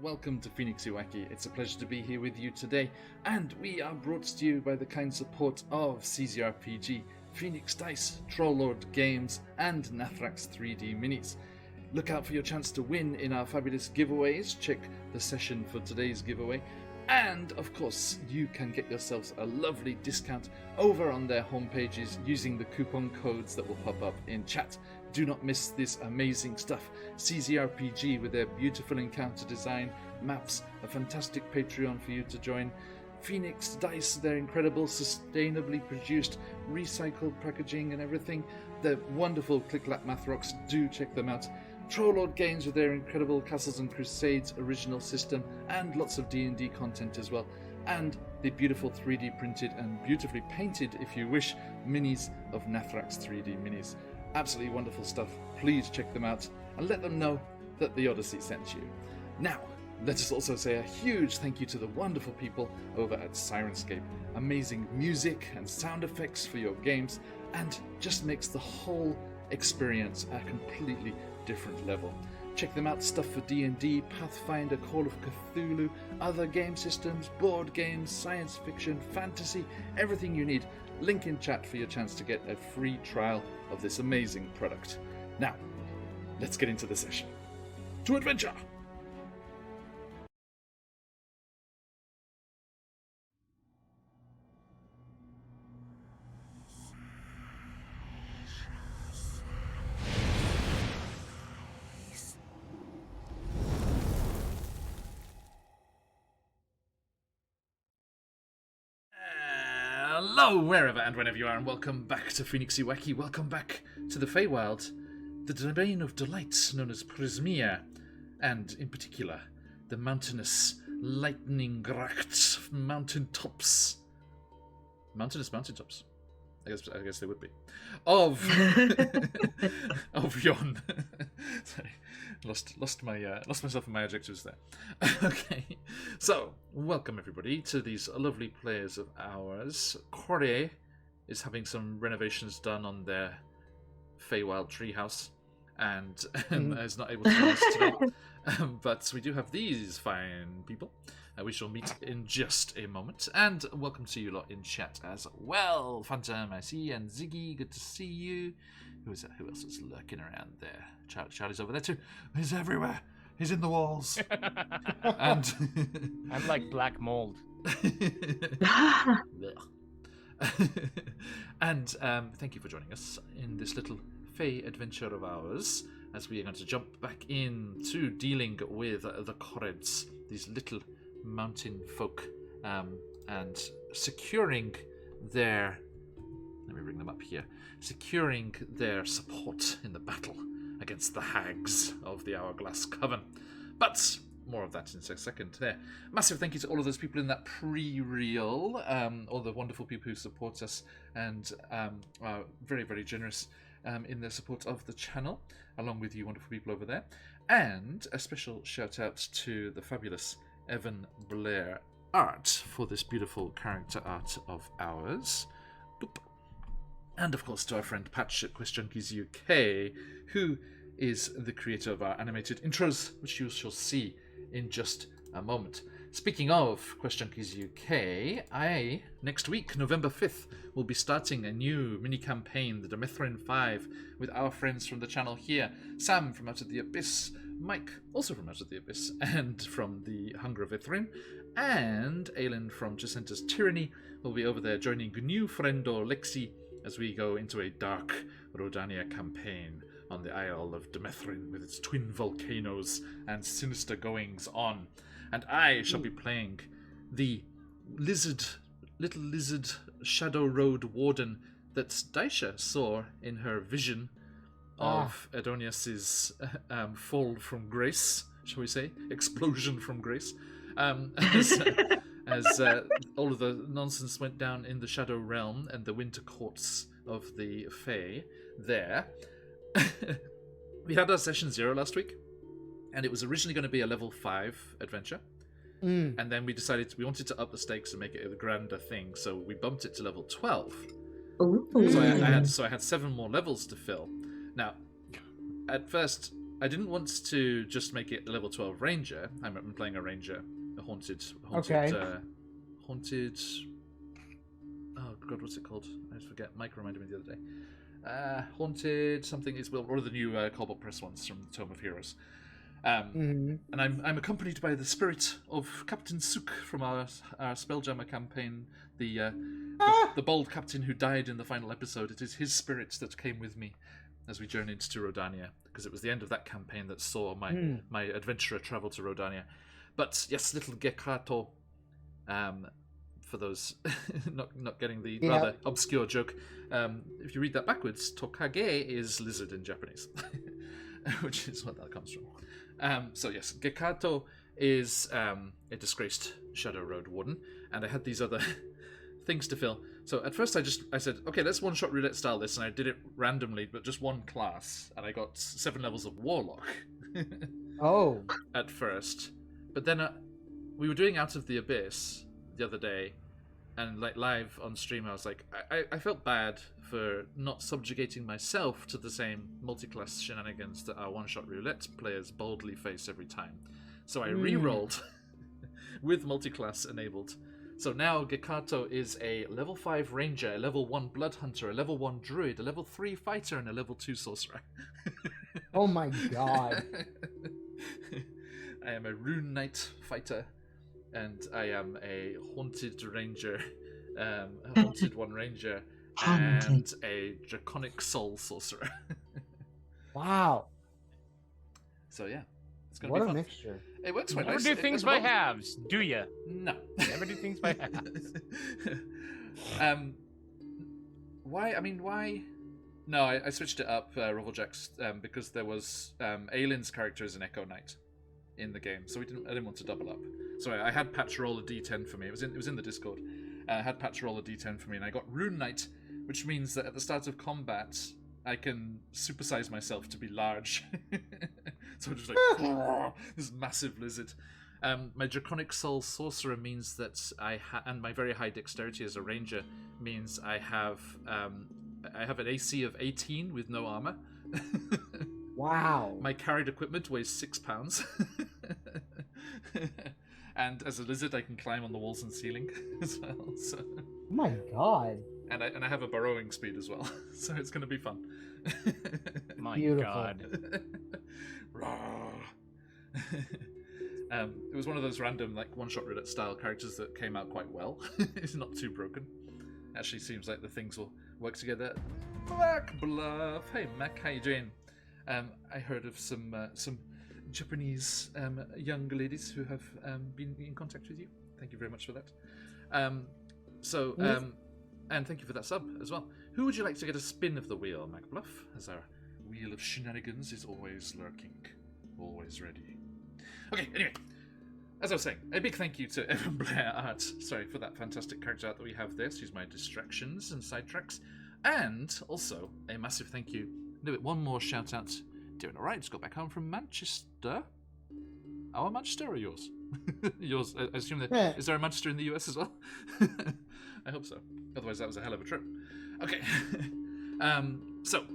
welcome to QuestJunkiesUK. It's a pleasure to be here with you today, and we are brought to you by the kind support of CZRPG, Phoenix Dice, Trollord Games, and Nathrax 3D Minis. Look out for your chance to win in our fabulous giveaways. Check the session for today's giveaway. And, of course, you can get yourselves a lovely discount over on their homepages using the coupon codes that will pop up in chat. Do not miss this amazing stuff. CZRPG with their beautiful encounter design, maps, a fantastic Patreon for you to join. Phoenix Dice, their incredible, sustainably produced, recycled packaging and everything. The wonderful Click-Clap Math Rocks, do check them out. Trollord Games with their incredible Castles and Crusades original system and lots of D&D content as well. And the beautiful 3D printed and beautifully painted, if you wish, minis of Nathrax 3D Minis. Absolutely wonderful stuff. Please check them out and let them know that the Odyssey sent you. Now, let us also say a huge thank you to the wonderful people over at Sirenscape. Amazing music and sound effects for your games, and just makes the whole experience a completely different level. Check them out, stuff for D&D, Pathfinder, Call of Cthulhu, other game systems, board games, science fiction, fantasy, everything you need. Link in chat for your chance to get a free trial of this amazing product. Now, let's get into the session. To adventure! Hello, wherever and whenever you are, and welcome back to QuestJunkiesUK. Welcome back to the Feywild, the domain of delight known as Prismia, and in particular, the mountainous, lightning-racked mountaintops. Mountainous mountaintops? I guess they would be. Of Yon. Sorry. Lost myself in my adjectives there. Okay, so welcome everybody to these lovely players of ours. Corey is having some renovations done on their Feywild treehouse, and is not able to join us today. But we do have these fine people. We shall meet in just a moment, and welcome to you lot in chat as well. Phantom, I see, and Ziggy, good to see you. Who is that? Who else is lurking around there? Charlie's over there too. He's everywhere. He's in the walls. And I'm like black mold. And thank you for joining us in this little Fey adventure of ours, as we are going to jump back into dealing with the Correds, these little mountain folk, and securing their... Let me bring them up here. Securing their support in the battle against the hags of the Hourglass Coven. But more of that in a second there. Massive thank you to all of those people in that pre-reel, all the wonderful people who support us and are very, very generous in their support of the channel, along with you wonderful people over there. And a special shout out to the fabulous Evan Blair Art for this beautiful character art of ours. Boop. And of course to our friend Patch at QuestJunkiesUK, who is the creator of our animated intros, which you shall see in just a moment. Speaking of QuestJunkiesUK, next week, November 5th, will be starting a new mini-campaign, the Demethrin 5, with our friends from the channel here. Sam from Out of the Abyss, Mike, also from Out of the Abyss, and from the Hunger of Ithrin, and Aelin from Jacenta's Tyranny will be over there joining new friendo Lexi as we go into a dark Rodania campaign on the Isle of Demethrin with its twin volcanoes and sinister goings on. And I shall be playing the little lizard Shadow Road Warden that Daisha saw in her vision of Adonias's fall from grace, shall we say, explosion from grace, as all of the nonsense went down in the Shadow Realm and the winter courts of the Fae there. We had our session 0 last week, and it was originally going to be a level 5 adventure. And then we decided we wanted to up the stakes and make it a grander thing, so we bumped it to level 12. Ooh. So I had 7 more levels to fill. Now, at first, I didn't want to just make it a level 12 ranger. I'm playing a ranger, a haunted. Okay. Haunted. Oh God, what's it called? I forget. Mike reminded me the other day. Haunted something is one of the new Cobalt Press ones from Tome of Heroes. And I'm accompanied by the spirit of Captain Suk from our Spelljammer campaign. The bold captain who died in the final episode. It is his spirit that came with me as we journeyed to Rodania, because it was the end of that campaign that saw my adventurer travel to Rodania. But yes, little Gekato. For those not getting the rather obscure joke, if you read that backwards, Tokage is lizard in Japanese, which is what that comes from. So yes, Gekato is a disgraced Shadow Road warden, and I had these other things to fill. So at first I said, okay, let's one-shot roulette style this, and I did it randomly, but just one class, and I got 7 levels of Warlock. At first. But then we were doing Out of the Abyss the other day, and like live on stream, I was like, I felt bad for not subjugating myself to the same multi-class shenanigans that our one-shot roulette players boldly face every time. So I re-rolled with multi-class enabled. So now Gekato is a level 5 ranger, a level 1 blood hunter, a level 1 druid, a level 3 fighter, and a level 2 sorcerer. Oh my god. I am a rune knight fighter. And I am a haunted ranger, a haunted one ranger, and a draconic soul sorcerer. Wow. So yeah, it's gonna be fun. What a mixture. It works quite Never nice. do things by halves, do ya? No. Never do things by halves. Why? I mean, why? No, I switched it up, Rufflejack's, because there was Aylin's character as an Echo Knight in the game, so I didn't want to double up. So I had Patch roll a d10 for me. It was in the Discord. I had Patch roll a d10 for me, and I got Rune Knight, which means that at the start of combat, I can supersize myself to be large. So I'm just like this massive lizard. My Draconic Soul Sorcerer means that and my very high dexterity as a ranger means I have an AC of 18 with no armor. Wow. My carried equipment weighs 6 pounds. And as a lizard, I can climb on the walls and ceiling as well. So. Oh my god. And I have a burrowing speed as well, so it's going to be fun. My Beautiful. god. It was one of those random like one-shot roulette style characters that came out quite well. It's not too broken. Actually seems like the things will work together. Black Bluff. Hey Mac, how you doing? I heard of some Japanese young ladies who have been in contact with you. Thank you very much for that. And thank you for that sub as well. Who would you like to get a spin of the wheel, MacBluff? As our wheel of shenanigans is always lurking, always ready. Okay, anyway, as I was saying, a big thank you to Evan Blair Art. Sorry for that fantastic character art that we have there. Excuse my distractions and sidetracks. And also a massive thank you. No, one more shout out. Doing all right. Just got back home from Manchester. Our Manchester or yours? Yours. I assume that is there a Manchester in the US as well? I hope so. Otherwise, that was a hell of a trip. Okay. So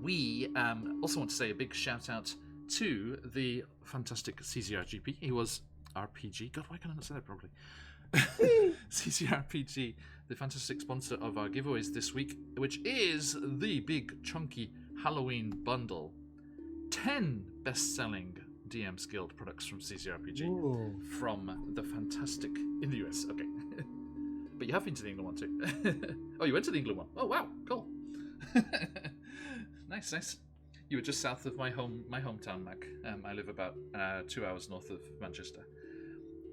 we also want to say a big shout out to the fantastic CCRGP. He was RPG. God, why can't I not say that properly? CCRPG, the fantastic sponsor of our giveaways this week, which is the big chunky Halloween bundle. 10 best-selling DM's Guild products from CCRPG. Ooh. From the fantastic in the US. Okay. But you have been to the England one too. Oh, you went to the England one. Oh wow, cool. Nice. You were just south of my hometown, Mac. I live about 2 hours north of Manchester.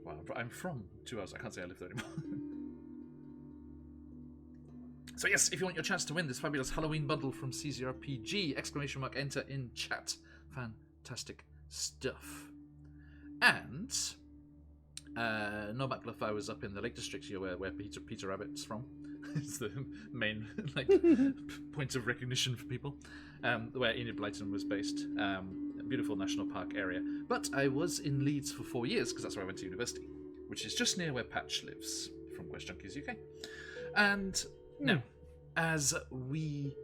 Wow, I'm from 2 hours. I can't say I live there anymore. So yes, if you want your chance to win this fabulous Halloween bundle from CCRPG, ! Enter in chat. Fantastic stuff. And no MacBluff, I was up in the Lake District here where Peter Rabbit's from. It's the main point of recognition for people. Where Enid Blyton was based. A beautiful national park area. But I was in Leeds for 4 years because that's where I went to university, which is just near where Patch lives from QuestJunkiesUK. And now, as we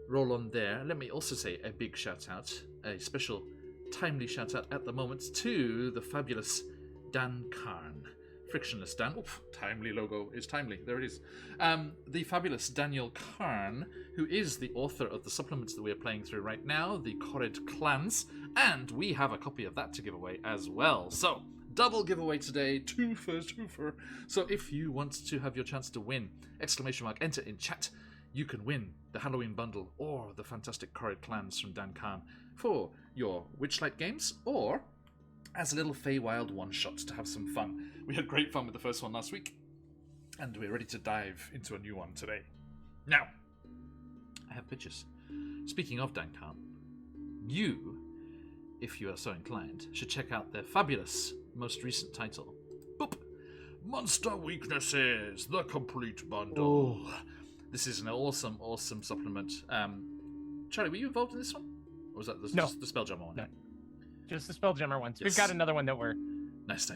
roll on there, let me also say a big shout out, a special timely shout out at the moment to the fabulous Dan Karn. Frictionless Dan. Oof, timely logo is timely. There it is. The fabulous Daniel Karn, who is the author of the supplements that we are playing through right now, the Korred Clans, and we have a copy of that to give away as well. So, double giveaway today, twofer. So if you want to have your chance to win, ! Enter in chat, you can win the Halloween bundle or the fantastic Korred Clans from Dan Karn for your Witchlight games, or as a little Feywild one-shot to have some fun. We had great fun with the first one last week, and we're ready to dive into a new one today. Now, I have pictures. Speaking of Dan Karn, you, if you are so inclined, should check out their fabulous most recent title. Boop! Monster Weaknesses, the complete bundle. Ooh. This is an awesome, awesome supplement. Charlie, were you involved in this one? Or was that No. just the Spelljammer one? No. Just the Spelljammer ones. Yes. We've got another one that we're... Nice.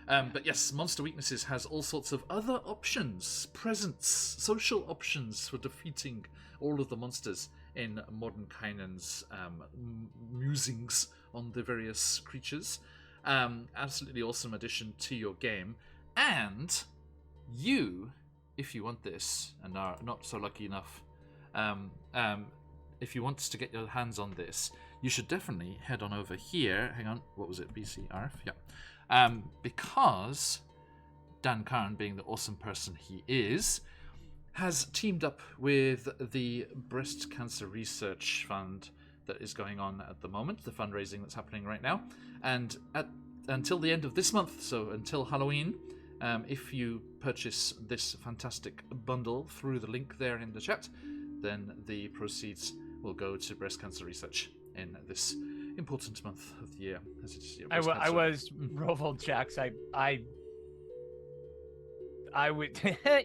But yes, Monster Weaknesses has all sorts of other options, presents, social options for defeating all of the monsters in Mordenkainen's musings on the various creatures. Absolutely awesome addition to your game. And you, if you want this and are not so lucky enough, if you want to get your hands on this, you should definitely head on over here. Hang on, what was it? BCRF? Yeah. Because Dan Karn, being the awesome person he is, has teamed up with the Breast Cancer Research Fund that is going on at the moment, the fundraising that's happening right now. And until the end of this month, so until Halloween, if you purchase this fantastic bundle through the link there in the chat, then the proceeds will go to breast cancer research in this important month of the year. As it's, I was Roval Jax. I would...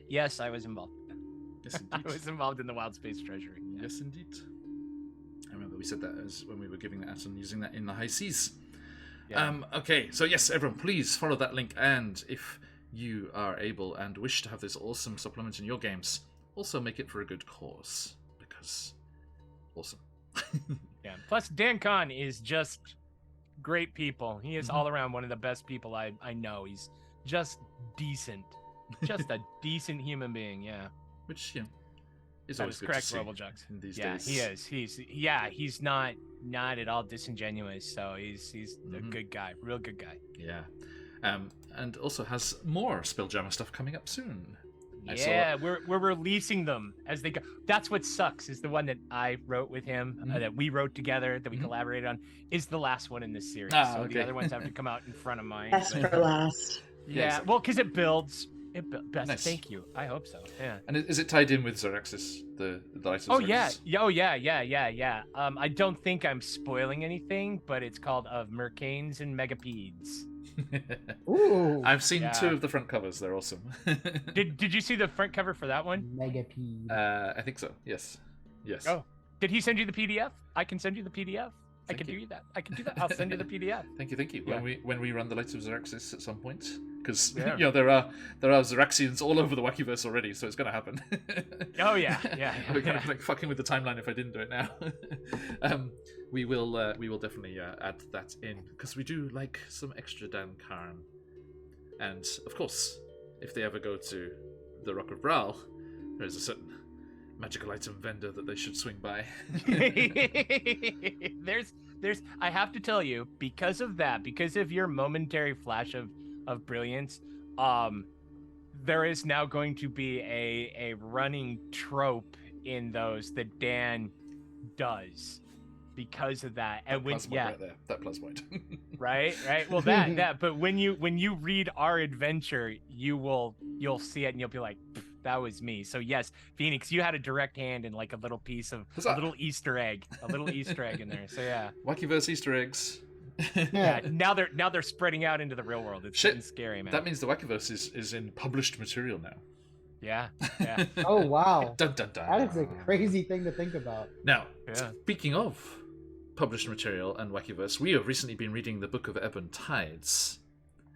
Yes, I was involved. Yes, I indeed. was involved in the Wild Space Treasury. Yeah. Yes, indeed. I remember we said that as when we were giving that out and using that in the high seas. Yeah. Okay, so yes, everyone, please follow that link. And if you are able and wish to have this awesome supplement in your games, also make it for a good cause, because awesome. Yeah. Plus, Dan Karn is just great people. He is all around one of the best people I know. He's just decent. Just a decent human being, yeah. Which, you know, is That always is good correct, to see Robojax. in these Yeah, days. he is. He's not at all disingenuous, so he's a good guy, real good guy. Yeah. And also has more Spelljammer stuff coming up soon. Yeah, we're releasing them as they go. That's what sucks, is the one that I wrote with him, that we wrote together, that we collaborated on, is the last one in this series. So the other ones have to come out in front of mine. Best for last. Yeah, exactly. well, because it builds. Best. Nice. Thank you. I hope so. Yeah. And is it tied in with Xeraxis, the Light of Oh Xeraxis? yeah. I don't think I'm spoiling anything, but it's called Of Mercanes and Megapedes. Ooh. I've seen Yeah. 2 of the front covers. They're awesome. Did you see the front cover for that one? Megapede. I think so. Yes. Oh, did he send you the PDF? I can send you the PDF. I Thank can you. do that. I can do that. I'll send you the PDF. Thank you. Yeah. When we run the Light of Xeraxis at some point, because Yeah. you know there are Xeraxians all over the Wakiverse already, so it's going to happen. Oh yeah. We're kind of like fucking with the timeline if I didn't do it now. We will definitely add that in, because we do like some extra Dan Karn, and of course, if they ever go to the Rock of Bral, there is a certain magical item vendor that they should swing by. there's I have to tell you, because of that, because of your momentary flash of brilliance, there is now going to be a running trope in those that Dan does because of that. And when Plus point right there, that plus point. right well that but when you read our adventure, you'll see it and you'll be like, that was me. So yes, Phoenix, you had a direct hand in like a little piece of Huzzah. a little Easter egg in there. So yeah. Wakiverse Easter eggs. Yeah, now they're spreading out into the real world. It's Shit. getting scary, man. That means the Wakiverse is in published material now. Yeah. Oh wow. Dun, dun, dun. That is a crazy thing to think about. Now, Yeah. speaking of published material and Wakiverse, we have recently been reading the Book of Ebb and Tides,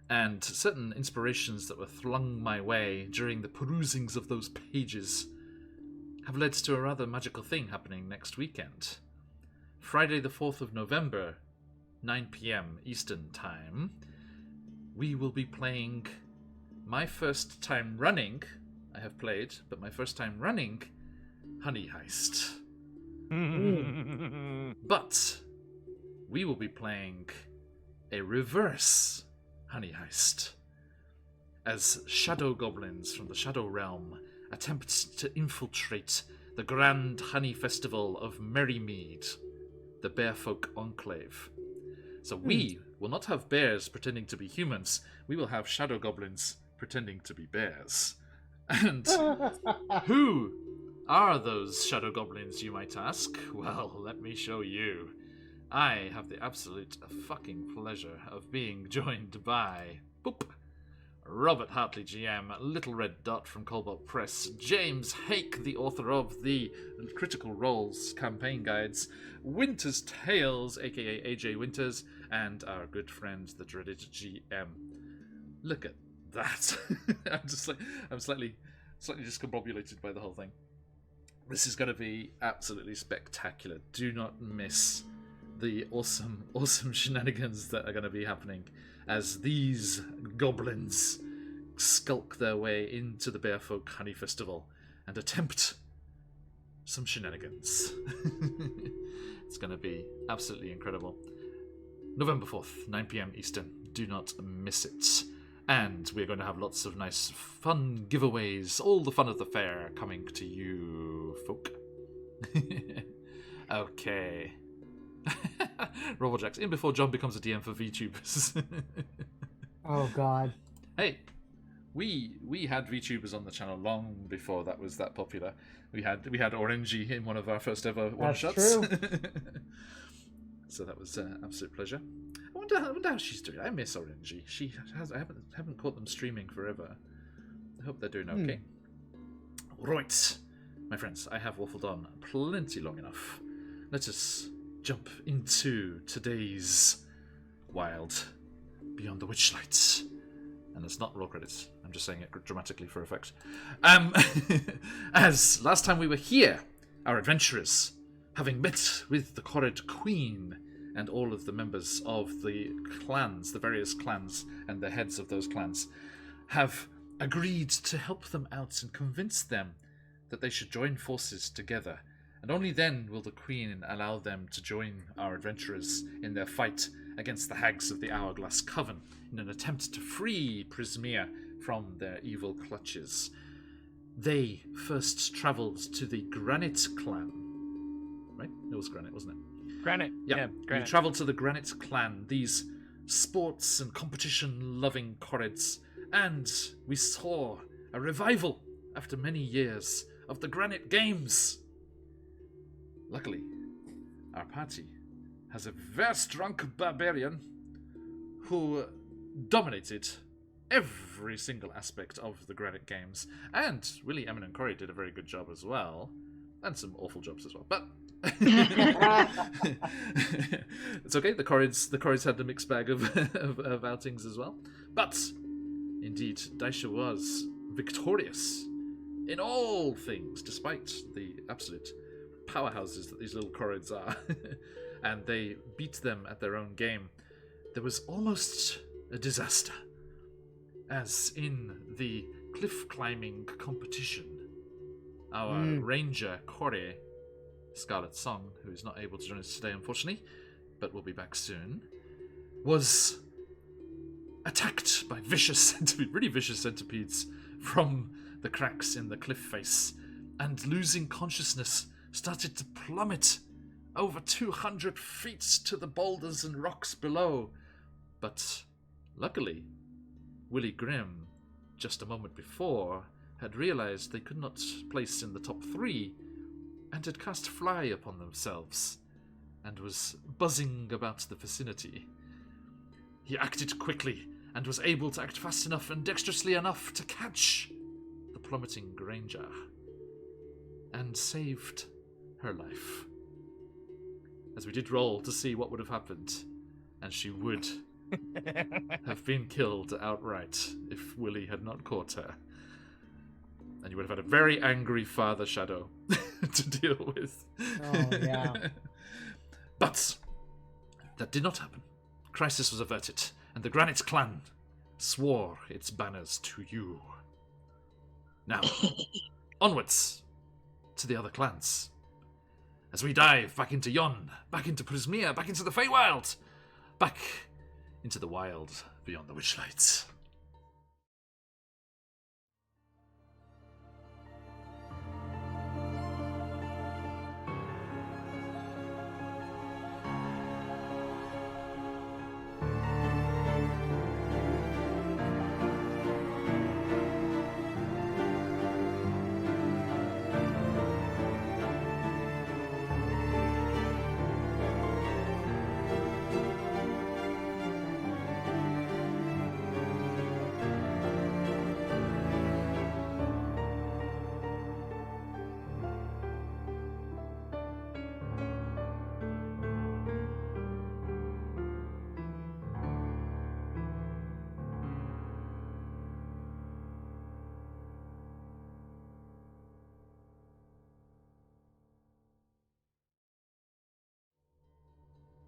and certain inspirations that were flung my way during the perusings of those pages have led to a rather magical thing happening next weekend. Friday the 4th of November, 9 p.m. Eastern Time, we will be playing my first time running. I have played, but my first time running Honey Heist. But we will be playing a reverse Honey Heist, as shadow goblins from the Shadow Realm attempt to infiltrate the Grand Honey Festival of Merrymead, the Bearfolk Enclave. So we will not have bears pretending to be humans, we will have shadow goblins pretending to be bears. And who are those shadow goblins, you might ask? Well, let me show you. I have the absolute fucking pleasure of being joined by Robert Hartley, GM, Little Red Dot from Colbot Press, James Hake, the author of the Critical Roles campaign guides, Winter's Tales, aka AJ Winters, and our good friend, the dreaded GM. Look at that. I'm slightly discombobulated by the whole thing. This is going to be absolutely spectacular. Do not miss the awesome shenanigans that are going to be happening as these goblins skulk their way into the Bearfolk Honey Festival and attempt some shenanigans. It's going to be absolutely incredible. November 4th, 9 p.m. Eastern. Do not miss it. And we're going to have lots of nice fun giveaways, all the fun of the fair coming to you, folk. Okay. Robojax, in before John becomes a DM for VTubers. Oh God. Hey, we had VTubers on the channel long before that was that popular. We had Orangey in one of our first ever one shots. True. So that was an absolute pleasure. I wonder how she's doing. I miss Orangey. I haven't caught them streaming forever. I hope they're doing okay. Right, my friends, I have waffled on plenty long enough. Let us jump into today's wild Beyond the Witchlight. And it's not roll credits. I'm just saying it dramatically for effect. As last time we were here, our adventurers, having met with the Corrid Queen and all of the members of the clans, the various clans and the heads of those clans, have agreed to help them out and convince them that they should join forces together. And only then will the Queen allow them to join our adventurers in their fight against the hags of the Hourglass Coven in an attempt to free Prismea from their evil clutches. They first travelled to the Granite Clan. Right? It was Granite, wasn't it? Granite. Yeah, Granite. We travelled to the Granite Clan, these sports and competition-loving Corrids, and we saw a revival after many years of the Granite Games. Luckily, our party has a very strong barbarian who dominated every single aspect of the Granite Games, and Willie, Emin, and Corey did a very good job as well, and some awful jobs as well, but it's okay. The Corrids had a mixed bag of outings as well, but indeed Daisha was victorious in all things, despite the absolute powerhouses that these little Corrids are. And they beat them at their own game. There was almost a disaster, as in the cliff climbing competition, our ranger Corey, Scarlet Song, who is not able to join us today unfortunately, but will be back soon, was attacked by really vicious centipedes from the cracks in the cliff face, and losing consciousness started to plummet over 200 feet to the boulders and rocks below. But luckily, Willie Grimm, just a moment before, had realized they could not place in the top 3 and had cast fly upon themselves and was buzzing about the vicinity. He acted quickly and was able to act fast enough and dexterously enough to catch the plummeting Granger and saved her life. As we did roll to see what would have happened, and she would have been killed outright if Willie had not caught her. And you would have had a very angry Father Shadow to deal with. Oh, yeah. But that did not happen. crisis was averted, and the Granite Clan swore its banners to you. Now, onwards to the other clans. As we dive back into Yon, back into Prismia, back into the Feywild, back into the wild beyond the Witchlight.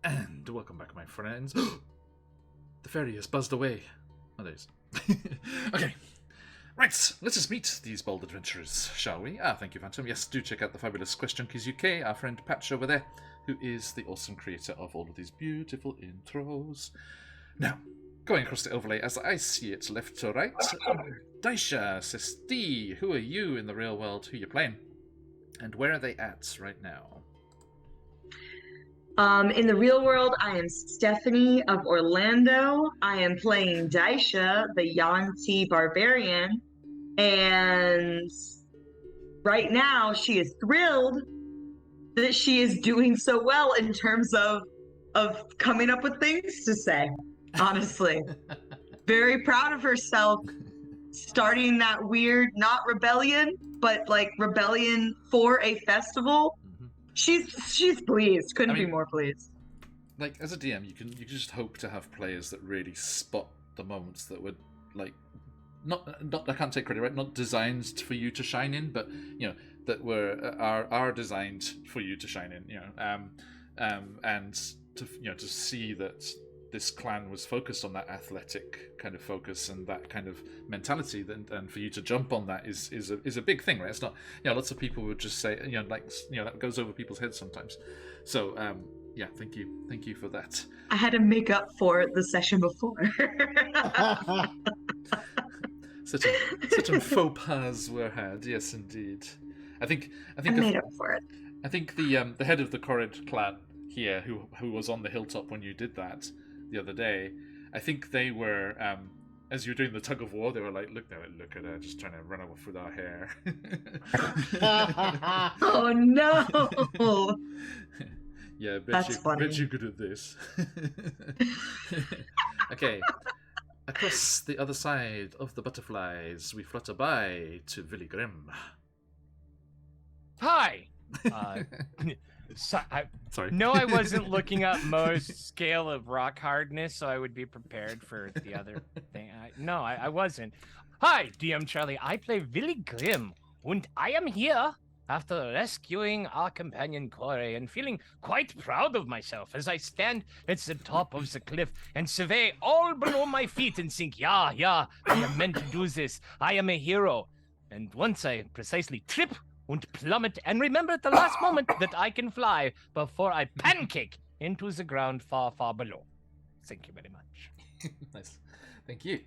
And welcome back, my friends. The ferry has buzzed away. Oh, there it is. Okay. Right, let us meet these bold adventurers, shall we? Thank you, Phantom. Yes, do check out the fabulous QuestJunkiesUK, our friend Patch over there, who is the awesome creator of all of these beautiful intros. Now, going across the overlay as I see it, left to right, Daisha says, D, who are you in the real world? Who you playing? And where are they at right now? In the real world, I am Stephanie of Orlando. I am playing Daisha, the Yanti barbarian, and right now she is thrilled that she is doing so well in terms of coming up with things to say. Honestly, very proud of herself, starting that weird, not rebellion, but like rebellion for a festival. She's pleased. Couldn't be more pleased. Like, as a DM, you can just hope to have players that really spot the moments that would, like, not I can't take credit, right? Not designed for you to shine in, but that are designed for you to shine in. And to see that this clan was focused on that athletic kind of focus and that kind of mentality, and for you to jump on that is a big thing, right? It's not, lots of people would just say, that goes over people's heads sometimes. So, thank you for that. I had to make up for it the session before. Certain faux pas were had, yes, indeed. I made up for it. I think the head of the Corrid clan here, who was on the hilltop when you did that the other day, I think they were, as you were doing the tug of war, they were like, look at her, just trying to run off with our hair. Oh no! Yeah, That's funny. Bet you're good at this. Okay, across the other side of the butterflies, we flutter by to Villy Grimm. Hi! Sorry. No, I wasn't looking up Mo's scale of rock hardness, so I would be prepared for the other thing. I wasn't. Hi, DM Charlie. I play Villy Grimm, and I am here after rescuing our companion Corey and feeling quite proud of myself as I stand at the top of the cliff and survey all below my feet and think, yeah, I am meant to do this. I am a hero. And once I precisely trip and plummet and remember at the last moment that I can fly before I pancake into the ground far, far below. Thank you very much. Nice. Thank you.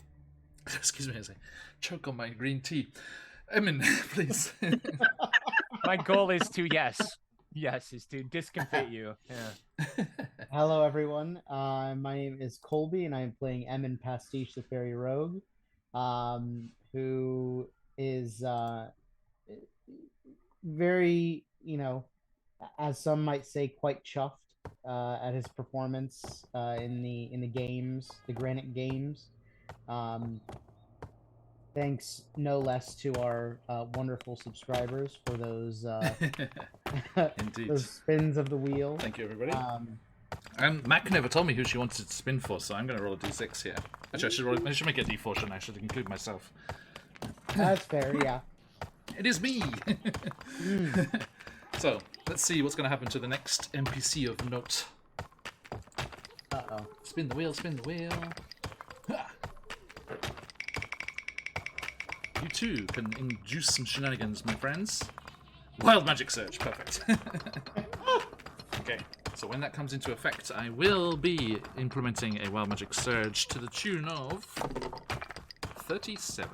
Excuse me as I choke on my green tea. Emin, please. My goal is to, is to discomfit you. Yeah. Hello, everyone. My name is Colby, and I'm playing Emin Pastiche, the Fairy Rogue, who is very, as some might say, quite chuffed at his performance in the games, the Granite Games. Thanks no less to our wonderful subscribers for those Indeed. those spins of the wheel. Thank you, everybody. And Mac never told me who she wanted to spin for, so I'm going to roll a d6 here. Actually, I should make a d4, shouldn't I? I should include myself. That's fair, yeah. It is me! So, let's see what's going to happen to the next NPC of note. Oh. Spin the wheel, spin the wheel. Ha! You too can induce some shenanigans, my friends. Wild Magic Surge, perfect. Okay, so when that comes into effect, I will be implementing a Wild Magic Surge to the tune of 37.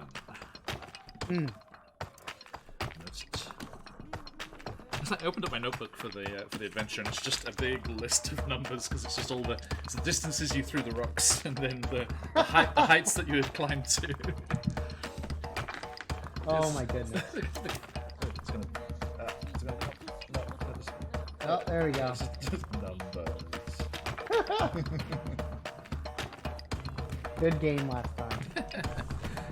I opened up my notebook for the adventure, and it's just a big list of numbers because it's just all the distances you threw the rocks, and then the heights that you had climbed to. Oh my goodness. Oh, there we go. Numbers. Good game last time.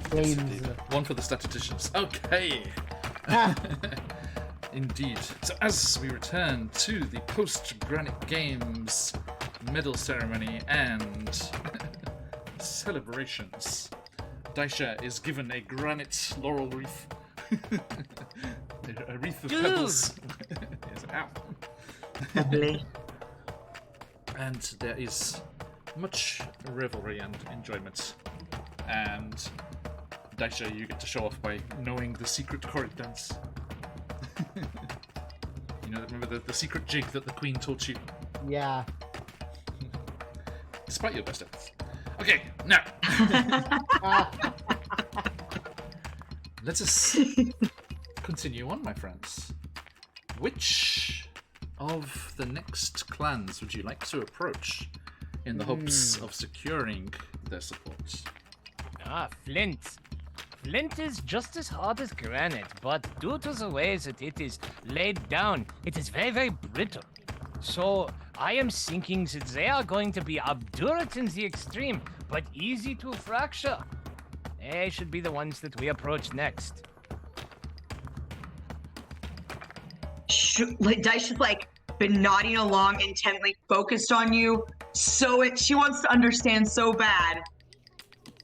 Games. One for the statisticians. Okay. Indeed. So as we return to the post-Granite Games medal ceremony and celebrations, Daisha is given a granite laurel wreath. A wreath of pebbles. Yes, ow. Lovely. And there is much revelry and enjoyment. And Daisha, you get to show off by knowing the secret chord dance. Remember the secret jig that the Queen taught you? Yeah. Despite your best efforts. Okay, now. Let us continue on, my friends. Which of the next clans would you like to approach in the hopes of securing their support? Flint. Flint is just as hard as granite, but due to the way that it is laid down, it is very, very brittle. So I am thinking that they are going to be obdurate in the extreme, but easy to fracture. They should be the ones that we approach next. Daisha's been nodding along, intently focused on you. So she wants to understand so bad.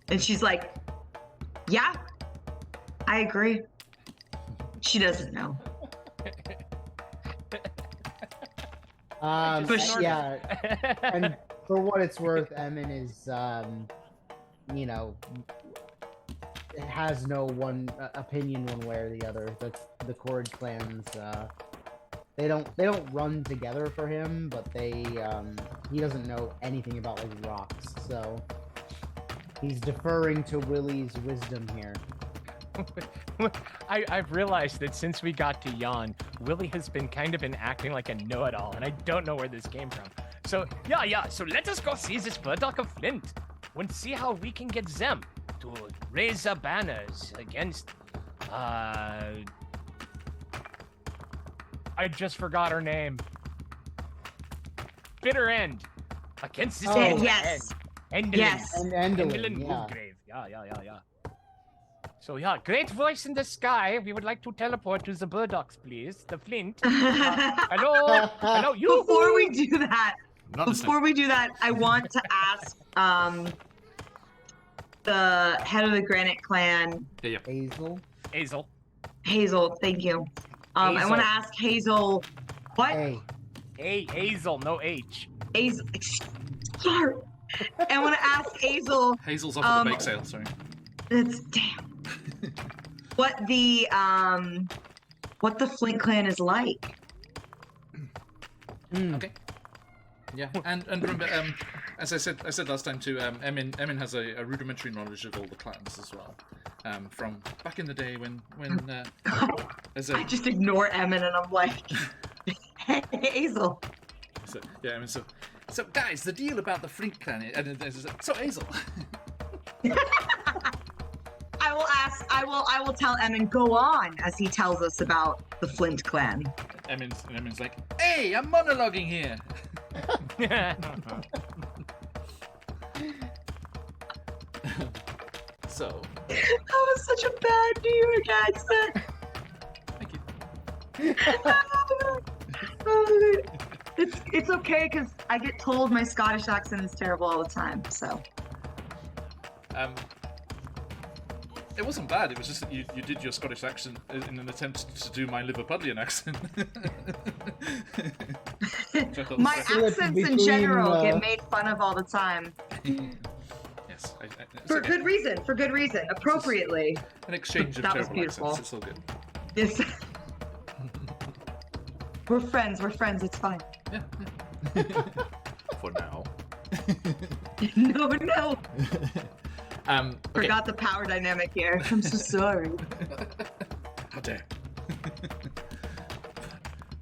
And she's like, yeah, I agree. She doesn't know. Yeah. And for what it's worth, Emin is, has no one opinion one way or the other. The Cord clans, they don't run together for him, but he doesn't know anything about rocks, so he's deferring to Willie's wisdom here. I've realized that since we got to Jan, Willie has been acting like a know-it-all, and I don't know where this came from. So so let us go see this Burdock of Flint and see how we can get them to raise the banners against I just forgot her name. Bitter End. Against this yes. End. Yes. And Endelin yeah. Woodgrave. Yeah. So great voice in the sky. We would like to teleport to the Burdocks, please. The Flint. Hello. You. Before we do that, I want to ask the head of the Granite Clan, Hazel. Thank you. I want to ask Hazel, what? Hazel, no H. Hazel. Sorry. I want to ask Hazel. Hazel's off at the bake sale, sorry. That's damn. What the Flint clan is like. Okay. Yeah, and remember, as I said last time too, Emin has a rudimentary knowledge of all the clans as well, from back in the day when I just ignore Emin and I'm like, hey, Hazel. So yeah, I mean, so guys, the deal about the Flint clan, so Hazel. I will tell Emin, go on, as he tells us about the Flint clan. Emin's like, hey, I'm monologuing here. So. That was such a bad New York accent. Thank you. It's okay, because I get told my Scottish accent is terrible all the time, so. It wasn't bad. It was just that you did your Scottish accent in an attempt to do my Liverpudlian accent. My Slip accents in between, general get made fun of all the time. Yes. For okay. good reason. For good reason. Appropriately. An exchange of That was terrible beautiful. accents. It's all good. Yes. We're friends. It's fine. Yeah. For now. No. Okay. Forgot the power dynamic here. I'm so sorry. How dare.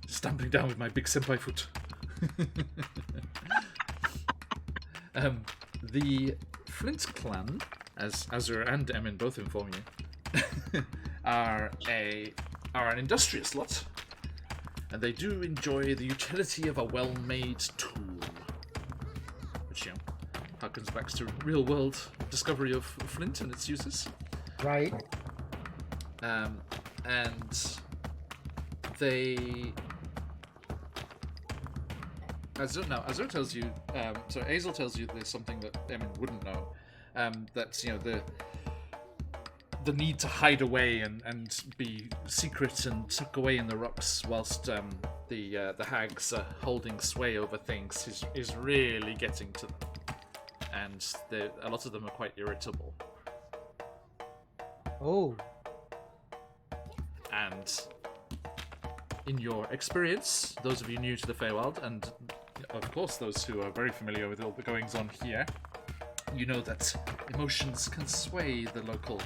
Stamping down with my big senpai foot. The Flint clan, as Azur and Emin both inform you, are an industrious lot, and they do enjoy the utility of a well-made tool, which harkens back to real-world discovery of Flint and its uses. Right. And they. Azur tells you. So Azel tells you there's something that Emin wouldn't know. That's the need to hide away and be secret and tuck away in the rocks whilst the hags are holding sway over things is really getting to them, and a lot of them are quite irritable. Oh. And in your experience, those of you new to the Feywild, and of course those who are very familiar with all the goings-on here, you know that emotions can sway the local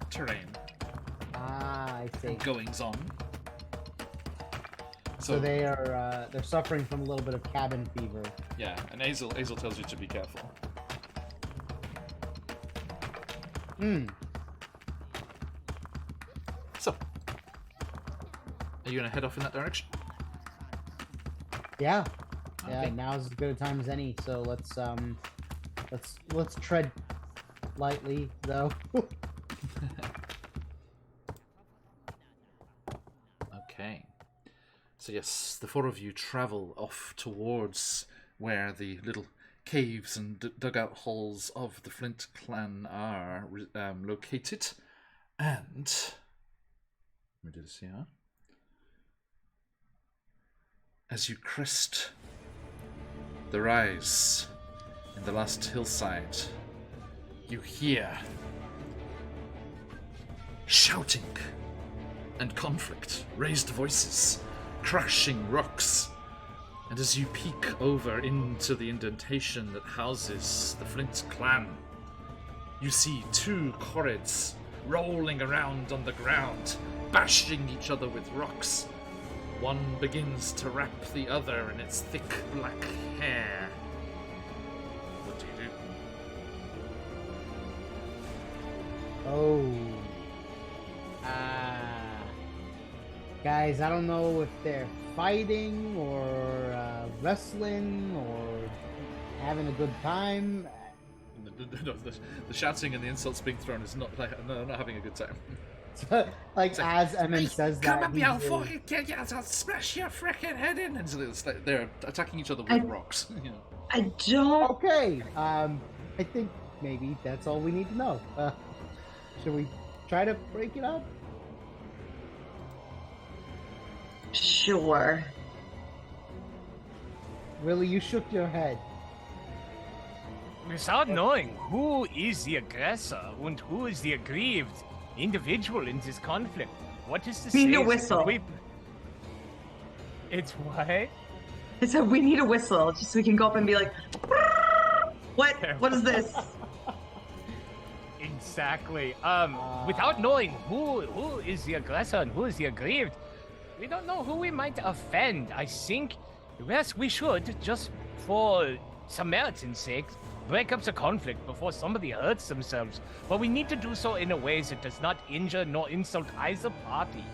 terrain. Ah, I see. Goings-on. So they're suffering from a little bit of cabin fever. Yeah, and Azel tells you to be careful. So, are you gonna head off in that direction? Yeah. Okay. Yeah, now's as good a time as any, so let's tread lightly though. Okay. So yes, the four of you travel off towards where the little caves and dugout holes of the Flint clan are located. And let me do this here. As you crest the rise in the last hillside, you hear shouting and conflict, raised voices, crashing rocks. And as you peek over into the indentation that houses the Flint clan, you see two Corrids rolling around on the ground, bashing each other with rocks. One begins to wrap the other in its thick black hair. What do you do? Oh. Guys, I don't know if they're fighting or wrestling or having a good time. The shouting and the insults being thrown is not having a good time. Like, as Emin says that, Come up here, I'll smash your frickin' head in! And so it's like they're attacking each other with rocks. You know. I don't. Okay, I think maybe that's all we need to know. Should we try to break it up? Sure. Willie, you shook your head. Without knowing who is the aggressor and who is the aggrieved individual in this conflict, what is the We need a whistle. It's what? I said we need a whistle just so we can go up and be like, what is this? Exactly. Without knowing who is the aggressor and who is the aggrieved, we don't know who we might offend. I think, yes, we should, just for Samaritan's sake, break up the conflict before somebody hurts themselves. But we need to do so in a way that does not injure nor insult either party.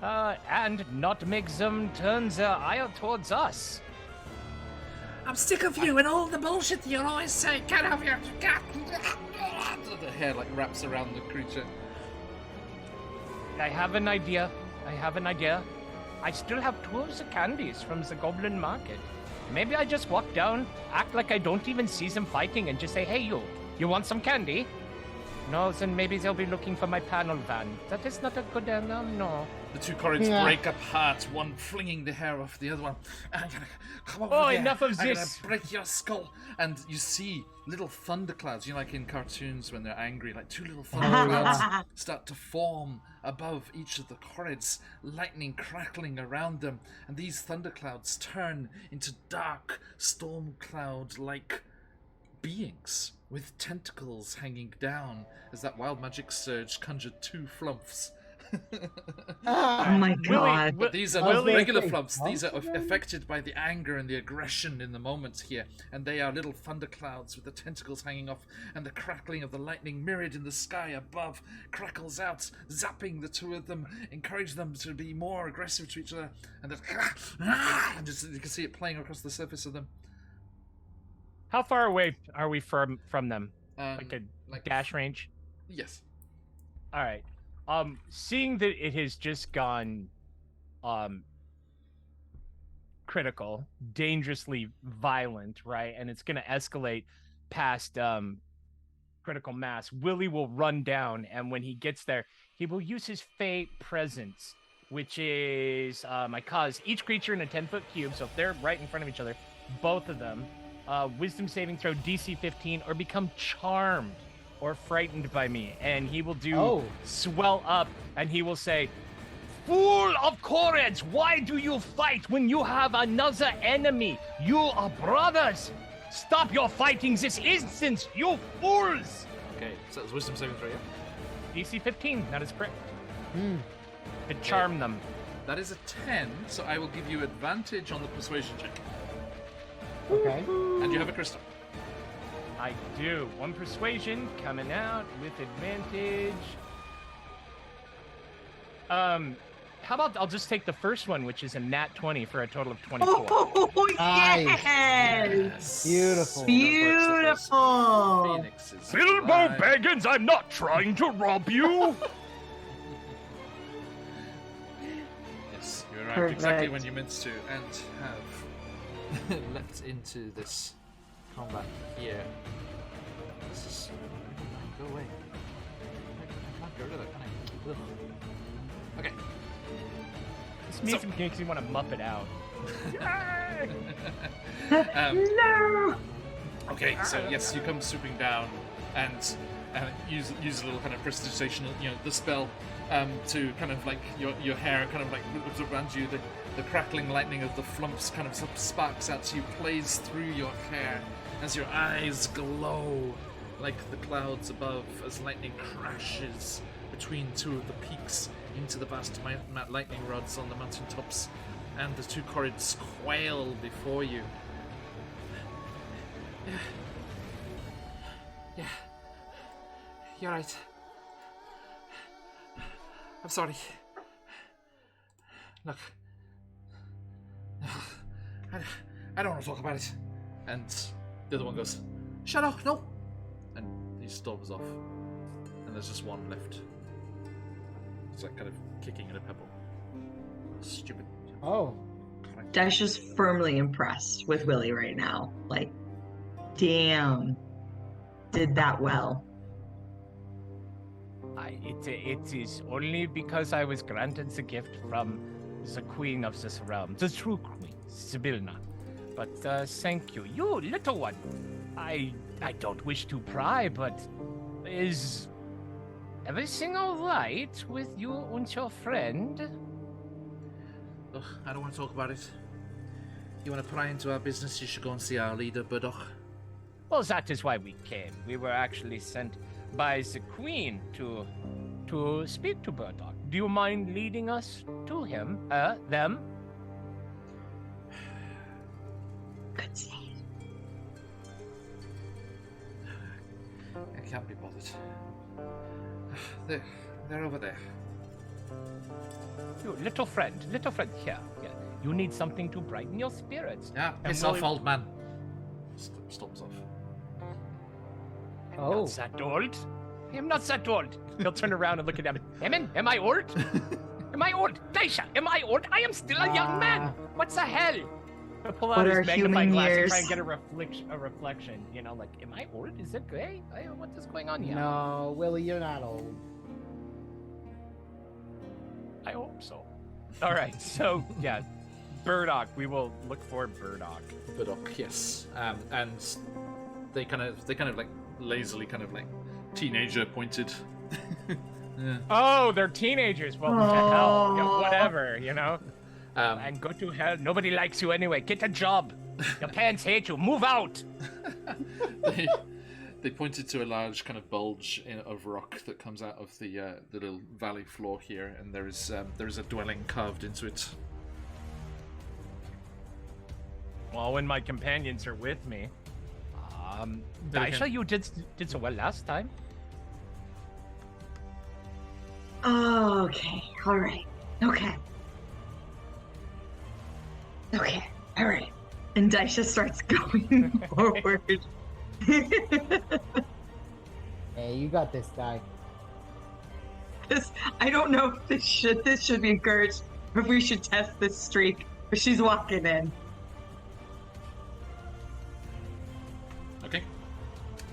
And not make them turn their ire towards us. I'm sick of you and all the bullshit you always say. Get out of here! The hair like wraps around the creature. I have an idea. I still have 2 of the candies from the Goblin Market. Maybe I just walk down, act like I don't even see them fighting, and just say, hey, you want some candy? No, then maybe they'll be looking for my panel van. That is not a good no. The two Corrids break apart, one flinging the hair off the other one. I'm gonna come over here. Enough of I'm this! gonna break your skull. And you see little thunderclouds, like in cartoons when they're angry, like two little thunderclouds start to form above each of the Corrids, lightning crackling around them, and these thunderclouds turn into dark storm cloud-like beings with tentacles hanging down as that wild magic surge conjured two flumps. Oh my god. But these are not regular flumps. These are affected by the anger and the aggression in the moment here. And they are little thunderclouds with the tentacles hanging off, and the crackling of the lightning mirrored in the sky above crackles out, zapping the two of them, encouraging them to be more aggressive to each other. And you can see it playing across the surface of them. How far away are we from them? Like Dash range? Yes. All right. Seeing that it has just gone critical, dangerously violent, right? And it's going to escalate past critical mass. Willie will run down, and when he gets there, he will use his Fey Presence, which is I cause each creature in a 10-foot cube, so if they're right in front of each other, both of them, wisdom saving throw DC 15 or become charmed or frightened by me, and he will do swell up, and he will say, "Fool of Corrids, why do you fight when you have another enemy? You are brothers. Stop your fighting this instant, you fools!" Okay, so that's wisdom saving throw, yeah? DC 15, that is correct. To charm them. That is a 10, so I will give you advantage on the persuasion check. Okay. And you have a crystal. I do. One persuasion coming out with advantage. How about I'll just take the first one, which is a nat 20 for a total of 24. Oh, Nice. yes! Beautiful. Beautiful! Phoenixes. Bilbo Baggins, I'm not trying to rob you! Yes, you arrived Perfect. exactly when you meant to, and have leapt into this combat here. This is... Go away. I can't get rid of that, can I? Ugh. Okay. This music makes me want to muppet out. No! Okay, so yes, you come swooping down and use a little kind of prestidigitation, the spell, to kind of like your hair kind of like whips around you. The crackling lightning of the flumps kind of sparks out to you, plays through your hair as your eyes glow like the clouds above as lightning crashes between two of the peaks into the vast lightning rods on the mountaintops, and the two Corrids quail before you. Yeah. You're right. I'm sorry. Look. I don't want to talk about it. And the other one goes, "Shut up, no!" And he storms off. And there's just one left. It's like kind of kicking at a pebble. Stupid. Oh. Dash is firmly impressed with Willie right now. Like, damn. Did that well. It is only because I was granted the gift from the queen of this realm, the true queen, Sibilna. But thank you. You little one. I don't wish to pry, but is everything all right with you and your friend? Ugh, I don't want to talk about it. You want to pry into our business, you should go and see our leader, Burdock. Well, that is why we came. We were actually sent by the queen to speak to Burdock. Do you mind leading us to him? Them? Good save. I can't be bothered. They're over there. You, little friend, here. You need something to brighten your spirits. Yeah, And piss off, Willie- old man. Stops off. I'm not that old. I'm not that old. He'll turn around and look at him. Am I old? Am I old? Daisha, am I old? I am still a young man. What the hell? I pull out What his are magnifying human glass and years? try and get a reflection. You know, like, am I old? Is it gay? What is going on here? No, Willie, you're not old. I hope so. All right, so yeah, Burdock. We will look for Burdock. Burdock, yes. And they kind of like lazily kind of like teenager pointed. Yeah. Oh, they're teenagers. Well, to hell, yeah, Oh. whatever, you know. Um, And go to hell. Nobody likes you anyway. Get a job. Your parents hate you. Move out. they pointed to a large kind of bulge of rock that comes out of the little valley floor here, and there is a dwelling carved into it. Well, when my companions are with me, Daisha, you did so well last time. Okay. All right. Okay. Okay. All right. And Daisha starts going forward. Hey, you got this, guy. I don't know if this should be encouraged, or if we should test this streak. But she's walking in. Okay.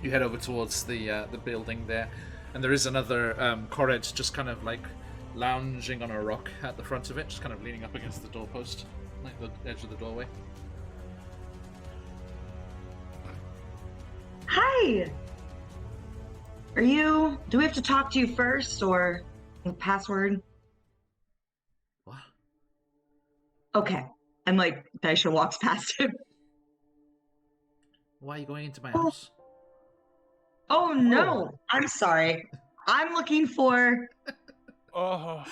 You head over towards the building there, and there is another Kored just kind of like lounging on a rock at the front of it, just kind of leaning up against the doorpost, like the edge of the doorway. Hi. Do we have to talk to you first, or the password? What? Okay. And like Daisha walks past him. Why are you going into my house? Oh no. I'm sorry. I'm looking for Oh.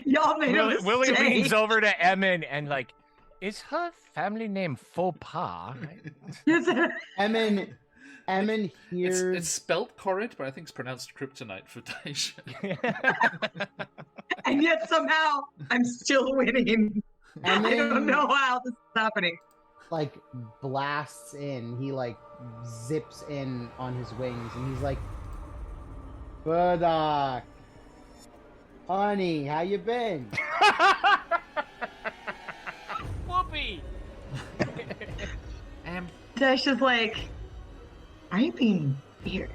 y'all made a Willie mistake. leans over to Emin and like, is her family name Faux Pas? Emin hears. It's spelt Kored, but I think it's pronounced kryptonite for Daisha. And yet somehow I'm still winning. I don't Emin, know how this is happening. like, blasts in. He, like, zips in on his wings, and he's like, Burdock, honey, how you been? Whoopee! Daisha's like, are you being weird?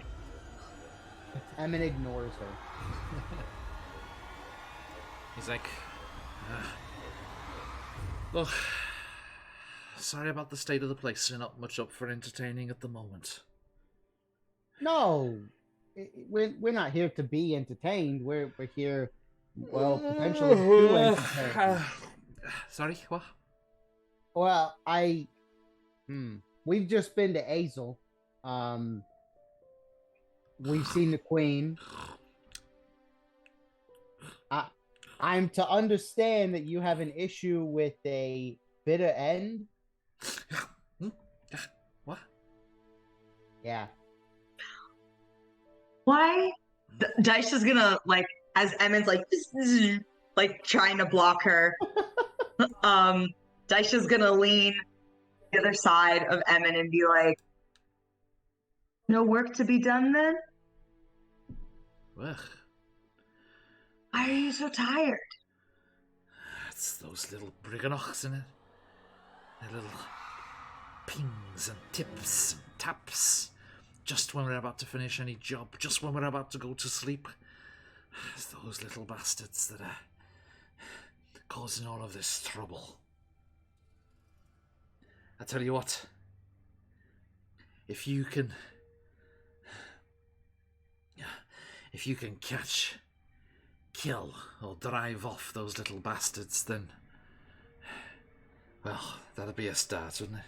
Emin ignores her. He's like, look, sorry about the state of the place. You're not much up for entertaining at the moment. No, we're not here to be entertained. We're here, well, potentially to entertain. Sorry, what? Well, we've just been to Azel. We've seen the Queen. I'm to understand that you have an issue with a bitter end. What? Yeah. Why? Daisha's gonna, like, as Emin's like trying to block her, Daisha's gonna lean the other side of Emin and be like, no work to be done then? Ugh. Why are you so tired? It's those little briganocks in it. Their little pings and tips and taps. Just when we're about to finish any job, just when we're about to go to sleep. It's those little bastards that are causing all of this trouble. I tell you what, if you can catch, kill, or drive off those little bastards, then, well, that'd be a start, wouldn't it?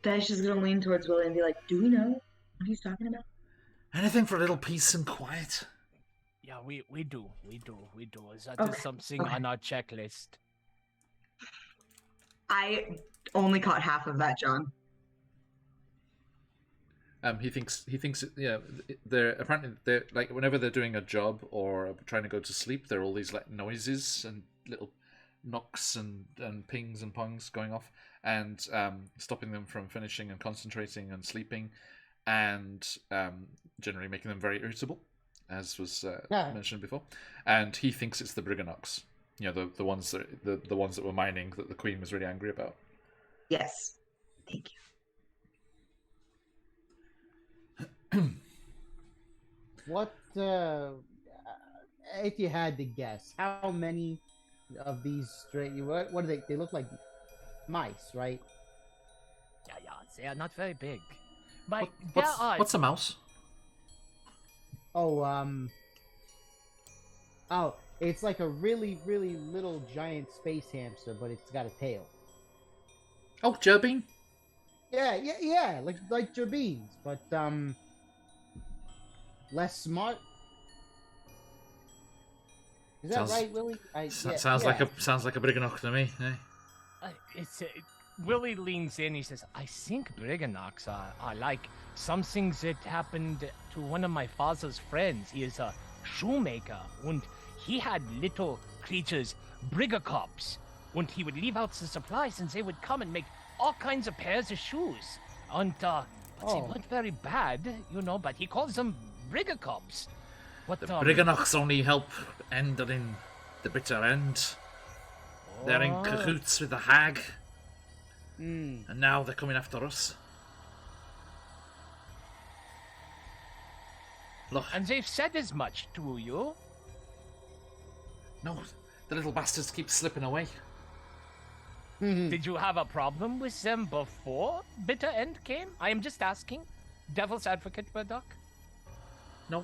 Daisha's gonna lean towards Willie and be like, do we know what he's talking about? Anything for a little peace and quiet. Yeah, we do. Is that Okay, something okay. on our checklist? I only caught half of that, John. He thinks, yeah, they're like, whenever they're doing a job or trying to go to sleep, there are all these like noises and little knocks and pings and pongs going off, and stopping them from finishing and concentrating and sleeping, and generally making them very irritable. as was Yeah. mentioned before, and he thinks it's the Briganox. You know, the ones that were mining that the Queen was really angry about. Yes. Thank you. What, if you had to guess, how many of these straight? What do they? They look like mice, right? Yeah, they are not very big. But there What's are... what's a mouse? Oh, oh, it's like a really, really little giant space hamster, but it's got a tail. Oh, Jerbean. Yeah, like Jabines, but less smart. Is that Sounds- right, Willie? Sounds like a Briganox to me. Eh? Willie leans in. He says, "I think Briganox are like something that happened to one of my father's friends. He is a shoemaker, and he had little creatures, Brigacops, and he would leave out the supplies, and they would come and make all kinds of pairs of shoes. And they weren't very bad, but he calls them Brigacops. What The Briganox only help end in the bitter end. They're in cahoots with the hag, and now they're coming after us. Look, And they've said as much to you. no, the little bastards keep slipping away. Did you have a problem with them before bitter end came? I am just asking. Devil's advocate, Murdoch. No.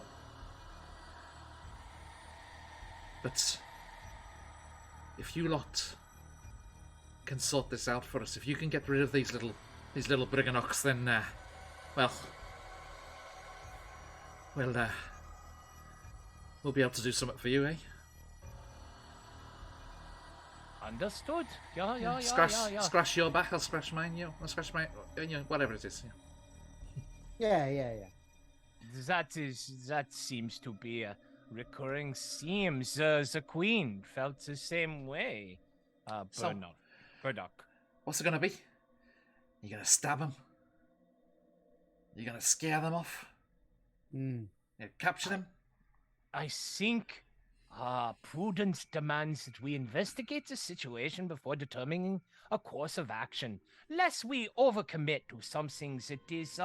But if you lot can sort this out for us, if you can get rid of these little Briganox, then we'll be able to do something for you, eh? Understood. Yeah. Scratch your back, I'll scratch mine. I'll scratch my, whatever it is. Yeah. That seems to be a recurring theme. The Queen felt the same way. So- Murdoch. What's it gonna be? You gonna stab them? You gonna scare them off? You capture them? I think prudence demands that we investigate the situation before determining a course of action, lest we overcommit to something that is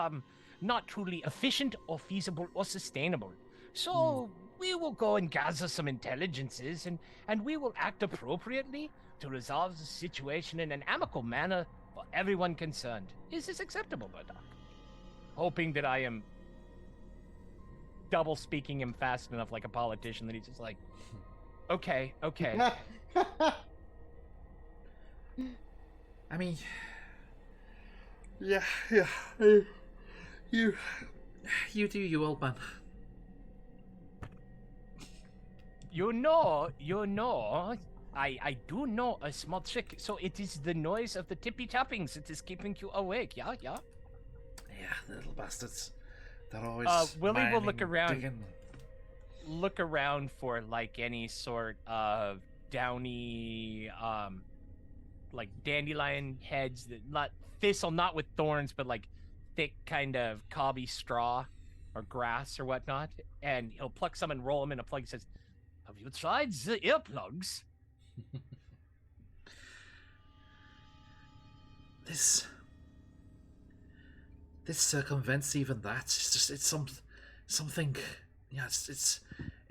not truly efficient or feasible or sustainable. So we will go and gather some intelligences, and we will act appropriately to resolve the situation in an amicable manner for everyone concerned. Is this acceptable, Murdoch? Hoping that I am double speaking him fast enough like a politician that he's just like, okay. I mean, yeah. You do, you old man. You know, I do know a small trick. So it is the noise of the tippy tappings that is keeping you awake, yeah? Yeah, the little bastards. They're always Willie will look mining, around. digging. Look around for like any sort of downy, like dandelion heads that not thistle, not with thorns, but like thick kind of cobby straw or grass or whatnot. And he'll pluck some and roll them in a plug. He says, "Have you tried the earplugs?" This circumvents even that. It's something. Yeah, it's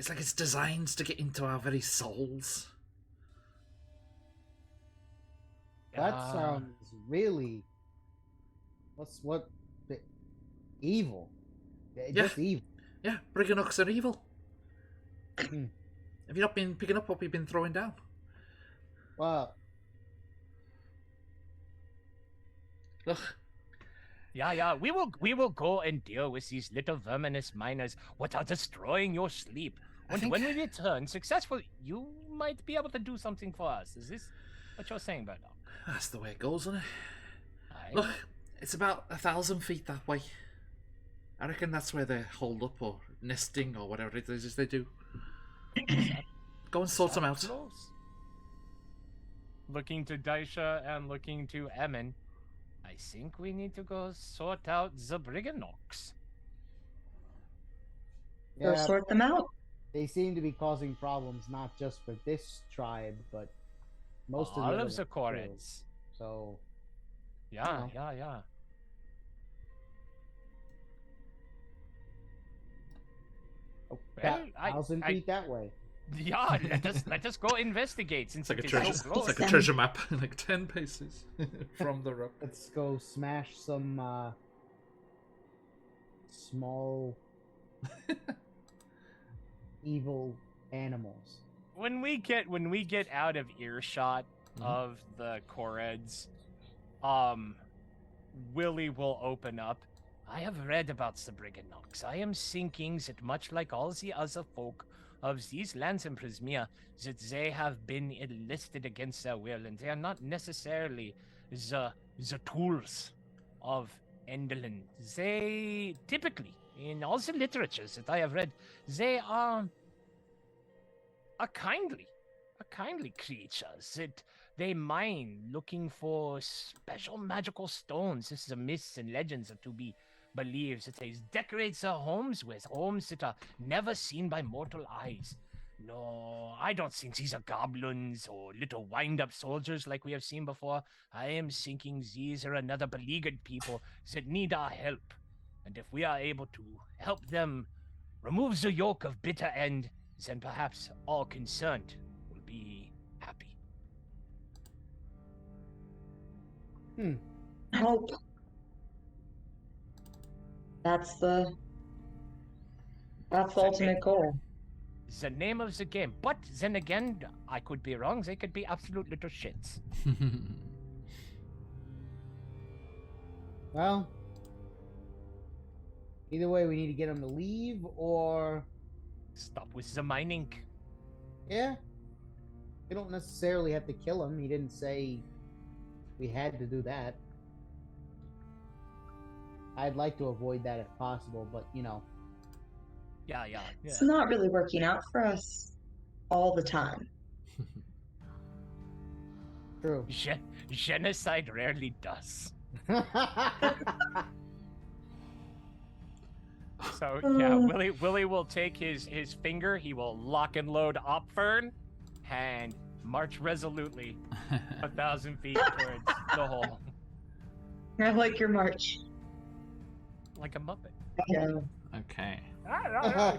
like it's designed to get into our very souls. That sounds really. Evil. Just evil. Yeah, Briganox are evil. Hmm. Have you not been picking up what we've been throwing down? Well, Look, Yeah. We will go and deal with these little verminous miners what are destroying your sleep. And when we return successful, you might be able to do something for us. Is this what you're saying, Bernard? that's the way it goes, isn't it? Aye. Look, it's about 1,000 feet that way. I reckon that's where they're holed up or nesting or whatever it is they do. Go and sort them out. Close. Looking to Daisha and looking to Emin, I think we need to go sort out the Briganox. Go Yeah, sort them out. they seem to be causing problems not just for this tribe, but most of the All other of the ones too. Koreds. So, Yeah, know. yeah. oh, Well, about 1,000 feet that way. Yeah, let us go investigate since It's like a it is treasure. so It's close. like a treasure map, like 10 paces from the rock. Let's go smash some small evil animals. When we get out of earshot Mhm. of the Koreds, Willie will open up. I have read about the Brigannox. I am thinking that much like all the other folk of these lands in Prismia, that they have been enlisted against their will, and they are not necessarily the tools of Endelin. They typically, in all the literatures that I have read, they are a kindly creatures that they mine looking for special magical stones. This is the myths and legends are to be believed that they decorate their homes with, homes that are never seen by mortal eyes. No, I don't think these are goblins or little wind-up soldiers like we have seen before. I am thinking these are another beleaguered people that need our help. And if we are able to help them remove the yoke of bitter end, then perhaps all concerned will be happy. Hope. That's the ultimate goal. The name of the game. But then again, I could be wrong. They could be absolute little shits. Well, either way, we need to get them to leave, or Stop with the mining. yeah, we don't necessarily have to kill him. He didn't say we had to do that. I'd like to avoid that if possible, but you know. Yeah. It's not really working out for us all the time. True. Genocide rarely does. So yeah, Willie will take his finger. He will lock and load Opfern, and march resolutely 1,000 feet towards the hole, I like your march. like a muppet. Yeah. Okay. Uh-huh.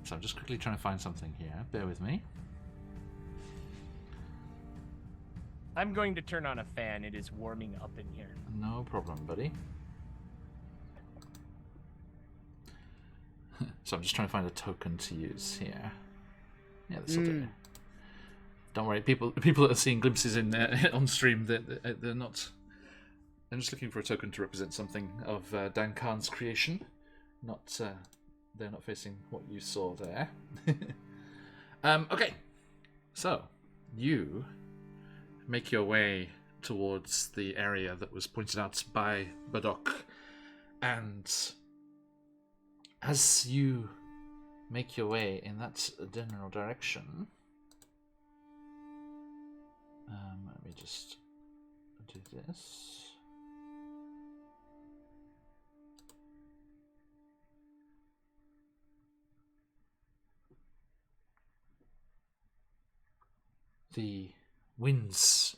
So I'm just quickly trying to find something here. Bear with me. I'm going to turn on a fan. It is warming up in here. No problem, buddy. So I'm just trying to find a token to use here. Yeah, this will do. Don't worry, people that are seeing glimpses in on stream, they're not. I'm just looking for a token to represent something of Dan Khan's creation. Not, they're not facing what you saw there. Okay, so you make your way towards the area that was pointed out by Badok, and as you make your way in that general direction, let me just do this. The winds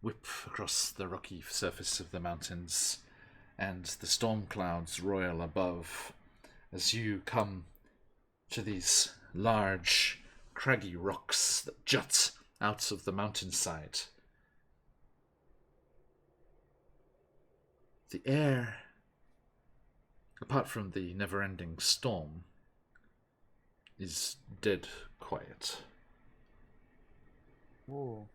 whip across the rocky surface of the mountains, and the storm clouds roil above as you come to these large, craggy rocks that jut out of the mountainside. The air, apart from the never-ending storm, is dead quiet. Ooh.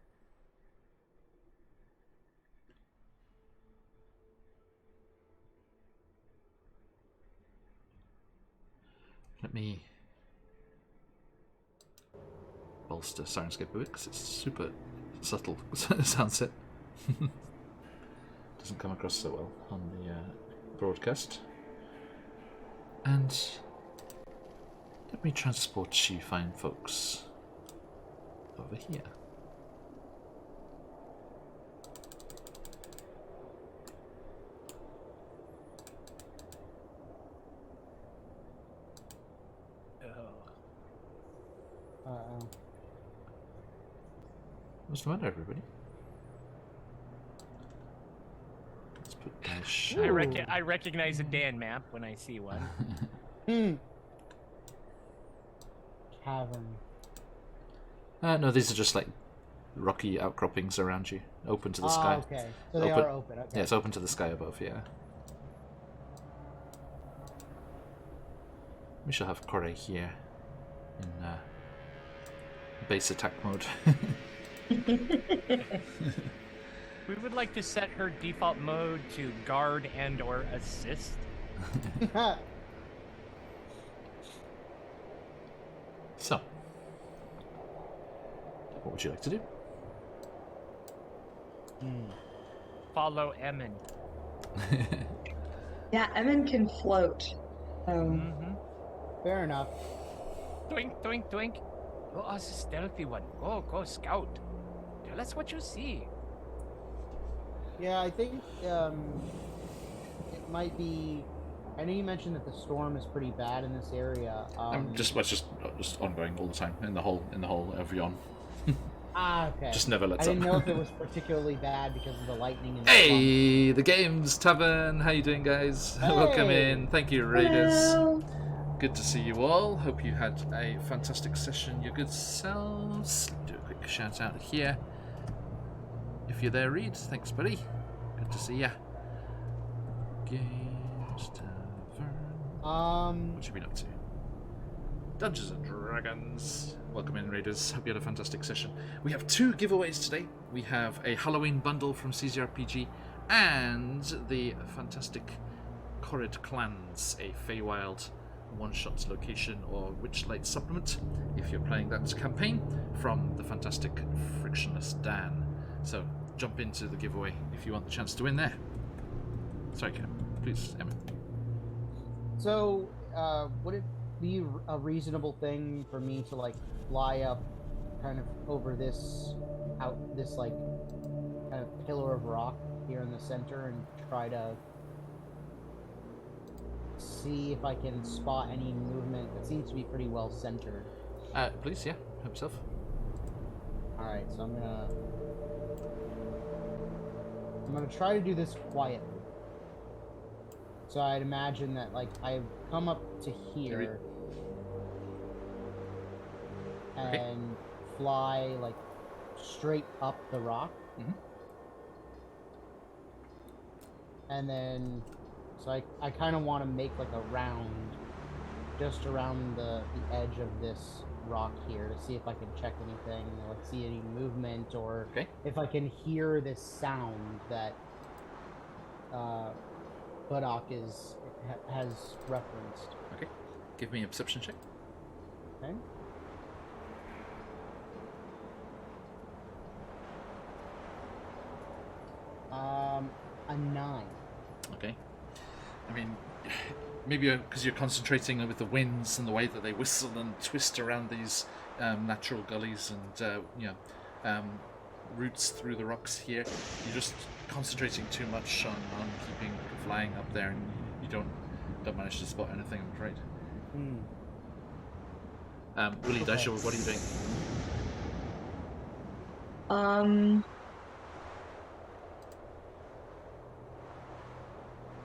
Let me bolster Sirenscape a bit because it's super subtle soundset. Doesn't come across so well on the broadcast. And let me transport you fine folks over here. What's the matter, everybody? Let's put dash. I recognize a Dan map when I see one. Cavern. No, these are just like rocky outcroppings around you, open to the sky. Okay. So they Open- are open. Okay. Yeah, it's open to the sky above. Yeah. We shall have Kore here in base attack mode. We would like to set her default mode to guard and or assist. So, what would you like to do? Follow Emin. Yeah, Emin can float. Fair enough. Doink, doink, doink. Go us a stealthy one. Go scout. Tell us what you see. Yeah, I think it might be. I know you mentioned that the storm is pretty bad in this area. Just ongoing all the time in the whole Evian. Okay. Just never lets I up. didn't know if it was particularly bad because of the lightning and the Hey, the Games Tavern. How you doing, guys? Hey. Welcome in. Thank you, Raiders. Hello. Good to see you all. Hope you had a fantastic session, your good selves. Do a quick shout out here. If you're there, Reed. Thanks, buddy. Good to see ya. Games Tavern. What you been up to? Dungeons and Dragons. Welcome in, Raiders. Hope you had a fantastic session. We have 2 giveaways today. We have a Halloween bundle from CZRPG and the fantastic Corrid Clans, a Feywild one-shot location or Witchlight supplement if you're playing that campaign from the fantastic Frictionless Dan. So jump into the giveaway if you want the chance to win there. Sorry, Cam. Please, Emma. So, would it be a reasonable thing for me to like fly up, kind of over this like kind of pillar of rock here in the center and try to see if I can spot any movement that seems to be pretty well centered? Please, yeah. Help yourself. Alright, so I'm gonna try to do this quietly. So I'd imagine that like I've come up to here and fly like straight up the rock. And then so I kind of want to make like a round just around the edge of this rock here to see if I can check anything, like see any movement, or if I can hear this sound that Budok has referenced. Okay. Give me a perception check. Okay. A 9. Okay. I mean, maybe because you're concentrating with the winds and the way that they whistle and twist around these natural gullies and roots through the rocks here. You're just concentrating too much on keeping flying up there, and you don't manage to spot anything, I'm afraid. Willie, Okay. Daisha, what are you doing?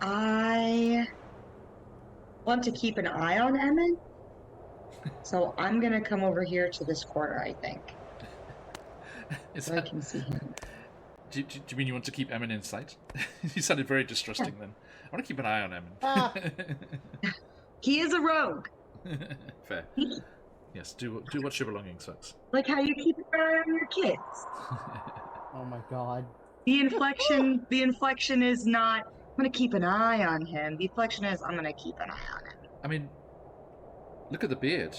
I want to keep an eye on Emin, so I'm gonna come over here to this corner, I think, so I can see him. Do you mean you want to keep Emin in sight? You sounded very distrusting then. I want to keep an eye on Emin. He is a rogue. Fair. Yes, do watch your belongings, folks. Like how you keep an eye on your kids. Oh my god. The inflection is not, I'm gonna keep an eye on him. The inflection is, I'm gonna keep an eye on him. I mean, look at the beard.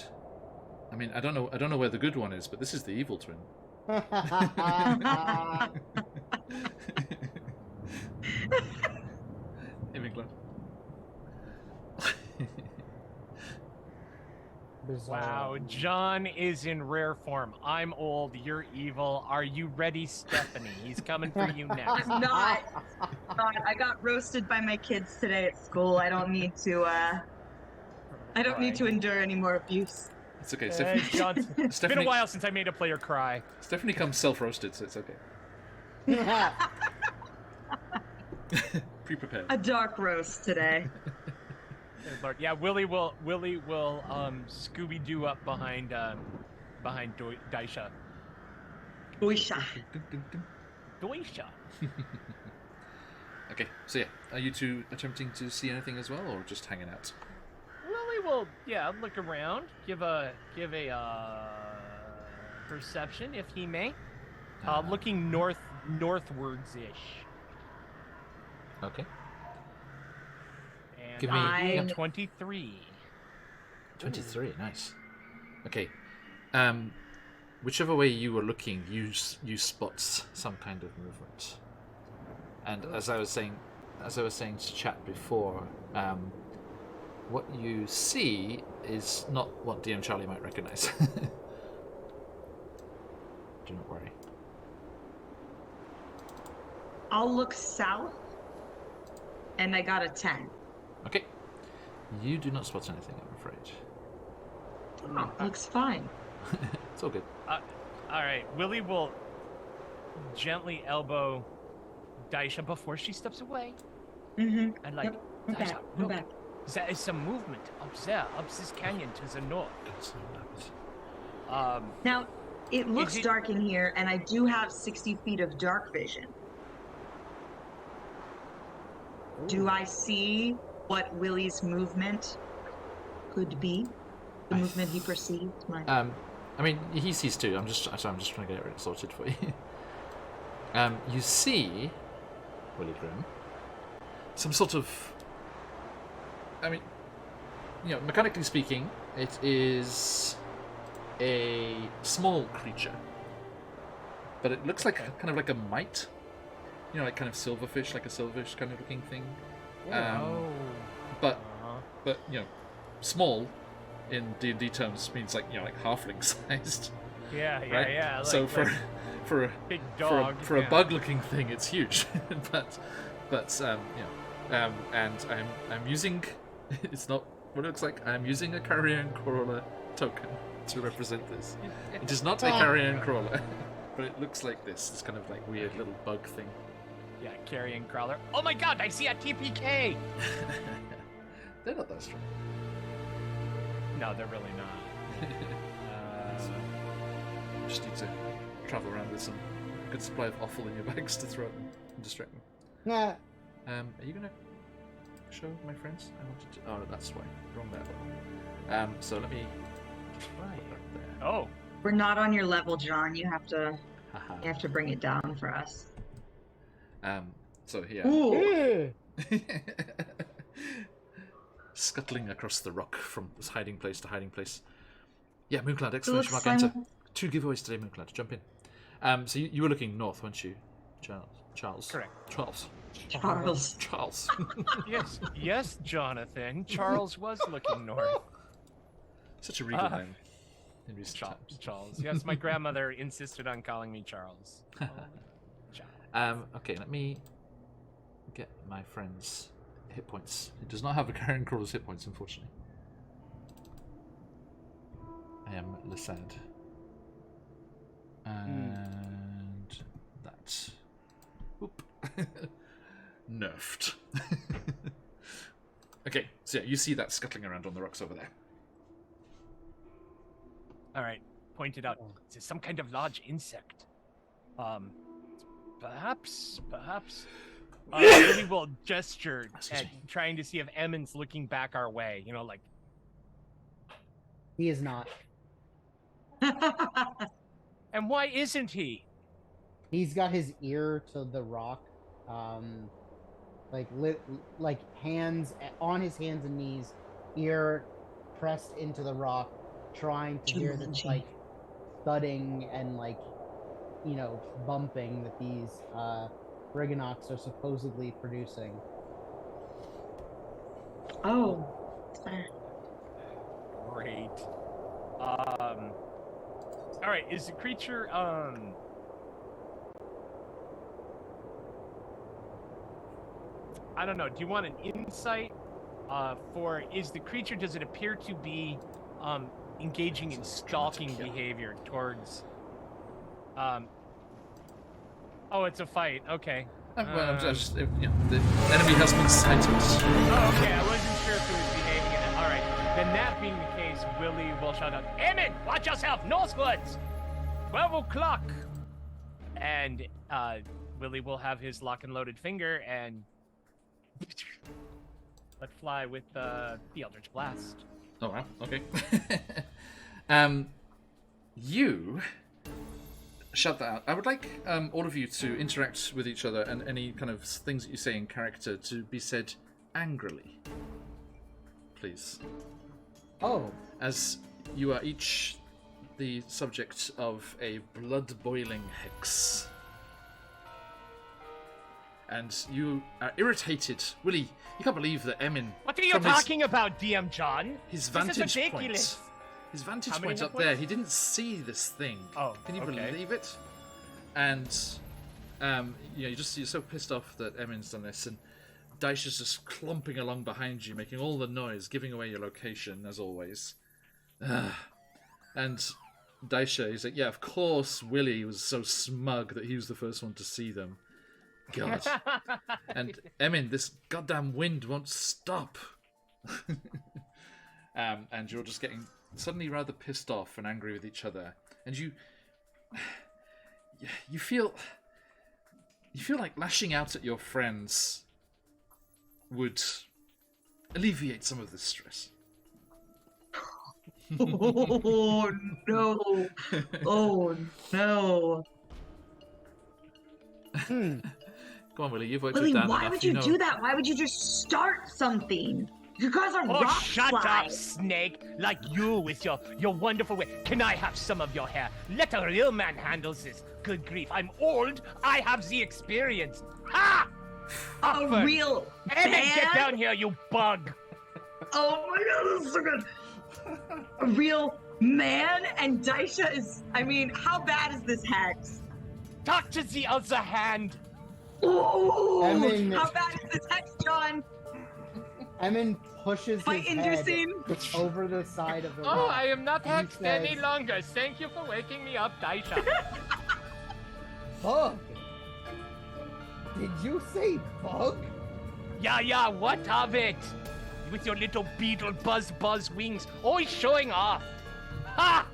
I mean, I don't know where the good one is, but this is the evil twin. England. Wow, John is in rare form. I'm old, you're evil. Are you ready, Stephanie? He's coming for you next. I'm not. I got roasted by my kids today at school. I don't need to. I don't need to endure any more abuse. It's okay. John, it's been a Stephanie, while since I made a player cry. Stephanie comes self-roasted, so it's okay. Pre-prepared. A dark roast today. Good Lord. Yeah, Willie will Scooby Doo up behind Daisha. Oisha. Daisha. Okay, so yeah, are you two attempting to see anything as well, or just hanging out? Willie will look around, give a perception if he may. Looking northwards ish. Okay. And Give me- I'm 23. 23, nice. Okay. Whichever way you were looking, you spot some kind of movement. And as I was saying to chat before, what you see is not what DM Charlie might recognize. Do not worry. I'll look south, and I got a 10. Okay. You do not spot anything, I'm afraid. Oh, looks fine. It's all good. All right, Willie will gently elbow Daisha before she steps away, Mm-hmm. and like, We're Daisha, back. We're look, back. there is some movement up there, up this canyon to the north. It's all right. Now, it looks it- dark in here, and I do have 60 feet of dark vision. Do I see what Willie's movement could be? The movement he perceived? I mean, he sees too. I'm just trying to get it sorted for you. You see, Willie Grimm, some sort of. I mean, mechanically speaking, it is a small creature, but it looks like kind of like a mite. Like kind of silverfish, like a silverfish kind of looking thing. But small in D&D terms means like halfling sized. Yeah, right? yeah. So like for a big dog, for a bug looking thing, it's huge. but and I'm using it's not what it looks like. I'm using a carrion crawler token to represent this. It is not a carrion crawler, but it looks like this. It's kind of like weird little bug thing. Yeah, carrion crawler. Oh my God, I see a TPK. They're not that strong. No, they're really not. Just need to travel around with some good supply of offal in your bags to throw at them and distract them. Nah. Are you gonna show my friends? I wanted to. Oh, that's why. Wrong level. So let me. Right there. Oh, We're not on your level, John. You have to Haha. bring it down for us. So here. Ooh. Scuttling across the rock from hiding place to hiding place. Yeah, Mooncloud! So Exclamation let's mark! Enter. 2 giveaways today, Mooncloud. Jump in. So you were looking north, weren't you, Charles? correct. Charles. Charles. Yes, Jonathan. Charles was looking north. Such a regal name. In recent times. Charles. Yes, my grandmother insisted on calling me Charles. Okay, let me get my friend's hit points. It does not have a carrion crawler's hit points, unfortunately. I am Lissad. And that. Oop. Nerfed. Okay, so yeah, you see that scuttling around on the rocks over there. All right, pointed out. Is this some kind of large insect? Perhaps. Really will gesture Excuse at me. trying to see if Emmon's looking back our way. Like. He is not. And why isn't he? He's got his ear to the rock, like hands on his hands and knees, ear pressed into the rock, trying to hear the like thudding and bumping that these Briganox are supposedly producing. Oh. Great. All right. Is the creature I don't know. Do you want an insight? Is the creature? Does it appear to be engaging in stalking behavior towards. Oh, it's a fight. Okay. Well, I'm just, the enemy has been sighted. Oh, okay. I wasn't sure if it was behaving in it. All right. Then that being the case, Willie will shout out, "Emin, watch yourself, northwards! 12 o'clock!" And Willie will have his lock and loaded finger and let fly with the Eldritch Blast. Oh, wow. Okay. You shout that out. I would like all of you to interact with each other, and any kind of things that you say in character to be said angrily. Please. Oh. As you are each the subject of a blood-boiling hex. And you are irritated. Willie, you can't believe that Emin... What are you talking about, DM John? His This is vantage ridiculous. point. His vantage How many point hit up there, points? he didn't see this thing. Oh, Can you okay. believe it? And you're so pissed off that Emin's done this, and Daisha's just clomping along behind you, making all the noise, giving away your location, as always. And Daisha, he's like, yeah, of course Willie was so smug that he was the first one to see them. God. And Emin, this goddamn wind won't stop. And you're just getting suddenly rather pissed off and angry with each other. And you feel like lashing out at your friends would alleviate some of the stress. Oh no! Oh no! Go on, Willie, you've worked Willie, with Dan why enough. would you know. do that? Why would you just start something? You guys are Oh, rock shut slide. up, snake! Like you with your wonderful way. Can I have some of your hair? Let a real man handle this. Good grief, I'm old. I have the experience. Ha! A Offer. real Emin, get man? down here, you bug! Oh my god, this is so good. A real man? And Daisha is... I mean, how bad is this hex? Talk to the other hand. Oh, Emin- how bad is this hex, John? Emin pushes Fight his head inducing. over the side of the Oh, rock. I am not and he hexed any says, longer. Thank you for waking me up, Daisha. Bug? Did you say bug? Yeah, what of it? With your little beetle buzz wings, always showing off. Ha!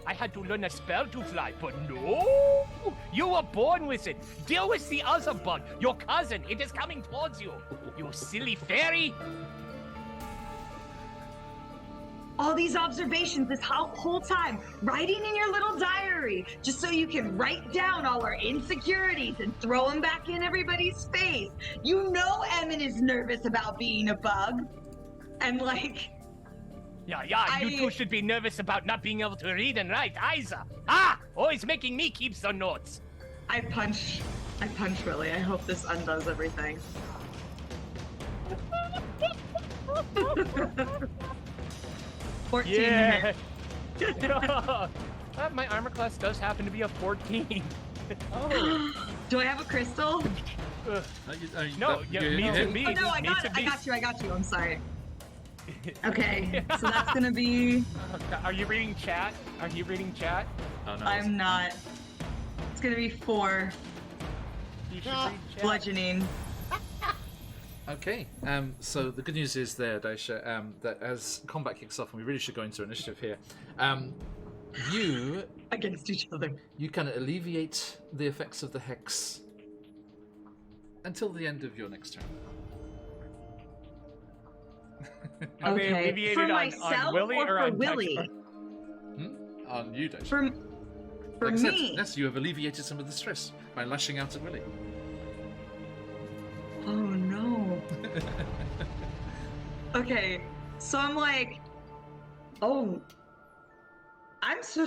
I had to learn a spell to fly, but no! You were born with it. Deal with the other bug, your cousin. It is coming towards you. You silly fairy. All these observations this whole time, writing in your little diary, just so you can write down all our insecurities and throw them back in everybody's face. You know Emin is nervous about being a bug. And like... Yeah, you two should be nervous about not being able to read and write either. Ah! Always making me keep the notes. I punch Willie. I hope this undoes everything. 14 Yeah. hit. My armor class does happen to be a 14. Do I have a crystal? No, me Oh no, I me to be. got you. I'm sorry. Okay, so that's gonna be... Are you reading chat? Oh, no, I'm not. It's gonna be 4 You should read chat. bludgeoning. Okay, so the good news is there, Daisha, that as combat kicks off, and we really should go into initiative here, you Against each other. can alleviate the effects of the hex until the end of your next turn. Are they Okay, alleviated for on myself Willie or for on Willie? Hmm? On you, Daisha. For Like I said, me? yes, you have alleviated some of the stress by lashing out at Willie. Oh no. Okay, so I'm like, oh, I'm so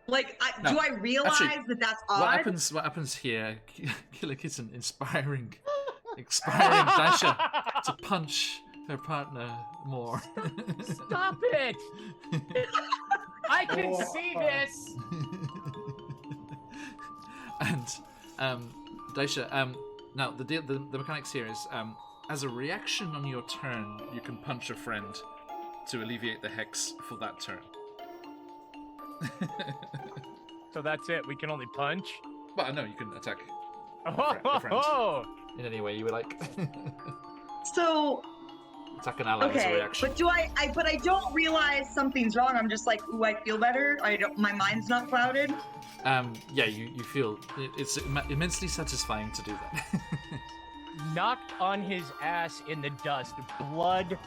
like, No, do I realize actually, that that's odd? What happens here? Killer Kitten inspiring Daisha to punch her partner more. Stop it! I can see this. And Daisha, now the mechanics here is as a reaction on your turn, you can punch a friend to alleviate the hex for that turn. So that's it. We can only punch. But no, you can attack Oh, friend. In any way you would like. So Attack an ally as a okay, reaction. but do I but I don't realize something's wrong. I'm just like, ooh, I feel better. My mind's not clouded. Yeah, you feel it's immensely satisfying to do that. Knocked on his ass in the dust, blood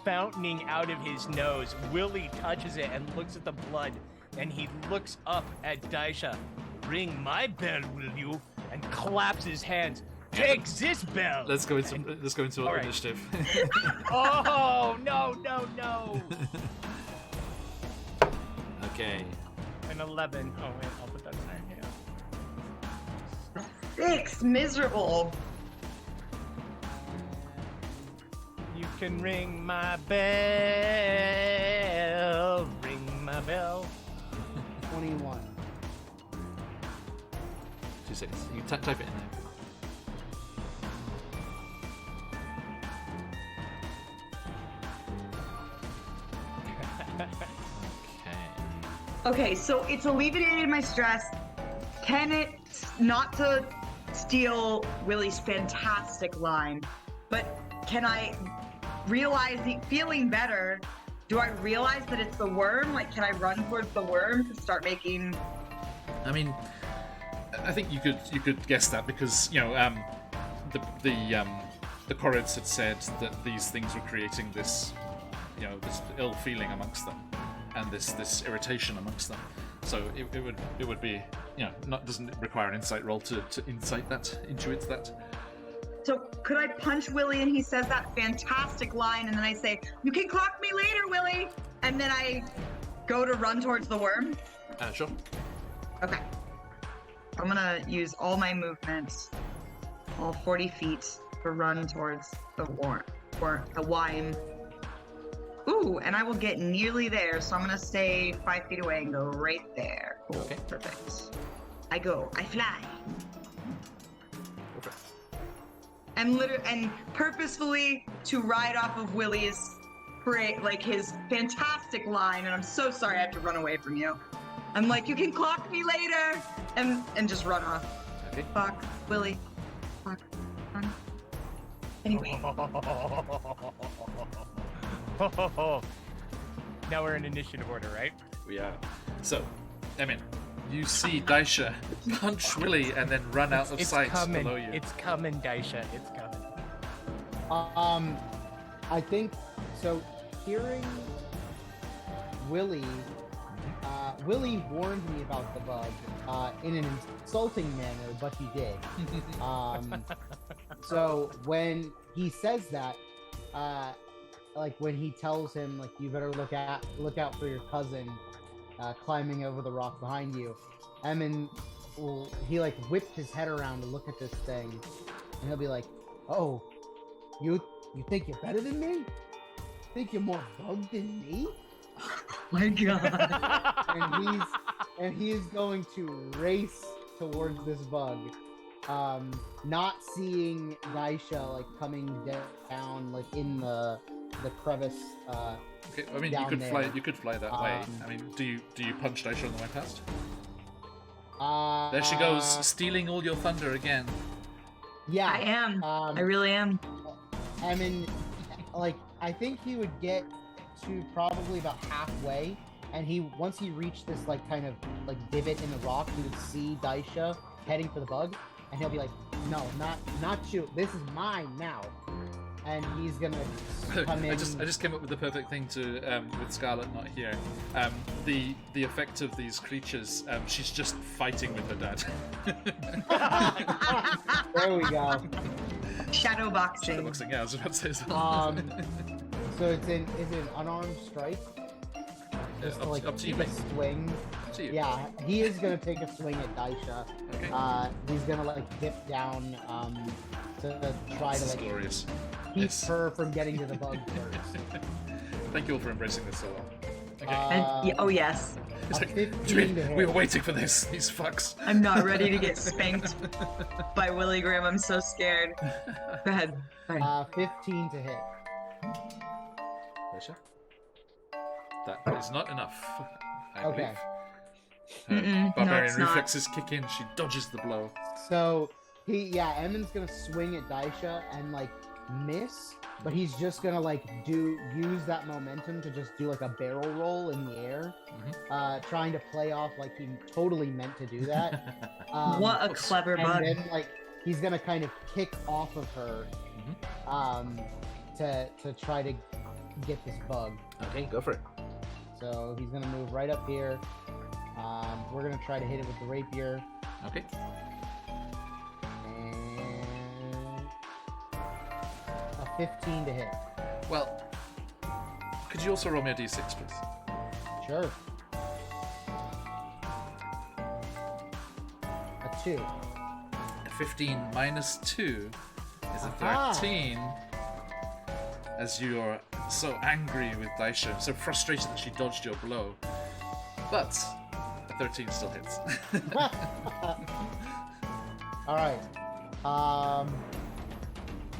fountaining out of his nose. Willie touches it and looks at the blood, and he looks up at Daisha. Ring my bell, will you? And claps his hands. Take this bell. Let's go into All right. initiative. Oh no! Okay. An 11. Oh wait, I'll put that sign here. 6, miserable. You can ring my bell. Ring my bell. 21. 2 seconds. You can type it in there. Okay, so it's alleviated my stress. Can it, not to steal Willie's fantastic line, but can I feeling better, do I realize that it's the worm? Like, can I run towards the worm to start making... I mean, I think you could guess that because the Corrids had said that these things were creating this, this ill feeling amongst them, and this irritation amongst them. So it would be, doesn't require an insight roll to intuit that. So could I punch Willie and he says that fantastic line, and then I say, "You can clock me later, Willie," and then I go to run towards the worm? Sure. Okay. I'm gonna use all my movements, all 40 feet, to run towards the worm, or the wime. Ooh, and I will get nearly there, so I'm gonna stay 5 feet away and go right there. Cool. Okay. Perfect. I fly. Perfect. And purposefully to ride off of Willie's his fantastic line, and I'm so sorry I have to run away from you. I'm like, "You can clock me later," and just run off. Okay. Fuck, Willie. Fuck. Run. Anyway. Now we're in initiative order, right? We are. So, Emin, you see Daisha punch Willie and then run out of It's sight coming. below you. It's coming, Daisha. It's coming. I think so. Hearing Willie, Willie warned me about the bug in an insulting manner, but he did. So when he says that, like when he tells him, like, you better look out for your cousin climbing over the rock behind you, Emin he like whipped his head around to look at this thing, and he'll be like, "Oh, you think you're better than me? Think you're more bugged than me?" My God. and he's going to race towards this bug, not seeing Daisha like coming down like in the crevice. Okay, I mean, down you could fly that way. I mean, do you punch Daisha on the way past? There she goes, stealing all your thunder again. Yeah, I am. I really am. I mean, like, I think he would get to probably about halfway, and once he reached this like kind of like divot in the rock, he would see Daisha heading for the bug, and he'll be like, "No, not you. This is mine now." And he's gonna come in. I just came up with the perfect thing to with Scarlet not here. The effect of these creatures. She's just fighting with her dad. There we go. Shadow boxing. Shadowboxing, yeah, I was about to say so. So is it an unarmed strike? Just to, like, up to you, take a mate. swing. Up to you. Yeah, he is gonna take a swing at Daisha. Okay. He's gonna like dip down to try This to is like glorious. keep Yes. her from getting to the bug first. Thank you all for embracing this so well. Okay. Oh yes. It's a like, 15 to hit. we were waiting for this. These fucks. I'm not ready to get spanked by Willie Graham. I'm so scared. Go ahead. Sorry. 15 to hit. Daisha? That is not enough, I believe. Okay. Her No, barbarian it's not. reflexes kick in. She dodges the blow. So Emin's gonna swing at Daisha and like miss, but he's just gonna like use that momentum to just do like a barrel roll in the air, trying to play off like he totally meant to do that. What a clever bug. And then like he's gonna kind of kick off of her, to try to get this bug. Okay, go for it. So he's gonna move right up here. We're gonna try to hit it with the rapier. Okay. And a 15 to hit. Well, could you also roll me a d6, please? Sure. A 2. A 15 minus 2 is a Aha. 13. As you are so angry with Daisha, so frustrated that she dodged your blow. But a 13 still hits. Alright.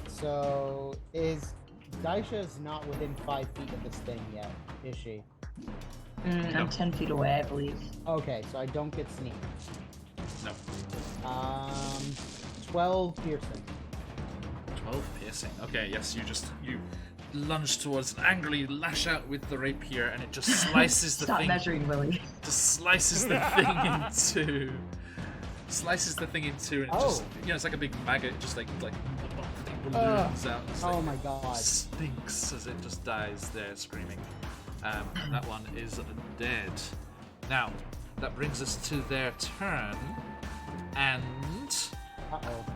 So Daisha's not within 5 feet of this thing yet, is she? I'm 10 feet away, I believe. Okay, so I don't get sneak. No. 12 piercing. 12 piercing. Okay, yes, you lunge towards and angrily lash out with the rapier, and it just slices the Stop thing. measuring, Willie. Just slices the thing into. Slices the thing into, and it just, it's like a big maggot, just like balloons out. It's Oh like my god. stinks as it just dies there screaming. And that one is dead. Now, that brings us to their turn, and Uh-oh.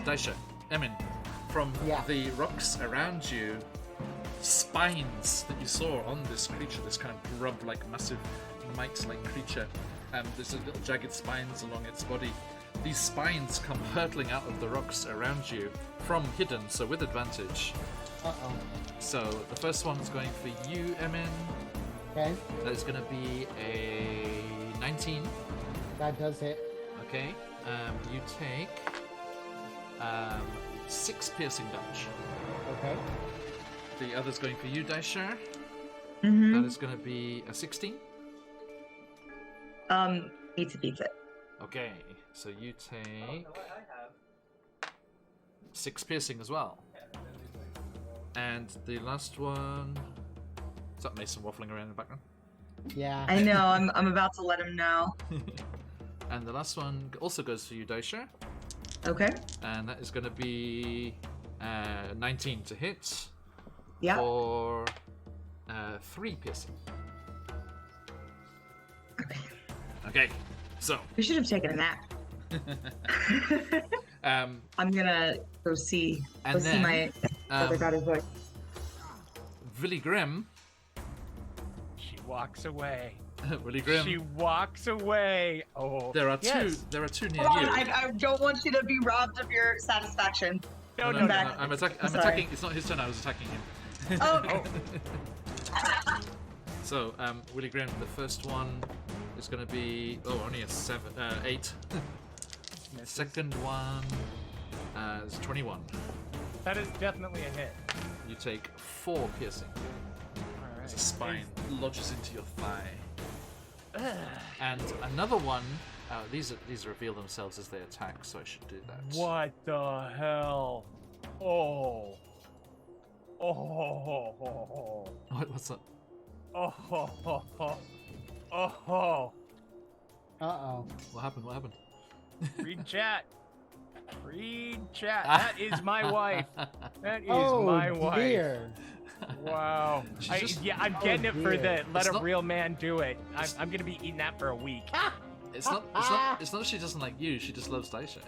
Daisha, Emin, from the rocks around you, spines that you saw on this creature, this kind of grub-like, massive mite-like creature, there's little jagged spines along its body. These spines come hurtling out of the rocks around you from hidden, so with advantage. Uh-oh. So the first one's going for you, Emin. Okay. That is going to be a 19. That does hit. Okay. You take 6 piercing damage. Okay. The other's going for you, Daisha. Mm-hmm. That is going to be a 16. Beats it. Okay, so you take 6 piercing as well. And the last one... Is that Mason waffling around in the background? Yeah. I know, I'm about to let him know. And the last one also goes for you, Daisha. Okay. And that is going to be 19 to hit. Yeah. For 3 piercing. Okay, so... We should have taken a nap. I'm gonna go see my brother got his voice. Willie Grimm. She walks away. Willie Grimm. She walks away. Oh, There are yes. two. There are two near Hold you. on, I don't want you to be robbed of your satisfaction. No, No, no, no, no. no, I'm sorry. attacking. It's not his turn. I was attacking him. Oh. So, Willie Grimm, the first one is going to be only a 8. The second one is 21. That is definitely a hit. You take 4 piercing. All right. As a spine lodges into your thigh. And another one. These reveal themselves as they attack, so I should do that. What the hell? Oh. Oh. What's that? Oh. Oh. Uh-oh. What happened? What happened? Read chat. Read chat. That is my wife. That is my wife. Dear. Wow. I'm getting it for the let It's a not- real man do it. I'm gonna be eating that for a week. It's not that she doesn't like you. She just loves Daisha.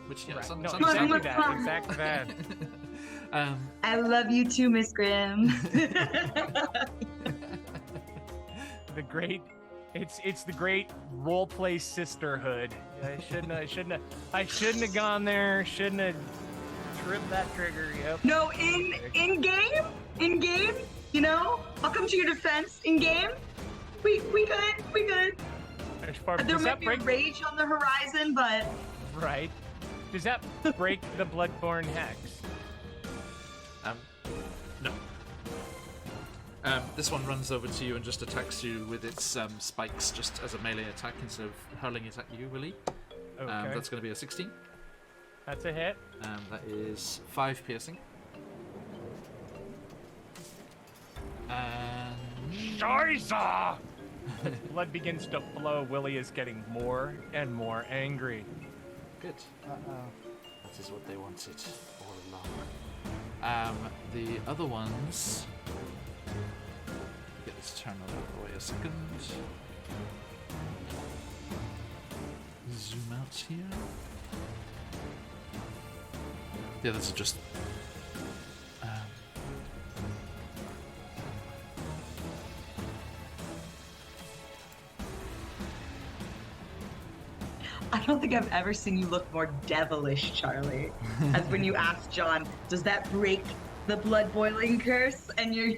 Which Right. some, No, some, exactly that. Exactly that. I love you too, Miss Grimm. The great. It's the great role play sisterhood. I shouldn't have gone there. Shouldn't have tripped that trigger. Yep. No, in game, you know, I'll come to your defense. In game, we good. There Does might that be break? rage on the horizon, but Right. Does that break the Bloodborne hex? no. This one runs over to you and just attacks you with its spikes, just as a melee attack instead of hurling it at you, Willie. Okay. That's going to be a 16. That's a hit. That is 5 piercing. And Scheiße! As blood begins to flow, Willie is getting more and more angry. good. Uh-oh. That is what they wanted all along. The other ones. Get this turned out of the way a second. Zoom out here. The others are just. I don't think I've ever seen you look more devilish, Charlie. As when you asked John, does that break the blood boiling curse? And you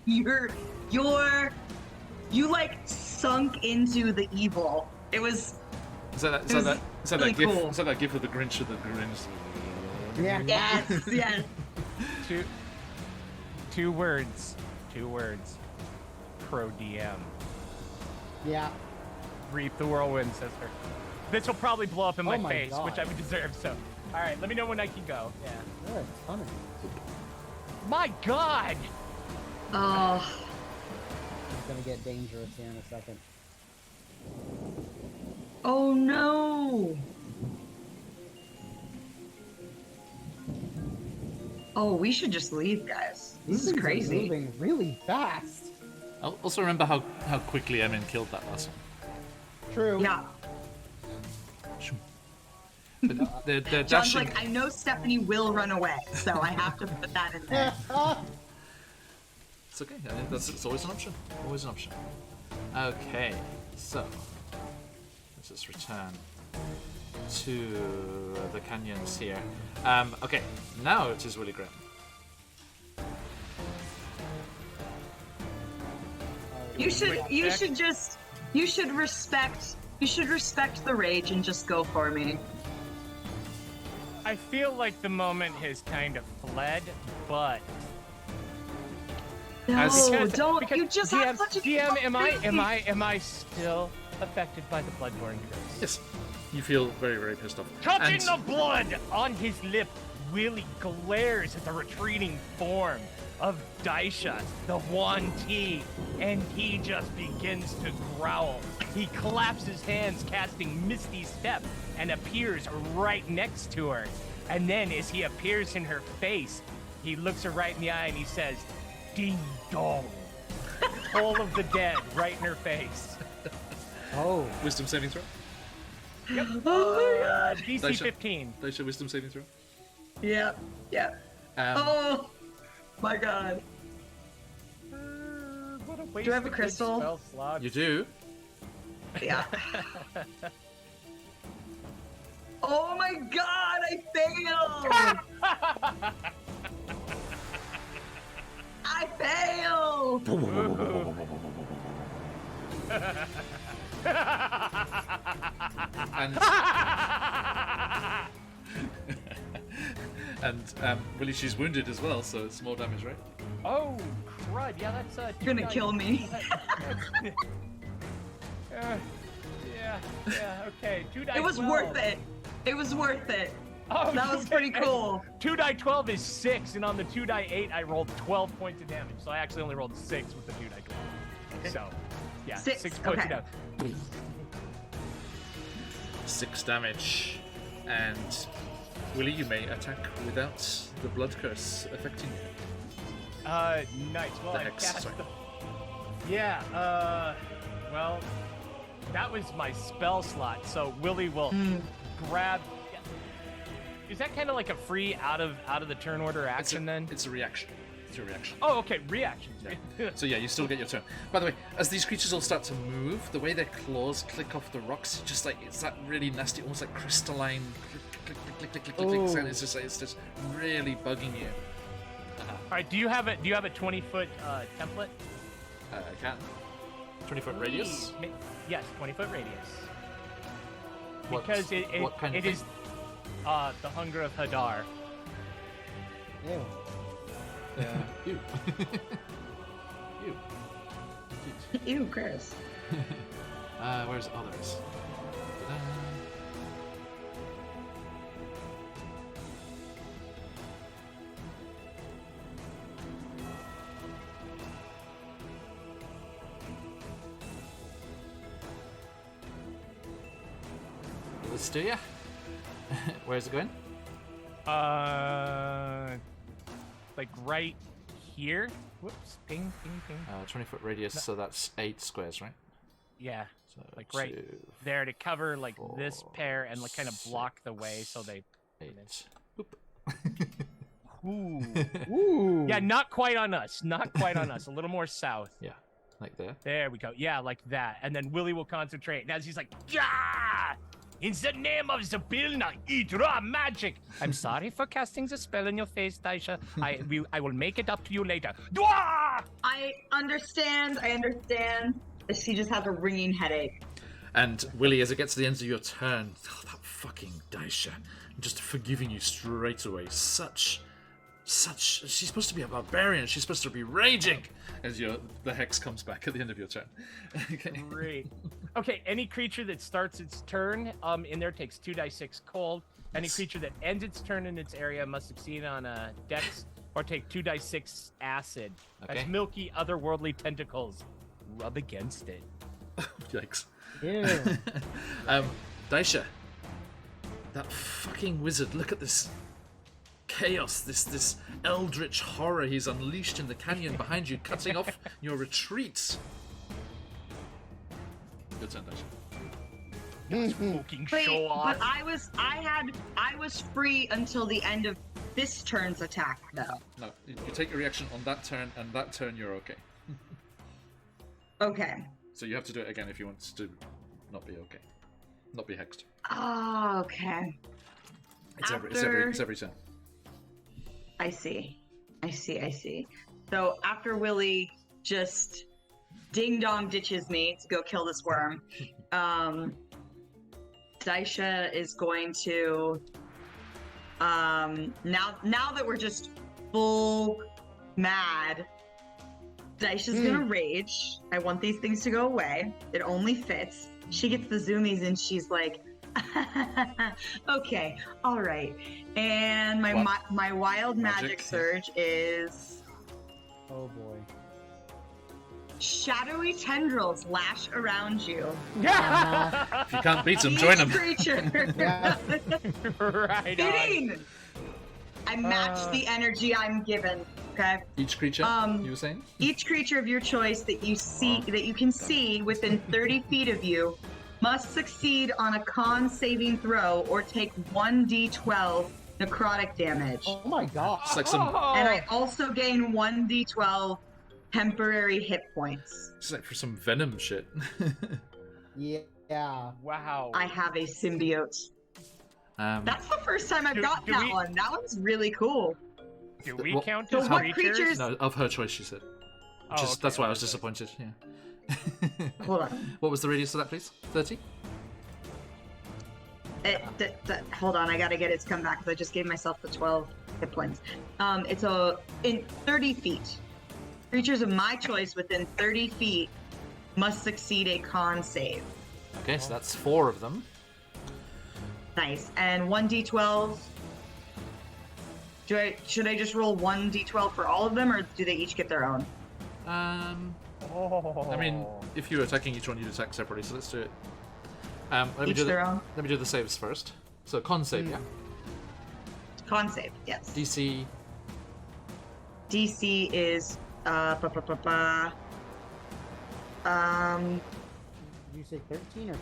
like sunk into the evil. It was. Is that really that gif? cool. Is that that gif of the Grinch with the grins? Yeah. Yes, yes. Two words. Pro DM. Yeah. Reap the whirlwind, sister. This will probably blow up in my Oh my face, God. which I would deserve. So, all right, let me know when I can go. Yeah. There are a ton of them. My God! Oh, It's gonna get dangerous here in a second. oh no. Oh, we should just leave, guys. This These is things are crazy. moving really fast. I'll also remember how quickly Emin killed that last one. True. Yeah. But they're John's dashing. like, I know Stephanie will run away, so I have to put that in there. It's okay. I mean, it's always an option. Always an option. Okay, so let's just return to the canyons here. Okay, now it is really grim. You should respect the rage and just go for me. I feel like the moment has kind of fled, but No, As- don't. because You just DM, have such a DM, am face. I still affected by the bloodborne curse? Yes, you feel very, very pissed off. Touching And- the blood on his lip, Willie glares at the retreating form of Daisha, the Yuan Ti, and he just begins to growl. He claps his hands, casting Misty Step, and appears right next to her. And then, as he appears in her face, he looks her right in the eye and he says, "Ding dong." Toll of the dead right in her face. Oh. Wisdom saving throw. DC Daisha. 15. Daisha, wisdom saving throw. Yeah, yeah. Oh my god. What a waste Do I have a of good crystal? spell slots. You do. Yeah. Oh my god, I failed! I failed! And Willie, she's wounded as well, so it's more damage, right? Oh, crud. Yeah, that's You're gonna kill me. Yeah, okay. 2 die It was 12. worth it. It was worth it. Oh, That was pretty cool. 2 die 12 is 6, and on the 2 die 8, I rolled 12 points of damage. So I actually only rolled 6 with the 2 die 12. So, yeah, 6, 6 points okay. of damage. 6 damage. And Willie, you may attack without the blood curse affecting you. Nice. Well, The I hex, cast sorry. Yeah, well, that was my spell slot. So Willie will grab. Is that kind of like a free out of the turn order action then? It's a reaction. It's a reaction. Oh, okay, reaction. So yeah, you still get your turn. By the way, as these creatures all start to move, the way their claws click off the rocks, just like it's that really nasty, almost like crystalline click, click, click, click, click, click sound. It's just like it's just really bugging you. All right, do you have a 20-foot template? I can. 20-foot radius. Yes, 20-foot radius. What- Because what kind of it thing? is the hunger of Hadar. Ew. You. You. Ew, gross. Where's others? Ta-da. Will this do ya? Where's it going? Like right here. Whoops. Ping, ping, ping. 20-foot radius, so that's 8 squares, right? Yeah. So Like right 2, there to cover like this 4, pair and like kind of block the way so they. 8. Oop. Ooh. Ooh. Yeah, not quite on us. Not quite on us. A little more south. Yeah, like there. There we go. Yeah, like that. And then Willie will concentrate. And as he's like, yeah! In the name of the Bilna, eat raw magic! I'm sorry for casting the spell in your face, Daisha. I will make it up to you later. Dwah! I understand. She just has a ringing headache. And Willie, as it gets to the end of your turn, that fucking Daisha, just forgiving you straight away. Such. She's supposed to be a barbarian. She's supposed to be raging. As the hex comes back at the end of your turn. Okay. Great. Okay, any creature that starts its turn in there takes 2d6 cold. Any creature that ends its turn in its area must succeed on a dex or take 2d6 acid. Okay. As milky, otherworldly tentacles rub against it. Yikes. Ew. Daisha, that fucking wizard, look at this chaos, this eldritch horror he's unleashed in the canyon behind you, cutting off your retreat. Good turn, Daisha. Fucking Wait, show off. but I was free until the end of this turn's attack, though. No, you take a reaction on that turn, and that turn you're okay. Okay. So you have to do it again if you want to not be okay. Not be hexed. Oh, okay. It's every turn. I see. So after Willie just ding-dong ditches me to go kill this worm, Daisha is going to, now that we're just full mad, Daisha's gonna rage. I want these things to go away. It only fits. She gets the zoomies and she's like, okay, all right. And my wild magic surge is Oh boy. shadowy tendrils lash around you. If you can't beat them, join them. Creature. Yeah. Right on. Fitting. I match the energy I'm given. Okay. Each creature, you were saying? Each creature of your choice that you can see within 30 feet of you must succeed on a con saving throw or take 1d12 necrotic damage. Oh my god. It's like some, And I also gain 1d12 temporary hit points. it's like for some venom shit. Yeah. Wow. I have a symbiote. That's the first time I've gotten do that we- one. That one's really cool. Do we What- count So as what creatures? creatures- No, of her choice, she said. Oh, Just, okay, that's why I okay. was disappointed. Yeah. Hold on. What was the radius of that, please? 30? Hold on, I gotta get it to come back because I just gave myself the 12 hit points. It's in 30 feet. Creatures of my choice within 30 feet must succeed a con save. Okay, so that's 4 of them. Nice. And 1d12. Should I just roll 1d12 for all of them, or do they each get their own? I mean, if you were attacking each one, you'd attack separately, so let's do it. Let me Each do their own? Let me do the saves first. So, con save, yeah. Con save, yes. DC, DC is Did you say 13 or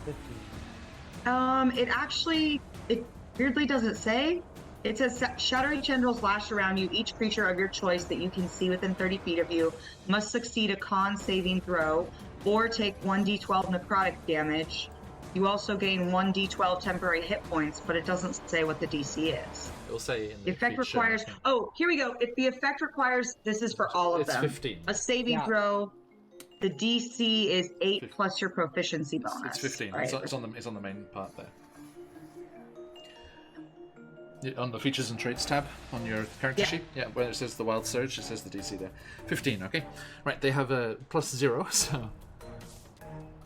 15? it weirdly doesn't say. It says shattering tendrils lash around you. Each creature of your choice that you can see within 30 feet of you must succeed a con saving throw or take 1d12 necrotic damage. You also gain 1d12 temporary hit points, but it doesn't say what the DC is. it'll say in The effect requires. Oh, here we go. If the effect requires, this is for all of It's them. 15. A saving Yeah. throw. The DC is 8 plus your proficiency bonus. It's 15. Right. It's on the main part there. On the features and traits tab on your character Yeah. sheet, where it says the wild surge, it says the DC there. 15, okay. Right, they have a +0, so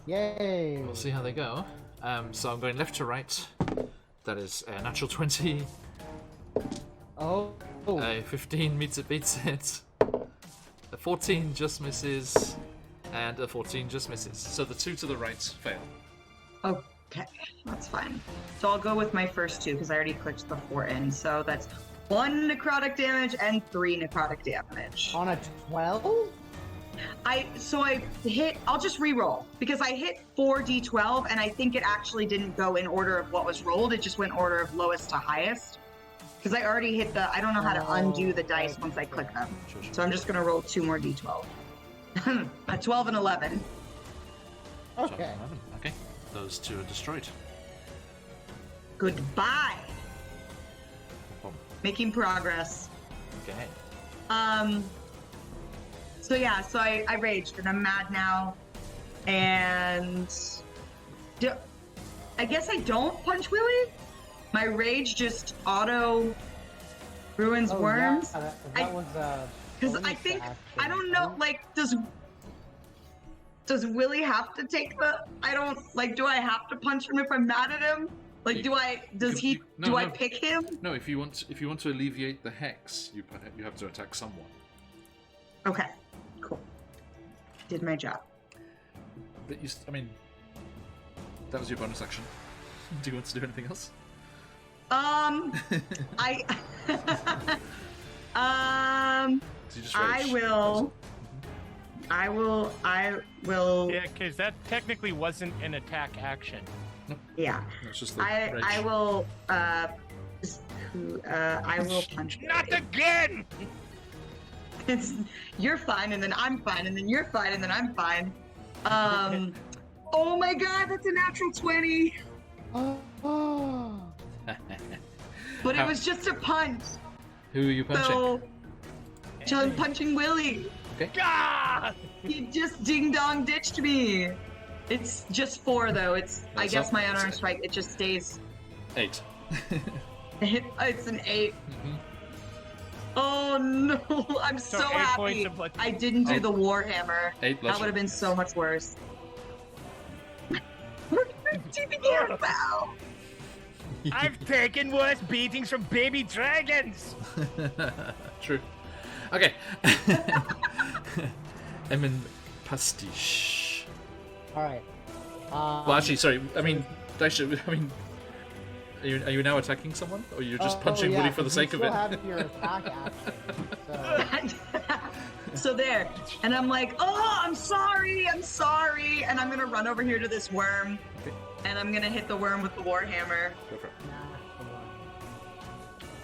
Yay! We'll see how they go. So I'm going left to right. That is a natural 20. Oh. A 15 meets it, beats it. A 14 just misses. And a 14 just misses. So the 2 to the right fail. Okay, that's fine. So I'll go with my first 2 because I already clicked the 4 in. So that's 1 necrotic damage and 3 necrotic damage. On a 12? I'll just re-roll because I hit 4d12 and I think it actually didn't go in order of what was rolled. It just went order of lowest to highest. Because I already hit I don't know how to undo the dice once I click them. Sure. So I'm just going to roll 2 more d12. A 12 and 11. Okay. Okay, those 2 are destroyed. Goodbye. Boom. Making progress. Okay. So yeah, so I raged and I'm mad now. And I guess I don't punch Willie? My rage just auto ruins worms? Yeah, that was because I think, I don't know, like, does Willie have to take the, do I have to punch him if I'm mad at him? Like, do I pick him? No, if you want to alleviate the hex, you have to attack someone. Okay, cool. Did my job. But that was your bonus action. Do you want to do anything else? I So you just I rage. will. Yeah, because that technically wasn't an attack action. Yeah. No, it's just the I rage. will. I will punch. Not Willie. again! You're fine, and then I'm fine, and then you're fine, and then I'm fine. Oh my God, that's a natural 20. Oh. But it was just a punch. Who are you punching? So, I'm punching Willie. Okay. Ah! He just ding dong ditched me. It's just 4 though. I That's guess up. my unarmed strike. It just stays. 8. It's an 8. Mhm. Oh no! I'm so, So 8 happy. points of blood. I didn't do 8. the Warhammer. 8 That would have been so much worse. We're gonna do the air now. I've taken worse beatings from baby dragons! True. Okay. Emin Pastiche. All right. Well, actually, sorry. Daisha. Are you now attacking someone, or you're just punching Woody for the sake of it? You still have your attack action. So there, and I'm like, oh, I'm sorry, and I'm gonna run over here to this worm, Okay. and I'm gonna hit the worm with the Warhammer. Go for it.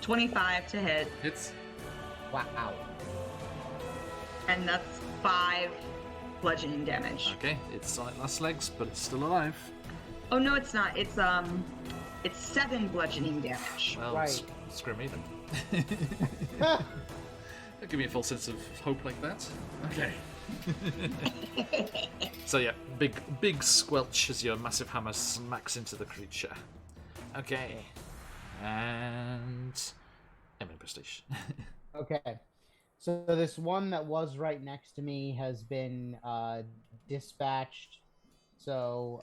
25 to hit, Hits. Wow. and that's 5 bludgeoning damage. Okay. It's on its last legs, but it's still alive. Oh no, it's not. It's 7 bludgeoning damage. Well, Right. screw me then. Don't give me a false sense of hope like that. Okay. So yeah, big squelch as your massive hammer smacks into the creature. Okay. And Emin Prestige. Okay. So this one that was right next to me has been dispatched. So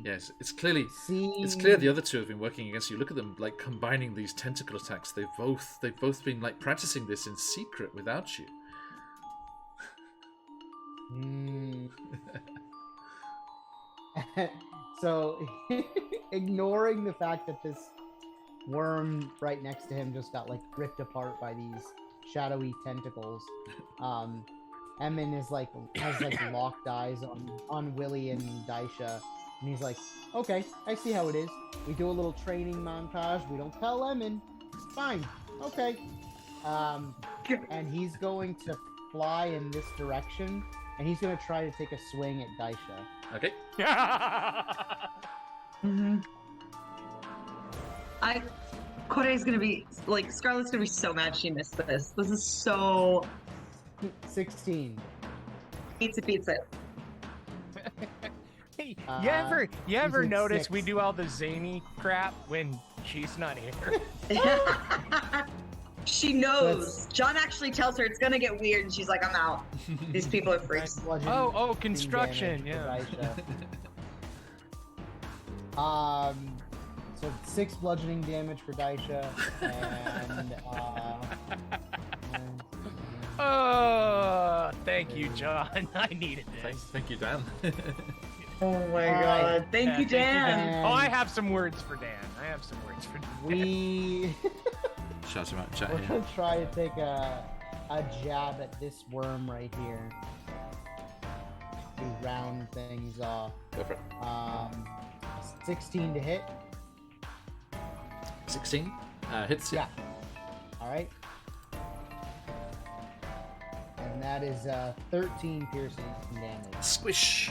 Yes, it's clear the other 2 have been working against you. Look at them, like, combining these tentacle attacks. They've both been, like, practicing this in secret without you. So ignoring the fact that this worm right next to him just got like ripped apart by these shadowy tentacles, Emin has locked eyes on Willie and Daisha, and he's like, okay, I see how it is. We do a little training montage. We don't tell Emin. Fine. Okay. And he's going to fly in this direction, and he's going to try to take a swing at Daisha. Okay. Koray's gonna be like, Scarlett's gonna be so mad she missed this. This is so 16. Beats it. Hey, you ever at notice 6. we do all the zany crap when she's not here? She knows. John actually tells her it's gonna get weird, and she's like, I'm out. These people are freaks. Oh, construction, yeah. So 6 bludgeoning damage for Daisha, and Oh, thank you, John. I needed this. Thank you, Dan. Oh my All god. right. Thank you, Dan. Dan. Oh, I have some words for Dan. we Shout him out, chat we're here. gonna try to take a jab at this worm right here. We round things off. Go for it. 16 to hit. 16. Hits. Yeah. All right. And that is 13 piercing damage. Squish.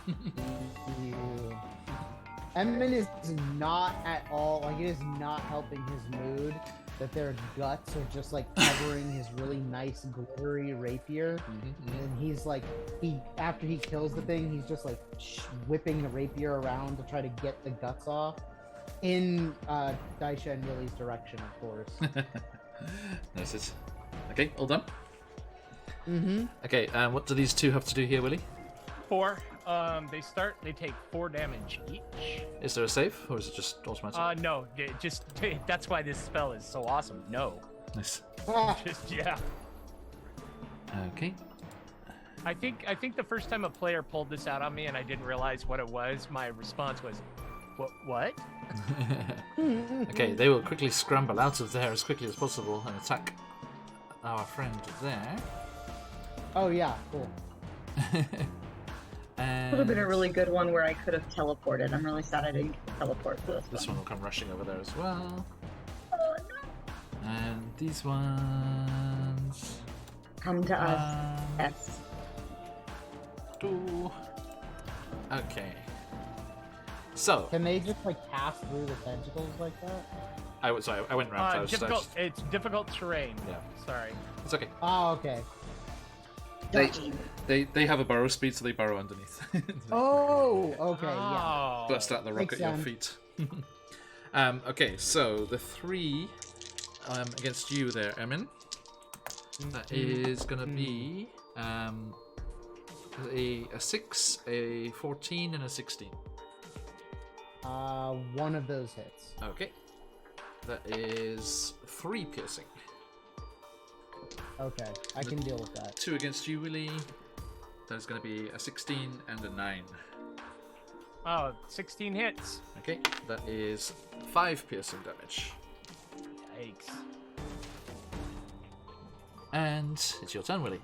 Ew. Edmund is not at all, like, it is not helping his mood that their guts are just, like, covering his really nice, glittery rapier. And he's, like, after he kills the thing, he's just, like, whipping the rapier around to try to get the guts off. In Daisha and Willie's direction, of course. Nice. It. Okay, all done. Mm-hmm. Okay, what do these two have to do here, Willie? 4. They take 4 damage each. Is there a save, or is it just automatic? No, just that's why this spell is so awesome. No, Nice. just yeah. Okay. I think the first time a player pulled this out on me and I didn't realize what it was, my response was, "What?" Okay, they will quickly scramble out of there as quickly as possible and attack our friend there. Oh, yeah, cool. And Would have been a really good one where I could have teleported. I'm really sad I didn't teleport for this this one will come rushing over there as well. Oh, no. And these ones. Come to us. Yes. Okay. So Can they just, like, pass through the tentacles like that? I went round. I was Difficult. It's difficult terrain. Yeah. Sorry. It's okay. Oh, okay. They have a burrow speed, so they burrow underneath. Oh, okay, yeah. Oh. Burst out the rock Makes at your sense. feet. Okay, so the 3 against you there, Emin. That is gonna be a 6, a 14, and a 16. One of those hits. Okay. That is 3 piercing. Okay, I can deal with that. 2 against you, Willie. That is going to be a 16 and a 9. Oh, 16 hits. Okay, that is 5 piercing damage. Yikes. And it's your turn, Willie.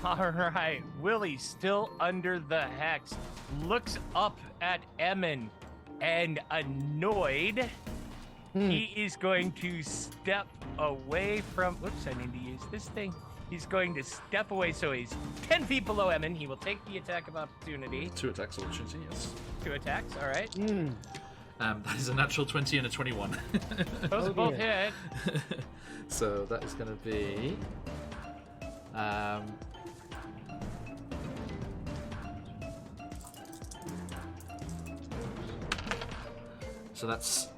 All right, Willie, still under the hex, looks up at Emin and annoyed. He is going to step away from. Whoops, I need to use this thing. He's going to step away, so he's 10 feet below Emin. He will take the attack of opportunity. 2 attacks of opportunity, yes. 2 attacks, all right. That is a natural 20 and a 21. Those both hit. So that is going to be. So that's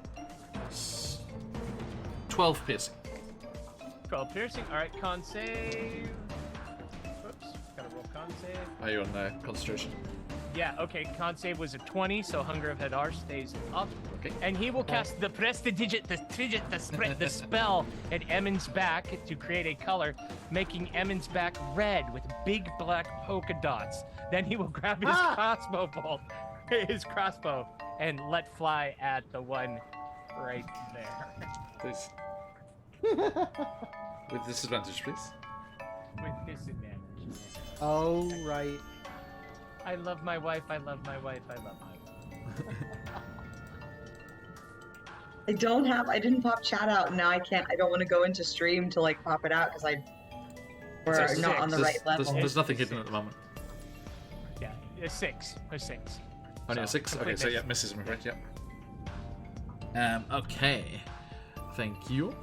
12 piercing. 12 piercing. All right, con save. Whoops, gotta roll con save. Are you on concentration? Yeah, okay, con save was a 20, so Hunger of Hadar stays up. Okay. And he will cast the prestidigit, the spell at Emin's back to create a color, making Emin's back red with big black polka dots. Then he will grab his crossbow, and let fly at the one right there. Please. With disadvantage, please. With disadvantage. Oh, right. I love my wife, I love my wife, I love my wife. I didn't pop chat out, and now I can't. I don't want to go into stream to like pop it out because we're So not on the right level. There's nothing hidden at the moment. Yeah, a 6. Only a 6? Okay, so yeah, misses, I'm afraid, yep. Okay. Thank you.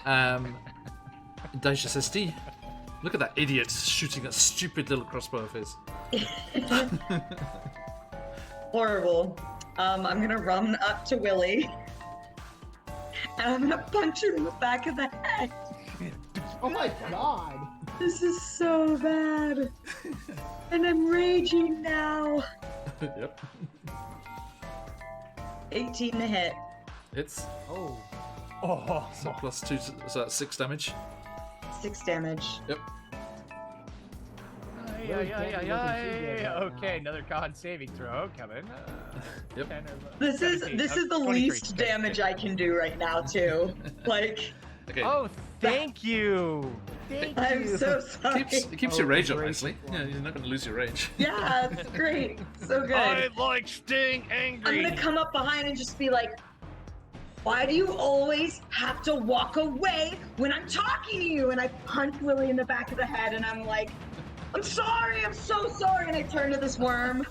Daisha says, Steve, look at that idiot shooting that stupid little crossbow of his. Horrible. I'm gonna run up to Willie, and I'm gonna punch him in the back of the head. Oh my god. This is so bad. And I'm raging now. Yep. 18 to hit. Hits. Oh. Oh, So plus 2, so that's 6 damage. 6 damage. Yep. Really can't be looking too good right Okay, now. another con saving throw coming. Yep. 10 or This is 17. this Oh, is the 23. least damage I can do right now too. Like, Okay. Oh, thank you. Thank I'm you. so sorry. It keeps Oh, your rage up great nicely. one. Yeah, you're not going to lose your rage. Yeah, it's great. So good. I like staying I'm angry. gonna come up behind and just be like, why do you always have to walk away when I'm talking to you? And I punch Willie in the back of the head and I'm like, I'm sorry, I'm so sorry. And I turn to this worm.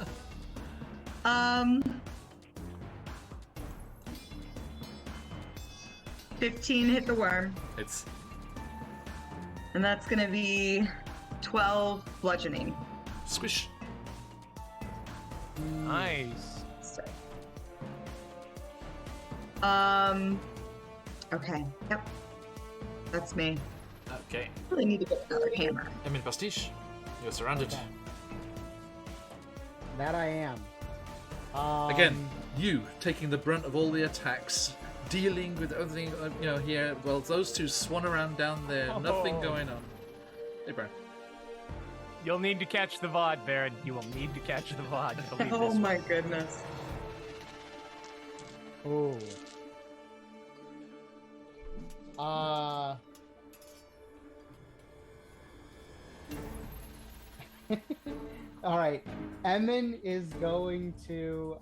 15 hit the worm. It's And that's gonna be 12 bludgeoning. squish. Nice. Sorry. Okay. Yep. That's me. Okay. Really need to get another hammer. Emin Pastiche, you're surrounded. Okay. That I am. Again, you taking the brunt of all the attacks, dealing with everything, here. Well, those two swan around down there, nothing Oh. going on. Hey, Brian. You'll need to catch the VOD, Baron. You will need to catch the VOD. Believe Oh this my goodness. Oh. All right. Emin is going to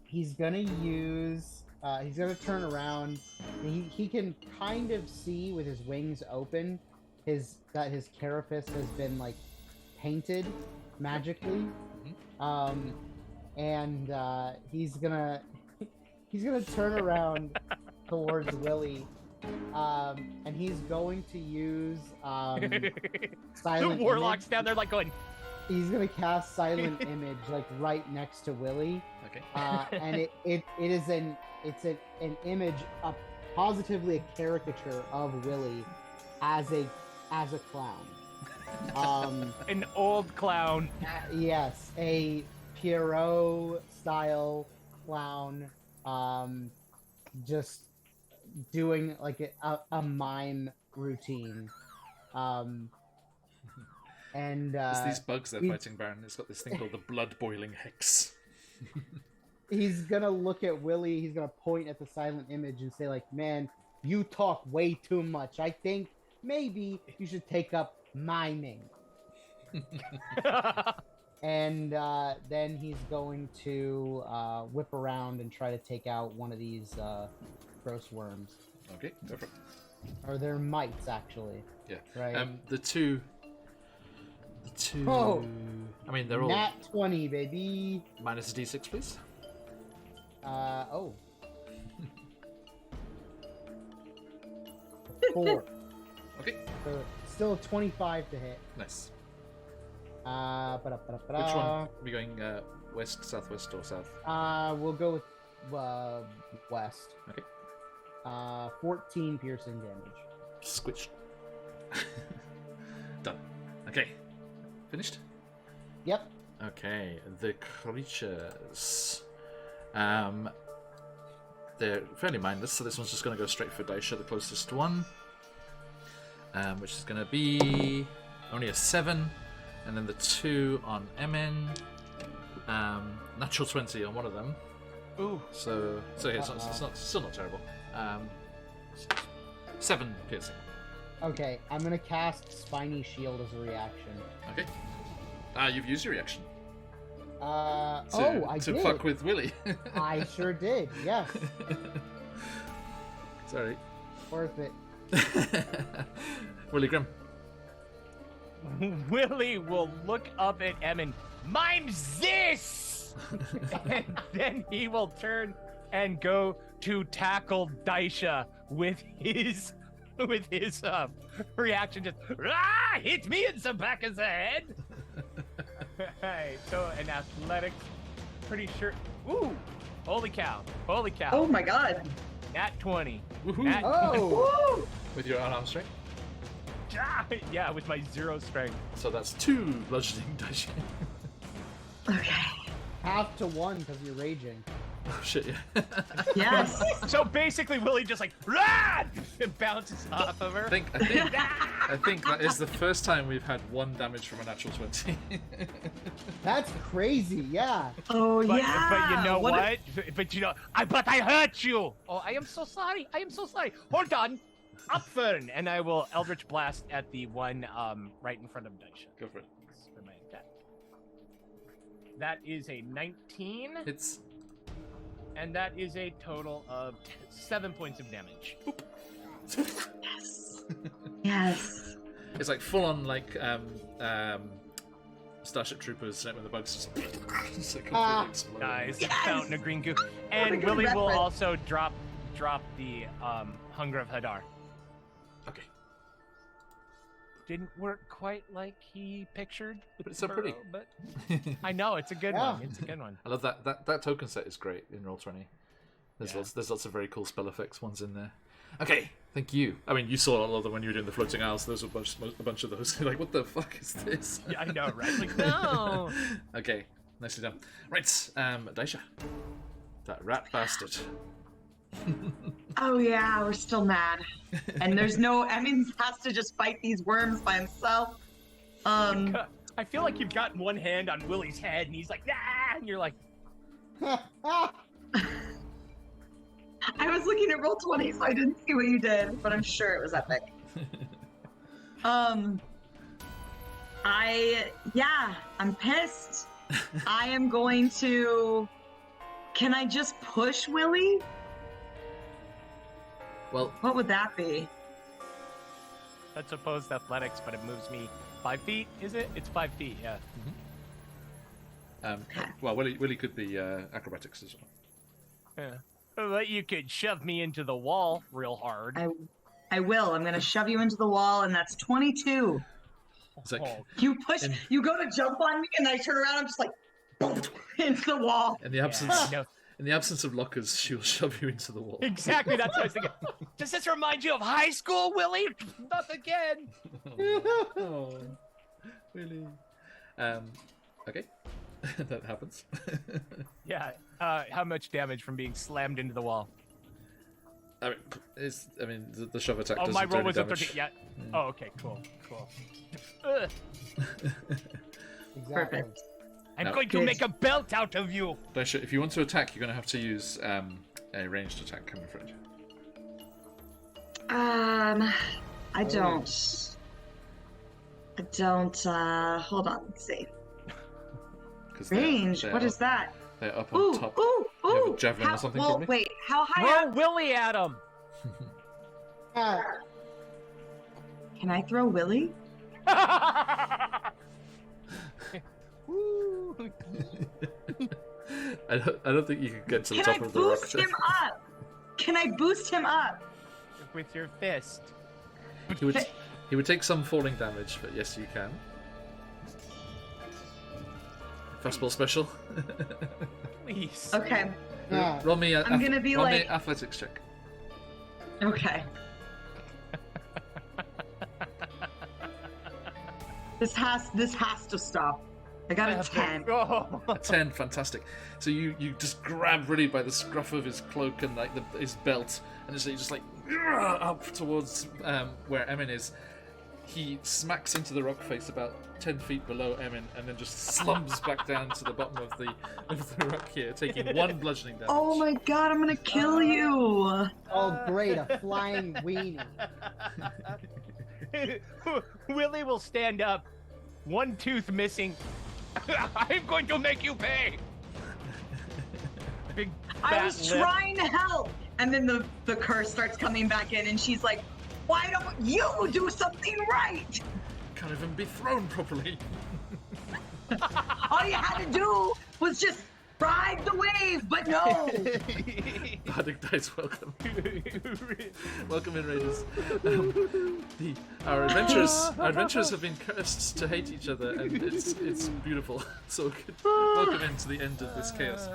he's gonna use he's gonna turn around. He can kind of see with his wings open that his carapace has been like painted magically. And he's gonna turn around towards Willie. And he's going to use the silent warlock's image. down there like going, He's gonna cast silent image like right next to Willie. Okay. And it is an image, positively a caricature of Willie as a clown. an old clown. Yes, a Pierrot style clown, just doing like a mime routine. And It's these bugs they're he- fighting, Baron. It's got this thing called the blood boiling hex. he's gonna look at Willie, he's gonna point at the silent image and say like, man, you talk way too much. I think maybe you should take up miming. And then he's going to whip around and try to take out one of these gross worms. Okay, go for it. Or they're mites, actually. Yeah. Right. The two. Oh! I mean, they're all Nat 20, baby. minus a d6, please. Oh. 4. Okay, So still a 25 to hit. nice. Which Which one? Are we going west, southwest, or south? We'll go with west. Okay. 14 piercing damage. Squished. Done. Okay. Finished? Yep. Okay, the creatures. They're fairly mindless, so this one's just going to go straight for Daisha, the closest one. Which is going to be only a 7. And then the 2 on Emin. Natural 20 on one of them. Ooh. So yeah, it's still not terrible. 7 piercing. Okay, I'm gonna cast Spiny Shield as a reaction. Okay. You've used your reaction. I To did. fuck with Willie. I sure did. Yes, Sorry. worth it. Willie Grimm. Willie will look up at Emin. Mime this! And then he will turn and go to tackle Daisha with his reaction. Just hit me in the back of the head. Hey, so an athletics, pretty sure. Ooh, holy cow! Holy cow! Oh my god. Nat 20. Woohoo. Nat Oh, Woo! With your unarmed strength. yeah, with my 0 strength. So that's 2 bludgeoning Daisha. Okay. half to 1 because you're raging. Oh shit! Yeah. Yes. So basically, Willie just like run and bounces off of her. I think that is the first time we've had 1 damage from a natural 20. That's crazy. Yeah. Oh But, yeah. but you know What what? But you know, but I hurt you. Oh, I am so sorry. I am so sorry. Hold on. Upfern, and I will Eldritch Blast at the one right in front of Daisha. Go for it. For my attack. That is a 19, It's and that is a total of 7 points of damage. Yes. Yes. it's like full on like Starship Troopers when the bugs just completely explode. Nice. Yes! Fountain of green goo. What a And good Willie will reference. also drop the Hunger of Hadar. Okay. Didn't work quite like he pictured. But it's so pretty. But I know it's a good Yeah. one. It's a good one. I love that token set is great in Roll20. There's Yeah. lots of very cool spell effects ones in there. Okay, thank you. I mean, you saw a lot of them when you were doing the floating isles. Those were a bunch of those. Like, what the fuck is this? Yeah, I know, right? Like, no. Okay, nicely done. Right, Daisha. That rat bastard. Oh yeah, we're still mad. And there's no Emmons has to just fight these worms by himself. I feel like you've got one hand on Willie's head, and he's like, ah, and you're like, I was looking at Roll20, so I didn't see what you did, but I'm sure it was epic. I'm pissed. I am going to. Can I just push Willie? Well, What would that be? that's opposed athletics, but it moves me 5 feet. Is it? It's 5 feet. Yeah. well, Willie could be acrobatics as well. Yeah. But you could shove me into the wall real hard. I will. I'm going to shove you into the wall, and that's 22. It's like, Oh, You push. And- You go to jump on me, and I turn around. I'm just like, boom, into the wall. in the absence, yeah, no, in the absence of lockers, she'll shove you into the wall. exactly. That's what I was thinking. Does this remind you of high school, Willie? Not again. Oh, Willie. Okay, that happens. Yeah. How much damage from being slammed into the wall? I mean, the shove attack Oh, does my some roll dirty was a damage. 13. Yeah. Oh, okay. Cool. Ugh. Exactly. Perfect. I'm No. going to Good. make a belt out of you. Daisha, if you want to attack, you're going to have to use a ranged attack, I'm afraid. I don't. Hold on. Let's see. 'Cause Range. they're What up, is that? They're up on Ooh, top. ooh, You have a ooh. javelin or something, well, probably? wait. How high Throw up? Willie at him. Can I throw Willie? Woo. I don't think you can get to the Can top I of the rock. boost him up? Can I boost him up? With your fist. He would take some falling damage, but yes, you can. Fastball special. Please. Okay. Yeah. Roll me. I'm gonna be roll me like- athletics check. Okay. This has to stop. I got a 10. Oh. A 10, fantastic. So you just grab really by the scruff of his cloak and like his belt, and you just like up towards where Emin is. He smacks into the rock face about 10 feet below Emin, and then just slumps back down to the bottom of the rock here, taking 1 bludgeoning damage. Oh my god, I'm gonna kill you. Oh, great, a flying weenie. Willie will stand up, 1 tooth missing. I'm going to make you pay. Big I fat was lip. trying to help. And then the curse starts coming back in, and she's like, why don't you do something right? Can't even be thrown properly. All you had to do was just ride the wave, but no. Bardic Dice, welcome. Welcome in, Raiders. Our adventurers have been cursed to hate each other, and it's beautiful. So welcome into the end of this chaos.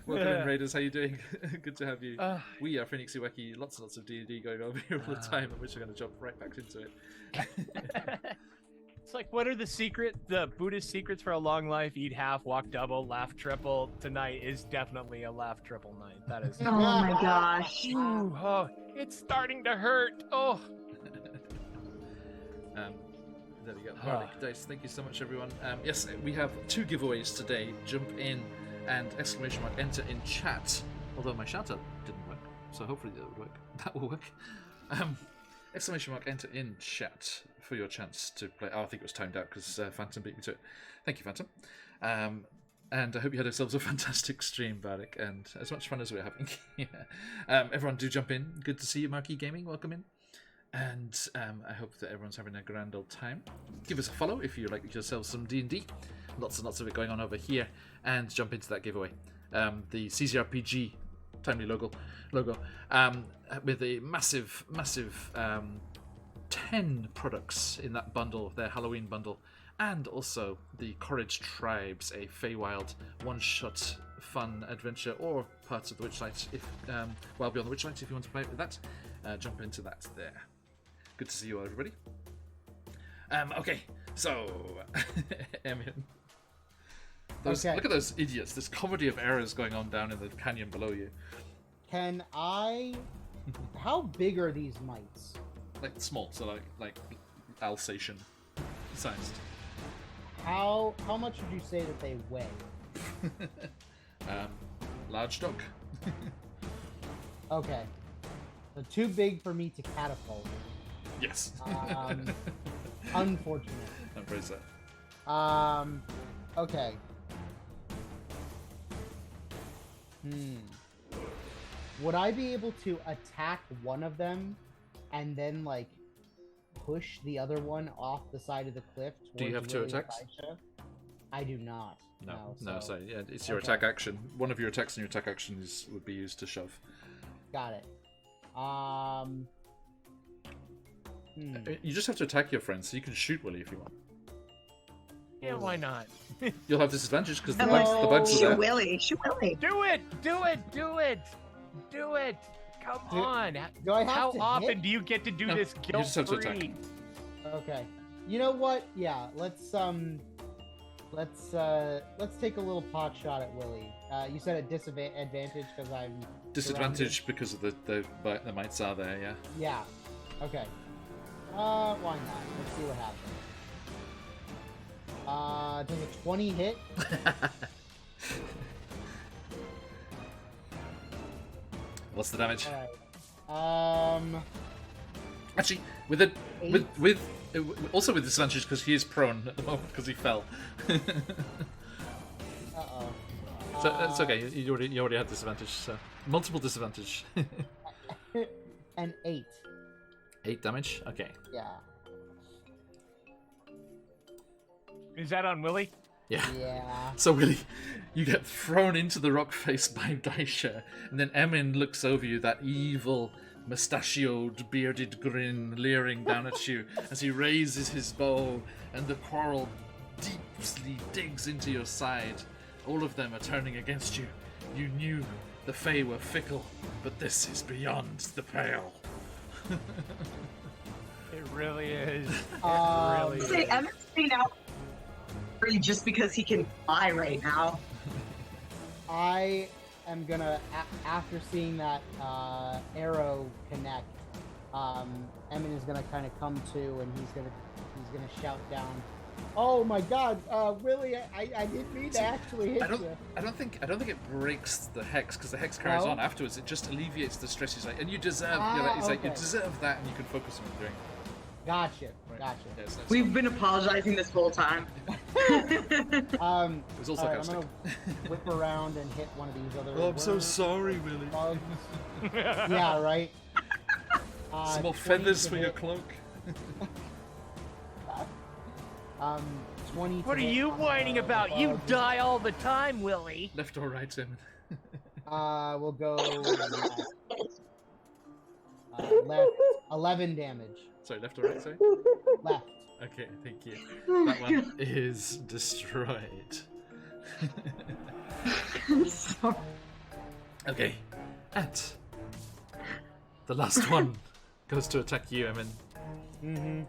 Welcome in, Raiders. How you doing? Good to have you. We are QuestJunkiesUK. Lots and lots of D&D going on here all the time, and we're just going to jump right back into it. It's like, what are the Buddhist secrets for a long life? Eat half, walk double, laugh triple. Tonight is definitely a laugh triple night. That is. Oh my gosh. Ooh, oh, it's starting to hurt. Oh. There we go. Bardic Dice, thank you so much, everyone. Yes, we have 2 giveaways today. Jump in and ! Enter in chat. Although my shout out didn't work, so hopefully that would work. That will work. ! Enter in chat for your chance to play. Oh, I think it was timed out because Phantom beat me to it. Thank you, Phantom. And I hope you had yourselves a fantastic stream, Bardic, and as much fun as we're having. Yeah. Everyone, do jump in. Good to see you, Marquee Gaming. Welcome in. And I hope that everyone's having a grand old time. Give us a follow if you like yourselves some D&D. Lots and lots of it going on over here. And jump into that giveaway. The CZRPG timely logo with a massive 10 products in that bundle, their Halloween bundle. And also the Courage Tribes, a Feywild one-shot fun adventure, or parts of the Witchlight, if Wild Beyond the Witchlight, if you want to play with that. Jump into that there. Good to see you all, everybody. Okay, so Emin. Look at those idiots. This comedy of errors going on down in the canyon below you. Can I? How big are these mites? Like small, so like Alsatian sized. How much would you say that they weigh? Large dog. Okay. So too big for me to catapult. Yes. Unfortunate. I'm very sad. Okay. Would I be able to attack one of them and then like push the other one off the side of the cliff? Do you have 2 attacks? I do not. No. So yeah, it's your attack action. One of your attacks and your attack action would be used to shove. Got it. You just have to attack your friends, so you can shoot Willy if you want. Yeah, why not? You'll have disadvantage because the No. bugs are there. Shoot Willy. Do it! Come on! Do I have How to often hit? do you get to do No, this you just have to attack. guilt-free? Okay. You know what? Yeah, let's take a little pot shot at Willy. You said at disadvantage because I'm Disadvantage because of the mites are there, yeah. Yeah. Okay. Why not? Let's see what happens. Does a 20 hit? What's the damage? Alright. Actually, with it, 8? with also with disadvantage because he is prone at the moment because he fell. Uh-oh. So it's okay. You already had disadvantage. So multiple disadvantage. An 8. 8 damage. Okay. Yeah. Is that on Willy? Yeah. Yeah. So Willy, you get thrown into the rock face by Daisha, and then Emin looks over you, that evil, mustachioed, bearded grin leering down at you as he raises his bow, and the quarrel deeply digs into your side. All of them are turning against you. You knew the Fae were fickle, but this is beyond the pale. It really is. Um, It Say, really is. Emmett's being out free just because he can fly right now. I am gonna, after seeing that arrow connect, Emin is gonna kind of come to, and he's gonna shout down, "Oh my God, Willy! I didn't mean to actually hit you." I don't think it breaks the hex because the hex carries No? on afterwards. It just alleviates the stress. He's like, and you deserve. He's like, you Okay. deserve that, and you can focus on doing. Gotcha. Right. Gotcha. Yes, that's We've been apologizing this whole time. It was all All right, I'm sarcastic. gonna whip around and hit one of these other. Oh, I'm so worms, sorry, Willy. bugs. Yeah, right. Some more 20 feathers to for your hit. cloak. 20. What to are hit you on the whining about? You bugs. die all the time, Willy. Left or right, Emin? We'll go left. 11 damage. Sorry, left or right, sorry? Left. Okay, thank you. Oh That my one is destroyed. I'm sorry. Okay, and the last one goes to attack you, Emin.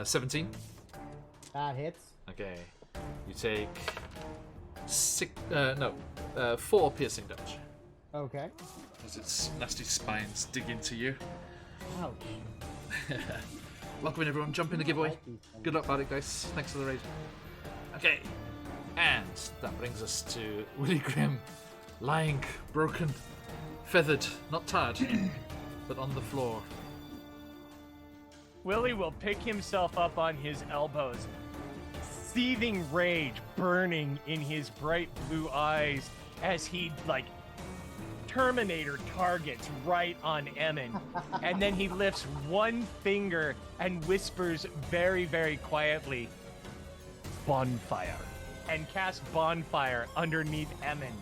17. That hits. Okay. You take 4 piercing damage Okay. as its nasty spines dig into you. Ouch. Welcome in, everyone. Jump in the giveaway. Good luck, Bardic Dice. Thanks for the raid. Okay. And that brings us to Willie Grimm, lying, broken, feathered, not tarred, but on the floor. Willie will pick himself up on his elbows, seething rage burning in his bright blue eyes as he, like, Terminator targets right on Emin. And then he lifts one finger and whispers very, very quietly, "Bonfire," and casts Bonfire underneath Emin.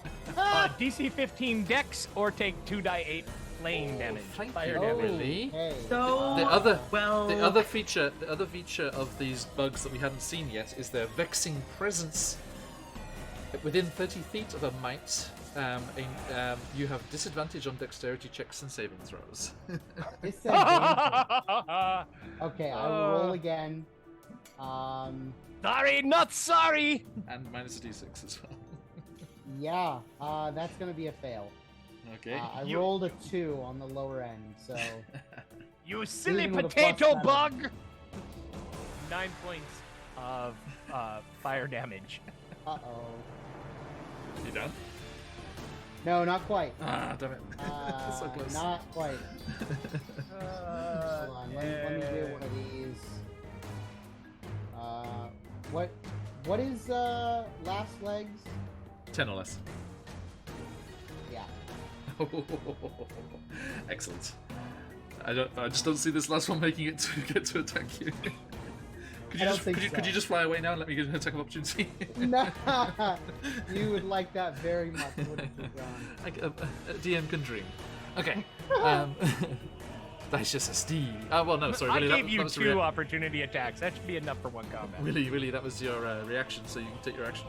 DC 15 Dex or take 2d8 flame damage. Thank Fire you, damage. Willie. Hey. So The other well. feature of these bugs that we hadn't seen yet is their vexing presence. Within 30 feet of a mite, you have disadvantage on dexterity checks and saving throws. Disadvantage. Okay, I will roll again. Sorry, not sorry. And minus a d6 as well. Yeah, that's gonna be a fail. Okay. I rolled a 2 on the lower end, so You silly Even with a potato +7. bug. 9 points of fire damage. uh-oh. You done? No, not quite. Ah, damn it. So close. Not quite. Hold on, let me do one of these. What is last legs? 10 or less. Yeah. Excellent. I just don't see this last one making it to get to attack you. Could you just fly away now and let me get an attack of opportunity? No, you would like that very much, wouldn't you, John? A DM can dream. Okay. That's just a Steve. Well, no, sorry. I Willie, gave that you was a 2 opportunity attacks. That should be enough for 1 combat. Willie, that was your reaction, so you can take your action.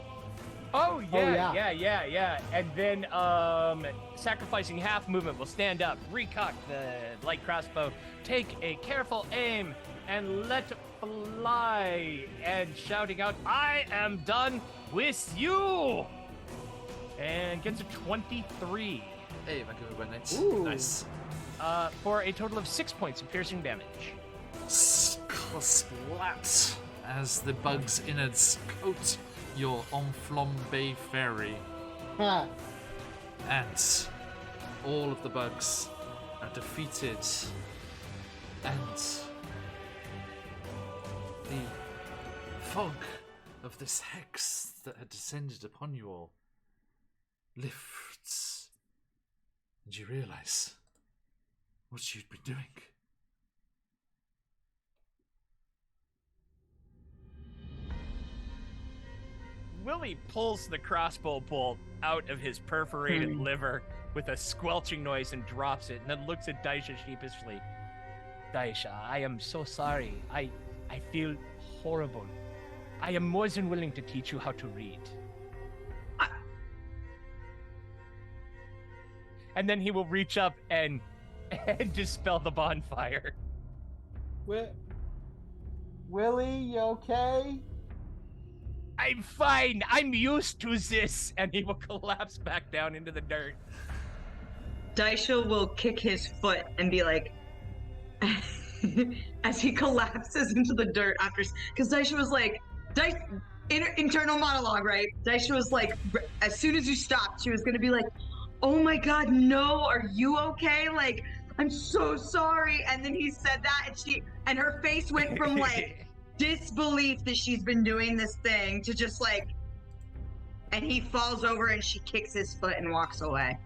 Oh yeah, yeah. yeah. And then sacrificing half movement will stand up, recock the light crossbow, take a careful aim, and let fly, and shouting out, "I am done with you!" And gets a 23. Hey, Vancouver by Knights. Ooh. Nice. For a total of 6 points of piercing damage. Splat as the bug's innards coat your enflambe fairy, Ha! and all of the bugs are defeated, and the fog of this hex that had descended upon you all lifts, and you realize what you'd been doing. Willie pulls the crossbow bolt out of his perforated liver with a squelching noise and drops it, and then looks at Daisha sheepishly. Daisha, I am so sorry. I feel horrible. I am more than willing to teach you how to read. And then he will reach up and dispel the bonfire. Willie, you okay? I'm fine. I'm used to this. And he will collapse back down into the dirt. Daisha will kick his foot and be like, as he collapses into the dirt after, because Daisha was like, internal monologue, right? Daisha was like, as soon as you stopped, she was gonna be like, oh my god, no, are you okay? Like, I'm so sorry. And then he said that, and her face went from like disbelief that she's been doing this thing to just like, and he falls over and she kicks his foot and walks away.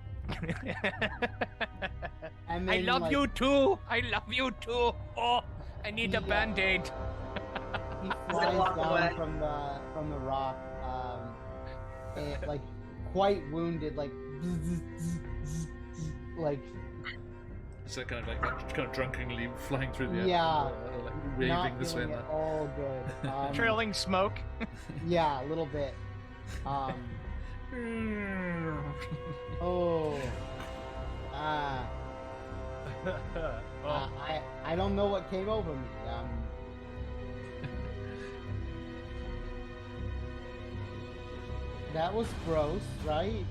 And I then, love like, you too. I love you too. Oh, I need a band-aid. He walk flies away. down from the rock, and, like quite wounded, like Is that kind of drunkenly flying through the air? Yeah. Like raving not this way feeling and it that? all good. Trailing smoke. Yeah, a little bit. Oh. Oh. I don't know what came over me. that was gross, right?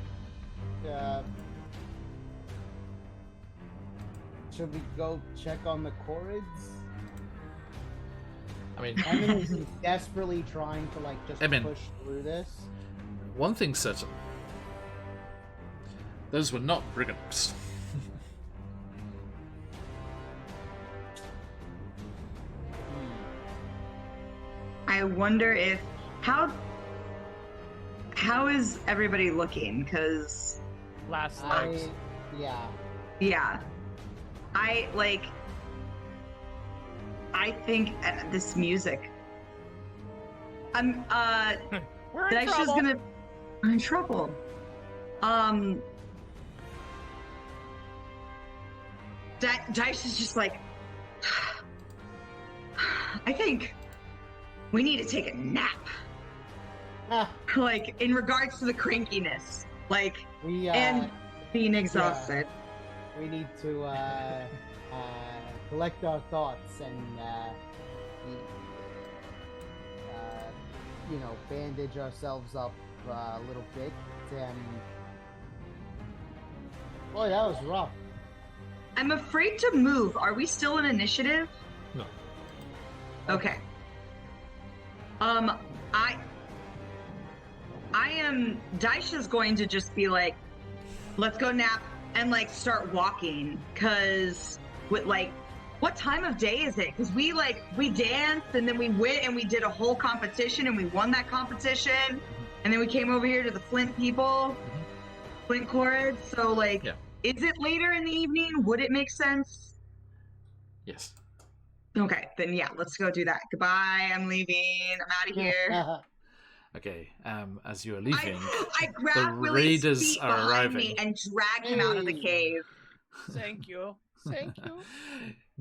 Should we go check on the Corrids? I mean, Emin is desperately trying to just Emin. push through this. one thing's certain. Those were not brigands. I wonder if how is everybody looking? Because Last legs. Yeah. I think this music. I'm We're in Daisha's trouble. gonna. I'm in trouble. Daisha's just like. I think we need to take a nap. Ah, Like in regards to the crankiness, we and being exhausted. we need to collect our thoughts and bandage ourselves up a little bit. And boy, that was rough. I'm afraid to move. Are we still in initiative? No. Okay. I am. Daisha's going to just be like, let's go nap and start walking. Cause with what time of day is it? Cause we danced and then we went and we did a whole competition and we won that competition. And then we came over here to the Flint people, Flint Corrids. So Yeah. is it later in the evening? Would it make sense? Yes. Okay, then yeah, let's go do that. Goodbye, I'm leaving. I'm out of here. Okay. As you are leaving, I grab the Willie's raiders feet are behind arriving. me and drag him out of the Hey. cave. Thank you. Thank you.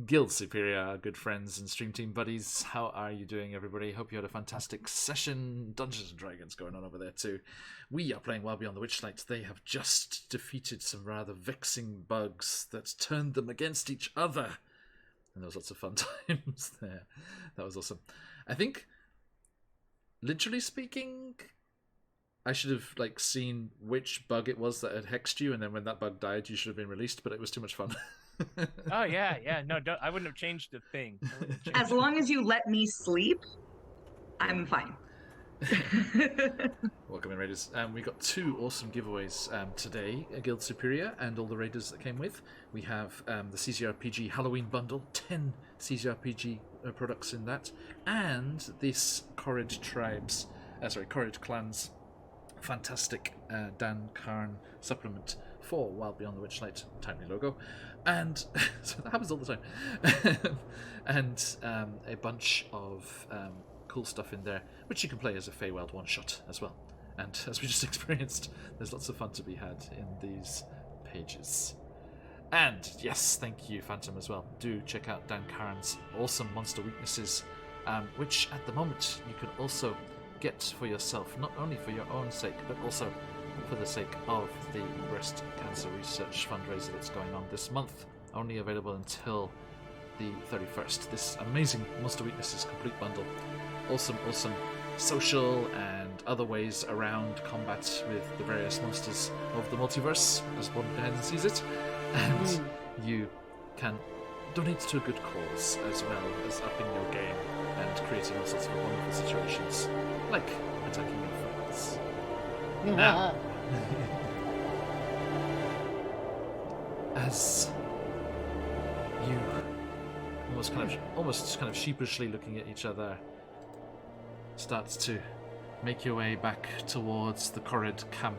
Guild Superior, good friends and stream team buddies. How are you doing, everybody? Hope you had a fantastic session. Dungeons and Dragons going on over there too. We are playing Well Beyond the Witchlight. They have just defeated some rather vexing bugs that turned them against each other. And there was lots of fun times there. That was awesome. I think, literally speaking, I should have seen which bug it was that had hexed you, and then when that bug died, you should have been released. But it was too much fun. Oh yeah. No, I wouldn't have changed a thing. I wouldn't have As changed long as you let me sleep, I'm fine. Welcome in, Raiders. We got 2 awesome giveaways today, a Guild Superior and all the Raiders that came with. We have the CCRPG Halloween Bundle, 10 CCRPG products in that, and this Corrid Clans fantastic Dan Karn supplement for Wild Beyond the Witchlight, timely logo, and so that happens all the time, and a bunch of cool stuff in there, which you can play as a Feywild one-shot as well. And as we just experienced, there's lots of fun to be had in these pages. And yes, thank you, Phantom, as well. Do check out Dan Karn's awesome Monster Weaknesses, which at the moment you can also get for yourself, not only for your own sake, but also for the sake of the breast cancer research fundraiser that's going on this month. Only available until the 31st. This amazing Monster Weaknesses complete bundle. Awesome social and other ways around combat with the various monsters of the multiverse, as one guide sees it. And you can donate to a good cause, as well as upping your game and creating all sorts of wonderful situations, like attacking your friends. Now, as you almost kind of sheepishly looking at each other, starts to make your way back towards the Corrid camp.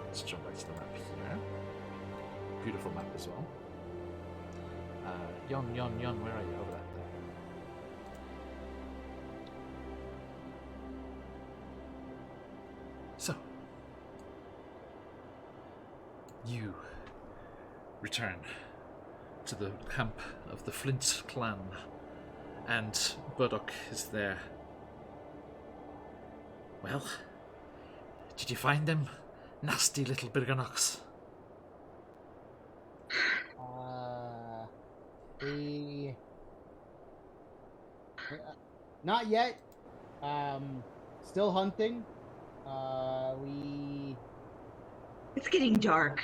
Let's jump back to the map here. Beautiful map as well. Yon, where are you? Over there. So, you return to the camp of the Flint clan, and Burdock is there. Well, did you find them, nasty little Birganocks? Not yet. Still hunting. It's getting dark.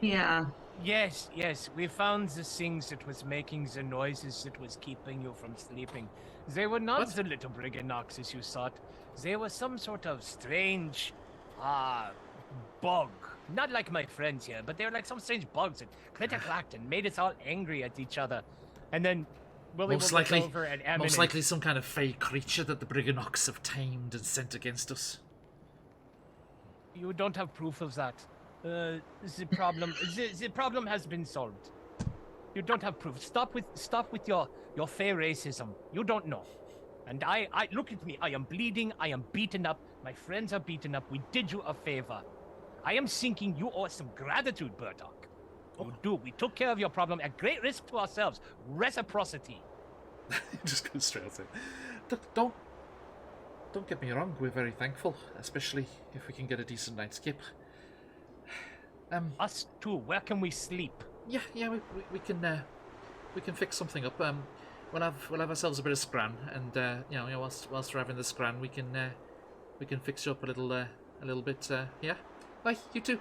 Yeah. Yes, we found the things that was making the noises that was keeping you from sleeping. They were not What? the little Briganox as you thought. They were some sort of strange, bug. Not like my friends here, but they were like some strange bugs that clitter-clacked and made us all angry at each other. And then Willie Most will look likely, over at Emin. most likely some kind of fey creature that the Briganox have tamed and sent against us. You don't have proof of that. The problem has been solved. You don't have proof. Stop with your fey racism. You don't know. And I look at me. I am bleeding. I am beaten up. My friends are beaten up. We did you a favor. I am thinking you owe us some gratitude, Burdock. You do. We took care of your problem at great risk to ourselves. Reciprocity. Just go straight out there. Don't get me wrong. We're very thankful, especially if we can get a decent night's skip. Us too. Where can we sleep? Yeah, we can fix something up. We'll have ourselves a bit of scran, and whilst we're having the scran, we can fix you up a little bit. Yeah, right, you two,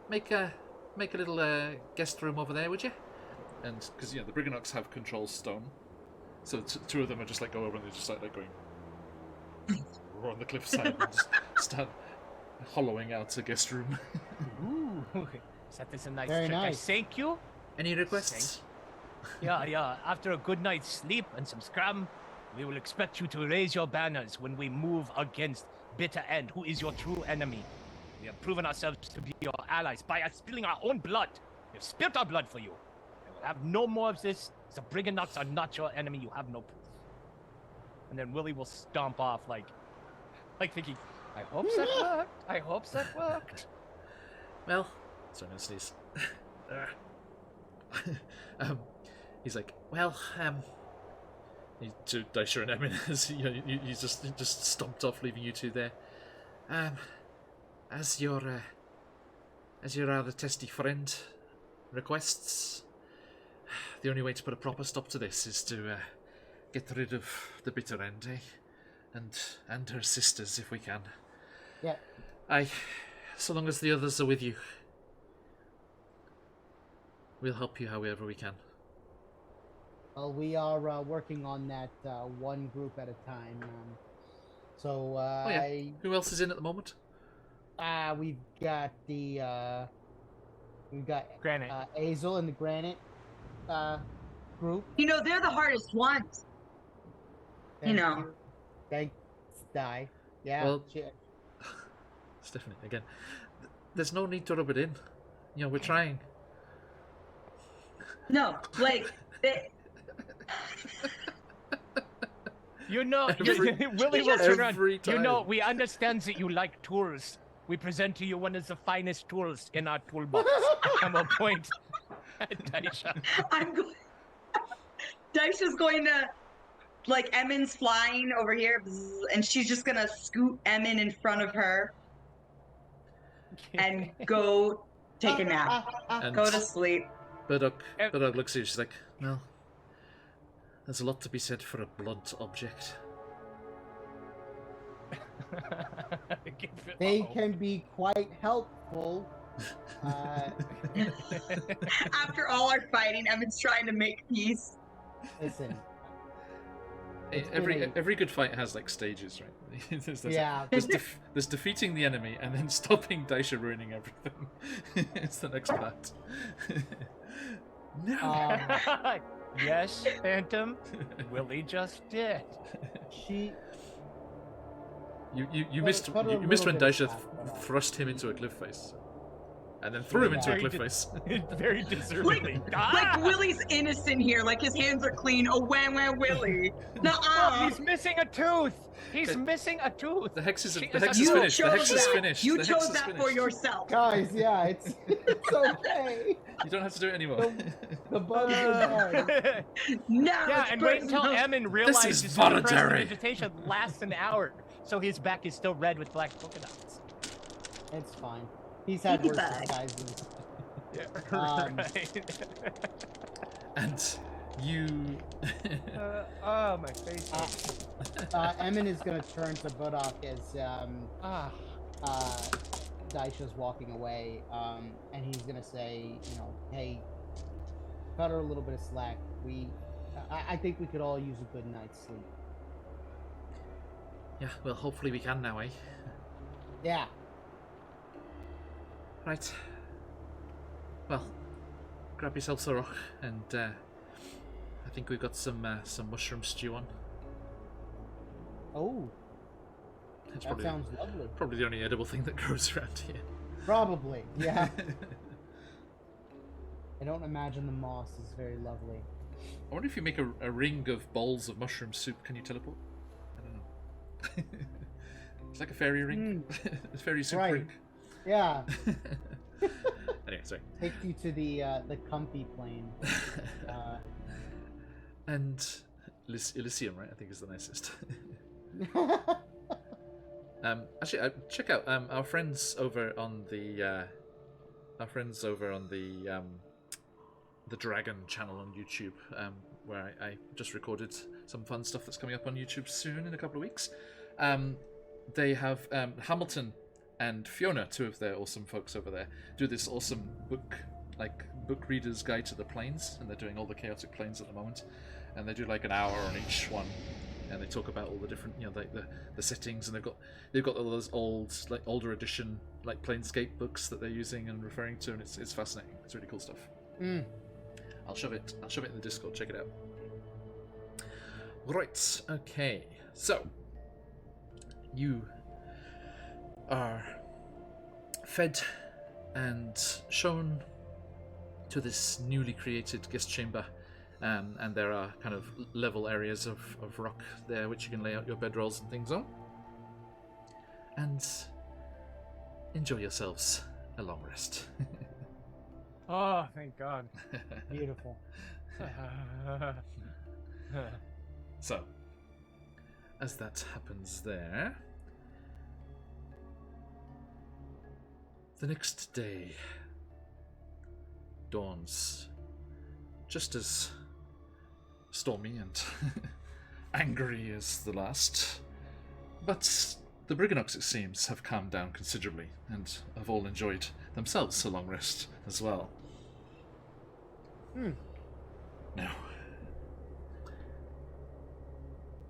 make a little guest room over there, would you? And because the Briganox have control stone, so two of them are just like go over and they just like going on the cliffside and just start hollowing out a guest room. Ooh, that is a nice Very trick. nice. Thank you. Any requests? Yeah. After a good night's sleep and some scram, we will expect you to raise your banners when we move against Bitter End, who is your true enemy. We have proven ourselves to be your allies by spilling our own blood. We have spilt our blood for you. I will have no more of this. The Briganox are not your enemy. You have no proof. And then Willie will stomp off like thinking, I hope that worked. I hope that worked. Well, so I'm gonna sneeze. He's like, well, to Daisha and Emin, you just stomped off, leaving you two there. As your rather testy friend requests, the only way to put a proper stop to this is to get rid of the Bitter End, and her sisters if we can. Yeah. Aye, so long as the others are with you, we'll help you however we can. Well, we are working on that one group at a time. Who else is in at the moment? We've got Granite. Azel and the Granite group. They're the hardest ones. Thanks, Die. Yeah. Well, Stephanie, again, there's no need to rub it in. We're trying. No, like, Willie will turn around. every time. We understand that you like tools. We present to you one of the finest tools in our toolbox. I'm a point at Daisha. Daisha's going to, like, Emin's flying over here, and she's just gonna scoot Emin in front of her and go take a nap. And Go to sleep. Burdock looks at you, she's like, well, there's a lot to be said for a blunt object. They can be quite helpful. After all our fighting, Emin's trying to make peace. Listen. Every good fight has like stages, right? Yeah. There's defeating the enemy and then stopping Daisha ruining everything. It's the next part. No. Yes, Phantom. Willie just did. You missed when Daisha thrust him into a cliff face. And then threw him into a cliff face. Very deservedly. Like Willie's innocent here. Like his hands are clean. Oh, wah, Willie. Nuh-uh. He's missing a tooth. He's missing a tooth. The hex is finished. You The hex chose is that. finished. You The hex chose is that finished. for yourself. Guys, yeah, it's okay. You don't have to do it anymore. The bugs are dead. Now Yeah, it's and wait until personal. Emin realizes is suppressed voluntary. vegetation lasts an hour, so his back is still red with black polka dots. It's fine. He's had worse Bye. disguises. Yeah, right. And You. Oh, my face. Emin is gonna turn to Budok as Daisha's walking away, and he's gonna say, hey, cut her a little bit of slack. I think we could all use a good night's sleep. Yeah, well, hopefully we can now, eh? Yeah. Right. Well, grab yourself a rock, and I think we've got some mushroom stew on. Oh, It's that sounds lovely. probably the only edible thing that grows around here. Probably, yeah. I don't imagine the moss is very lovely. I wonder if you make a ring of bowls of mushroom soup, can you teleport? I don't know. It's like a fairy ring. A fairy soup Right. ring. Yeah. Anyway, sorry. Take you to the comfy plane. And Elysium, right? I think is the nicest. Actually, check out our friends over on the the Dragon channel on YouTube, where I just recorded some fun stuff that's coming up on YouTube soon in a couple of weeks. They have Hamilton and Fiona, two of their awesome folks over there, do this awesome book reader's guide to the planes, and they're doing all the chaotic planes at the moment, and they do like an hour on each one, and they talk about all the different, like the settings, and they've got all those older edition like Planescape books that they're using and referring to, and it's fascinating. It's really cool stuff. I'll shove it in the Discord. Check it out. Right. Okay. So you are fed and shown to this newly created guest chamber, and there are kind of level areas of rock there which you can lay out your bedrolls and things on, and enjoy yourselves a long rest. Oh, thank God. Beautiful. So, as that happens there, the next day dawns just as stormy and angry as the last, but the Briganox, it seems, have calmed down considerably and have all enjoyed themselves a long rest as well. Now,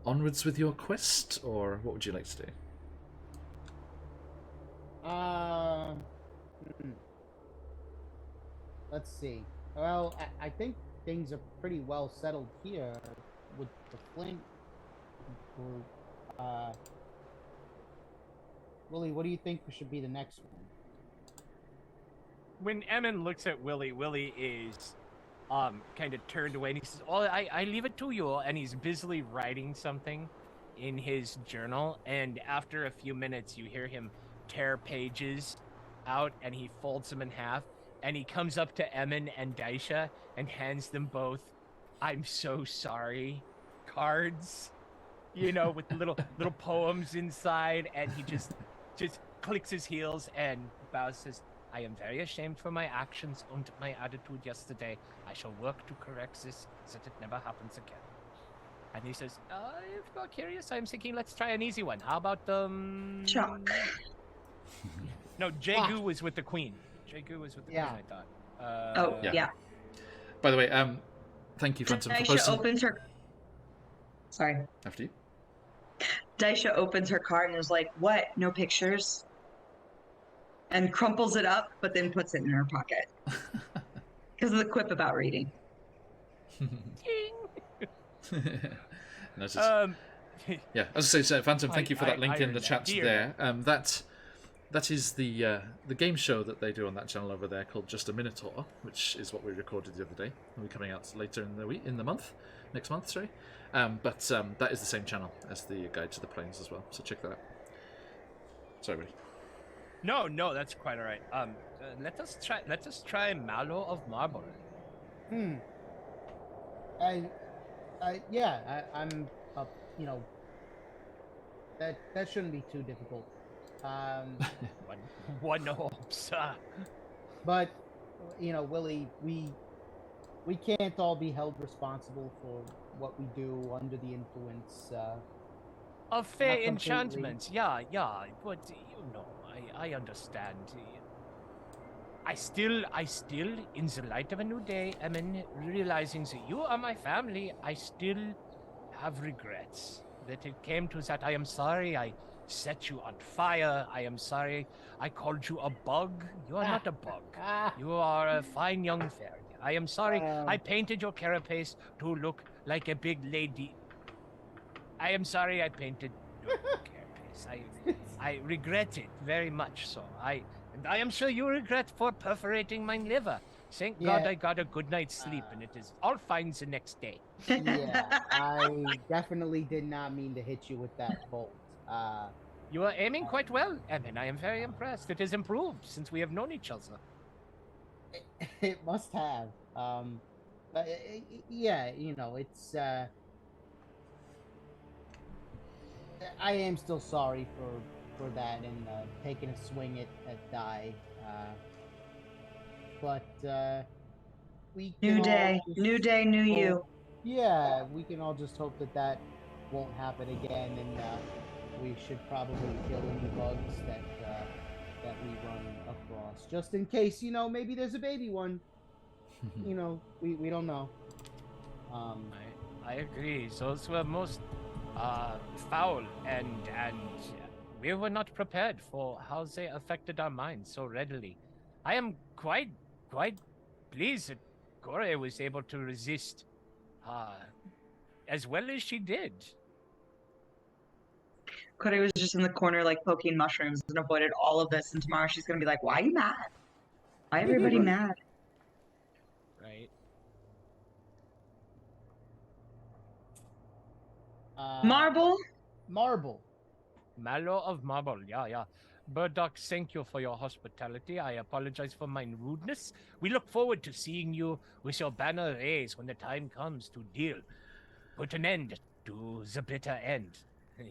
onwards with your quest, or what would you like to do? Let's see. Well, I think things are pretty well settled here with the Flint group. Willie, what do you think should be the next one? When Emin looks at Willie, Willie is kind of turned away, and he says, "Oh, I leave it to you." And he's busily writing something in his journal, and after a few minutes, you hear him tear pages out, and he folds them in half, and he comes up to Emin and Daisha and hands them both "I'm so sorry" cards, with little poems inside, and he just clicks his heels and bows, says, "I am very ashamed for my actions and my attitude yesterday. I shall work to correct this so that it never happens again." And he says, "If you're curious, I'm thinking let's try an easy one. How about Chalk. No, Jagu was with the Queen. Jagu was with the Queen, I thought. Yeah. By the way, thank you, Phantom, for Daisha posting. opens her. Sorry. After you. Daisha opens her card and is like, "What? No pictures?" And crumples it up, but then puts it in her pocket because of the quip about reading. No, it's just- yeah, as I say, Phantom, thank you for that link in the chat there. That is the game show that they do on that channel over there called Just a Minotaur, which is what we recorded the other day. It'll be coming out later in the month, next month, sorry. But that is the same channel as the Guide to the Plains as well, so check that out. Sorry, buddy. No, that's quite all right. Let us try Mallow of Marble. I'm that shouldn't be too difficult. One hopes. But Willie, we we can't all be held responsible for what we do under the influence. Of fair Not completely. enchantments, yeah, but I understand. I still, in the light of a new day, am realizing that you are my family. I still have regrets that it came to that. I am sorry I set you on fire. I am sorry I called you a bug. You are not a bug. You are a fine young fairy. I am sorry I painted your carapace to look like a big lady. I am sorry I painted your carapace. I regret it very much so. And I am sure you regret for perforating my liver. Thank God Yeah. I got a good night's sleep and it is all fine the next day. Yeah, I definitely did not mean to hit you with that bolt. You are aiming quite well, Evan. I am very impressed. It has improved since we have known each other. It must have. But yeah, you know, it's. I am still sorry for that and taking a swing at Die. But we can New all day, just new day, new you. hope- Yeah, we can all just hope that won't happen again, and we should probably kill any bugs that we run across, just in case. You know, maybe there's a baby one. You know, we don't know. I agree. Those were most foul, and we were not prepared for how they affected our minds so readily. I am quite pleased that Gore was able to resist as well as she did. Cody was just in the corner, like poking mushrooms, and avoided all of this. And tomorrow she's gonna be like, "Why are you mad? Why everybody mad?" Right. Marble. Mallow of Marble, yeah. Burdock, thank you for your hospitality. I apologize for my rudeness. We look forward to seeing you with your banner raised when the time comes to put an end to the bitter end.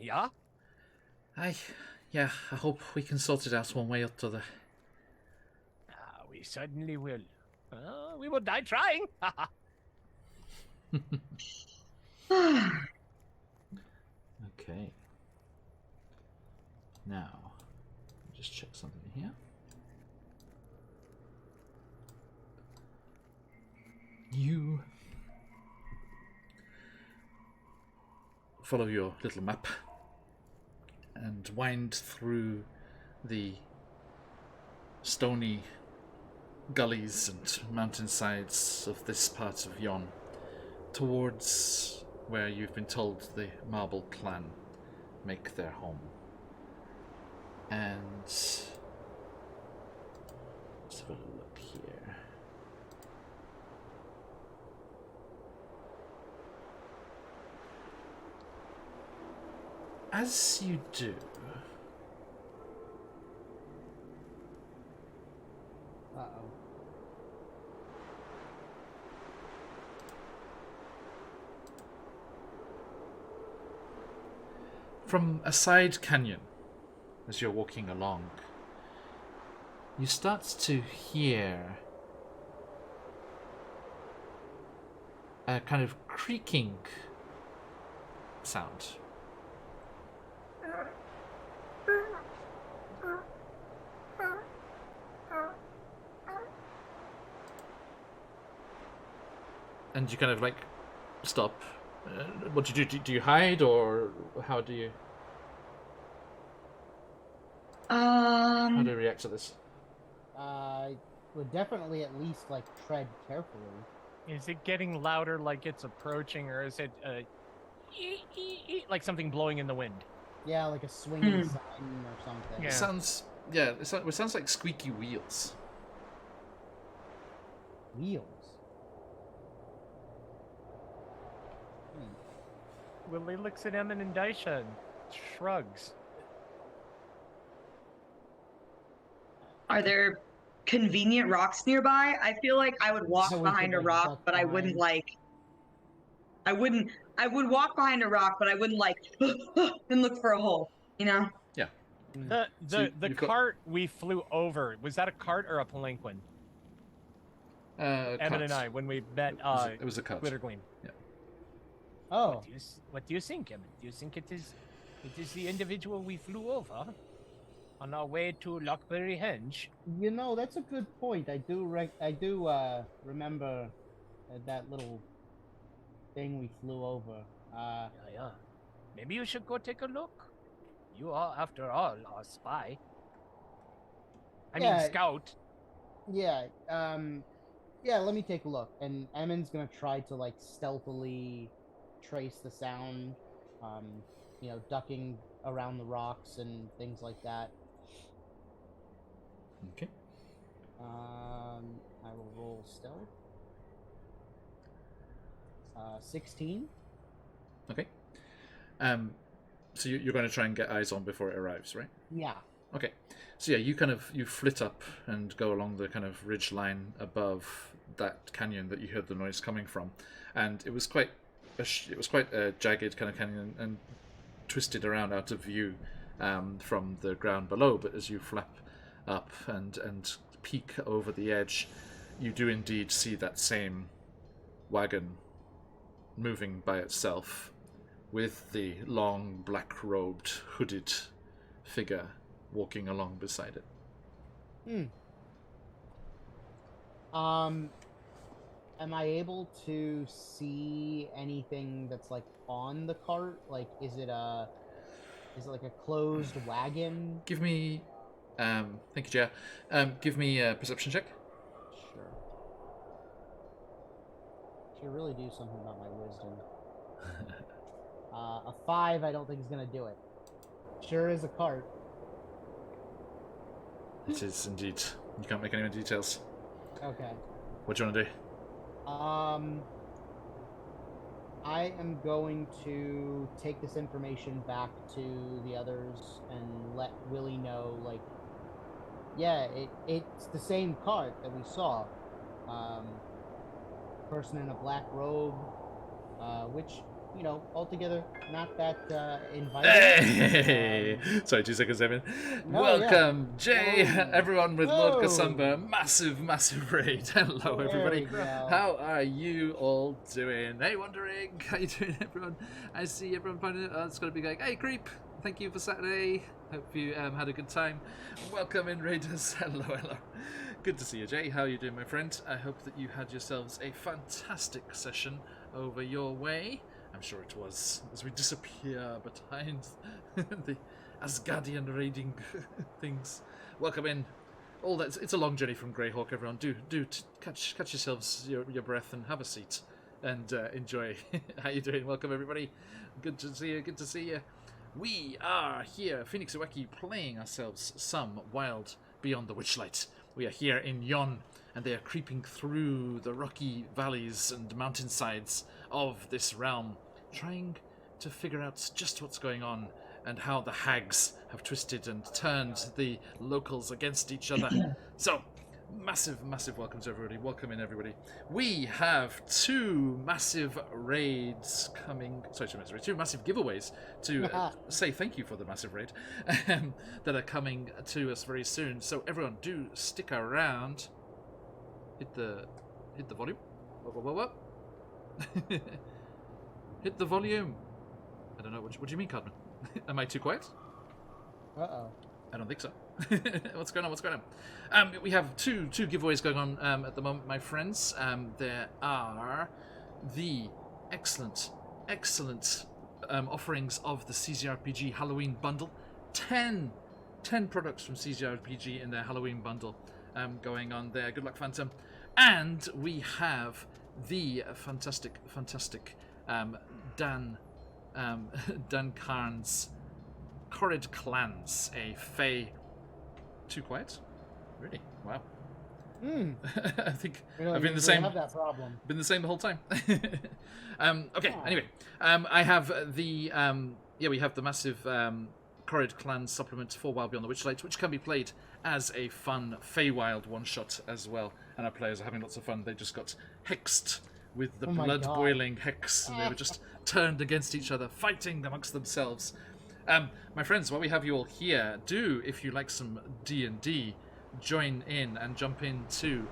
Yeah? I hope we can sort it out one way or the other. We certainly will. We will die trying. Okay. Now, just check something here. You follow your little map and wind through the stony gullies and mountainsides of this part of Yon towards where you've been told the Marble clan make their home. And let's have a look here. As you do, Uh-oh. from a side canyon, as you're walking along, you start to hear a kind of creaking sound. And you kind of like stop. What do you do? Do you hide, or how do you? How do you react to this? I would definitely at least like tread carefully. Is it getting louder like it's approaching, or is it like something blowing in the wind? Yeah, like a swinging sign or something. Yeah. It sounds like squeaky wheels. Wheels. Willie looks at Emin and Daisha and shrugs. Are there convenient rocks nearby? I feel like I would walk So we behind could, a like, rock, duck but I wouldn't behind. like. I would walk behind a rock, but I wouldn't like and look for a hole. You know? Yeah. The So the you've got- cart we flew over, was that a cart or a palanquin? Evan and I, when we met It was a cart. Glittergleam. Yeah. Oh, What do you think, Evan? Do you think it is the individual we flew over on our way to Lockberry Henge? you know, that's a good point. I do remember that little thing we flew over. Yeah. Maybe you should go take a look. You are, after all, our spy. I mean, Yeah. scout. Yeah, yeah, let me take a look. And Emmon's gonna try to, like, stealthily trace the sound, ducking around the rocks and things like that. Okay. I will roll stealth. 16. Okay. So you're going to try and get eyes on before it arrives, right? Yeah. Okay. So yeah, you flit up and go along the kind of ridge line above that canyon that you heard the noise coming from, and it was quite a jagged kind of canyon and twisted around out of view from the ground below. But as you flap up and peek over the edge, you do indeed see that same wagon moving by itself, with the long, black-robed, hooded figure walking along beside it. Am I able to see anything that's, like, on the cart? Like, is it like a closed wagon? Give me, thank you, Jaya. Give me a perception check. Sure. Should really do something about my wisdom. A 5, I don't think is gonna do it. Sure is a cart. It is indeed. You can't make any more details. Okay. What do you want to do? I am going to take this information back to the others and let Willie know, like, yeah, it's the same cart that we saw. Person in a black robe, which, altogether not that inviting. Hey! Sorry, 2 seconds, Evan. No, Welcome, yeah. Jay, Whoa. everyone with Lord Whoa. Kasumba. Massive raid. Hello, There everybody. we go. How are you all doing? Hey, Wondering. How you doing, everyone? I see everyone finding it. It's going to be going, hey, Creep. Thank you for Saturday. Hope you had a good time. Welcome in, Raiders. Hello. Good to see you, Jay. How are you doing, my friend? I hope that you had yourselves a fantastic session over your way. I'm sure it was, as we disappear behind the Asgardian raiding things. Welcome in. All that. It's a long journey from Greyhawk, everyone. Do catch yourselves your breath and have a seat and enjoy. How you doing? Welcome, everybody. Good to see you. We are here, QuestJunkiesUK, playing ourselves some Wild Beyond the Witchlight. We are here in Yon, and they are creeping through the rocky valleys and mountainsides of this realm, trying to figure out just what's going on and how the hags have twisted and turned the locals against each other. So, massive welcome to everybody. Welcome in, everybody. We have two massive raids coming. Sorry, two massive giveaways to say thank you for the massive raid that are coming to us very soon. So, everyone, do stick around. Hit the volume. What? Hit the volume. I don't know. What do you mean, Cardman? Am I too quiet? Uh-oh. I don't think so. What's going on? We have two giveaways going on at the moment, my friends. There are the excellent offerings of the CZRPG Halloween bundle. 10 products from CZRPG in their Halloween bundle going on there. Good luck, Phantom. And we have the fantastic Dan Karn's Corrid Clans, a Fey. Too quiet? Really? Wow. I think I've been the same. Have that problem. Been the same the whole time. Okay. Yeah. Anyway, I have the we have the massive Corrid Clans supplement for Wild Beyond the Witchlight, which can be played as a fun Feywild one-shot as well. And our players are having lots of fun. They just got hexed with the blood-boiling hex, and they were just turned against each other, fighting amongst themselves. My friends, while we have you all here, do, if you like some D&D, join in and jump in too,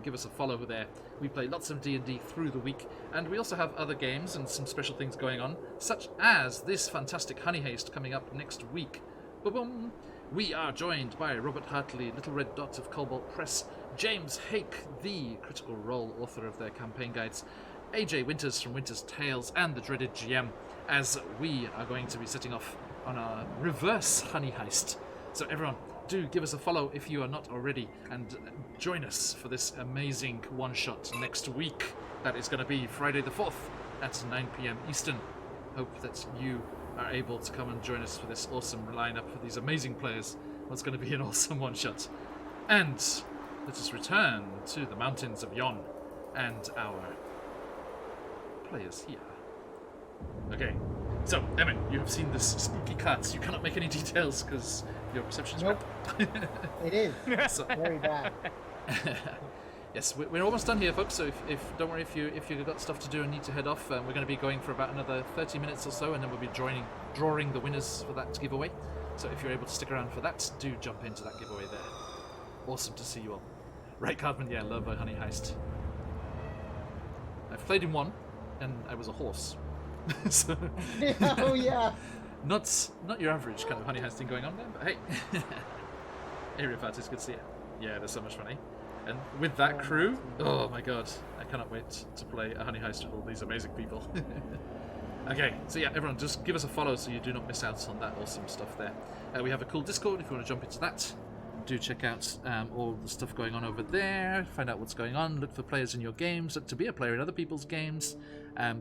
give us a follow there. We play lots of D&D through the week, and we also have other games and some special things going on, such as this fantastic Honey Heist coming up next week. Boom! We are joined by Robert Hartley, Little Red Dot of Cobalt Press, James Hake, the Critical Role author of their campaign guides, AJ Winters from Winter's Tales, and the dreaded GM, as we are going to be setting off on a reverse Honey Heist. So everyone, do give us a follow if you are not already, and join us for this amazing one-shot next week. That is going to be Friday the 4th at 9 p.m. Eastern. Hope that you are able to come and join us for this awesome lineup of these amazing players. What's going to be an awesome one-shot. And let us return to the mountains of Yon and our players here. Okay, so Emin, you have seen this spooky cut. You cannot make any details because your perception's Nope. crap. It is So- very bad. Yes, we're almost done here, folks. So if don't worry if you've got stuff to do and need to head off. We're going to be going for about another 30 minutes or so, and then we'll be drawing the winners for that giveaway. So if you're able to stick around for that, do jump into that giveaway there. Awesome to see you all. Right, Cardman? Yeah, love a Honey Heist. I've played in one, and I was a horse. So, Oh yeah. not your average kind of Honey Heisting going on there, but hey. Area parties, good to see you. Yeah, there's so much fun, eh? And with that crew, oh my god, I cannot wait to play a Honey Heist with all these amazing people. Okay, so yeah, everyone, just give us a follow so you do not miss out on that awesome stuff there. We have a cool Discord if you want to jump into that. Do check out all the stuff going on over there, find out what's going on, look for players in your games, look to be a player in other people's games,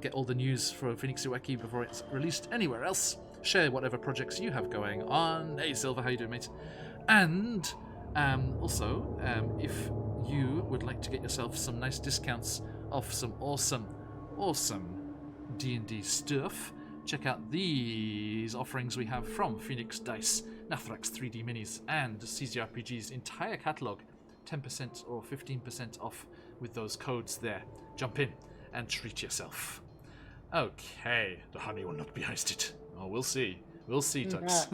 get all the news for QuestJunkiesUK before it's released anywhere else, share whatever projects you have going on. Hey Silver, how you doing, mate? And also, if you would like to get yourself some nice discounts off some awesome D&D stuff, check out these offerings we have from Phoenix Dice, Nathrax 3D Minis, and CZRPG's entire catalogue. 10% or 15% off with those codes there. Jump in and treat yourself. Okay, the honey will not be heisted. Oh, we'll see. We'll see, Tux.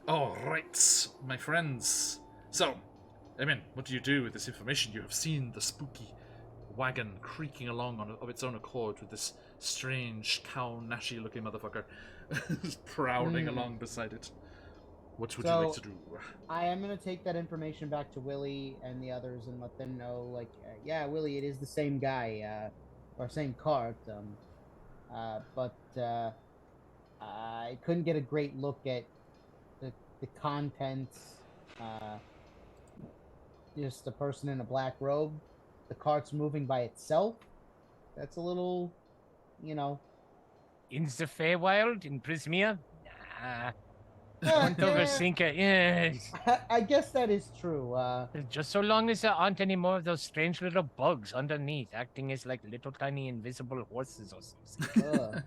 All right, my friends. So, Emin, what do you do with this information? You have seen the spooky wagon creaking along of its own accord with this strange cow-nashy looking motherfucker prowling along beside it. What would you like to do? I am going to take that information back to Willie and the others and let them know, like, yeah, Willie, it is the same guy, or same cart, but I couldn't get a great look at the contents, just a person in a black robe. The cart's moving by itself. That's a little, you know. In the Feywild, in Prismia? Nah. Yeah, Don't overthink it. Yeah. I guess that is true. Just so long as there aren't any more of those strange little bugs underneath, acting as like little tiny invisible horses or something.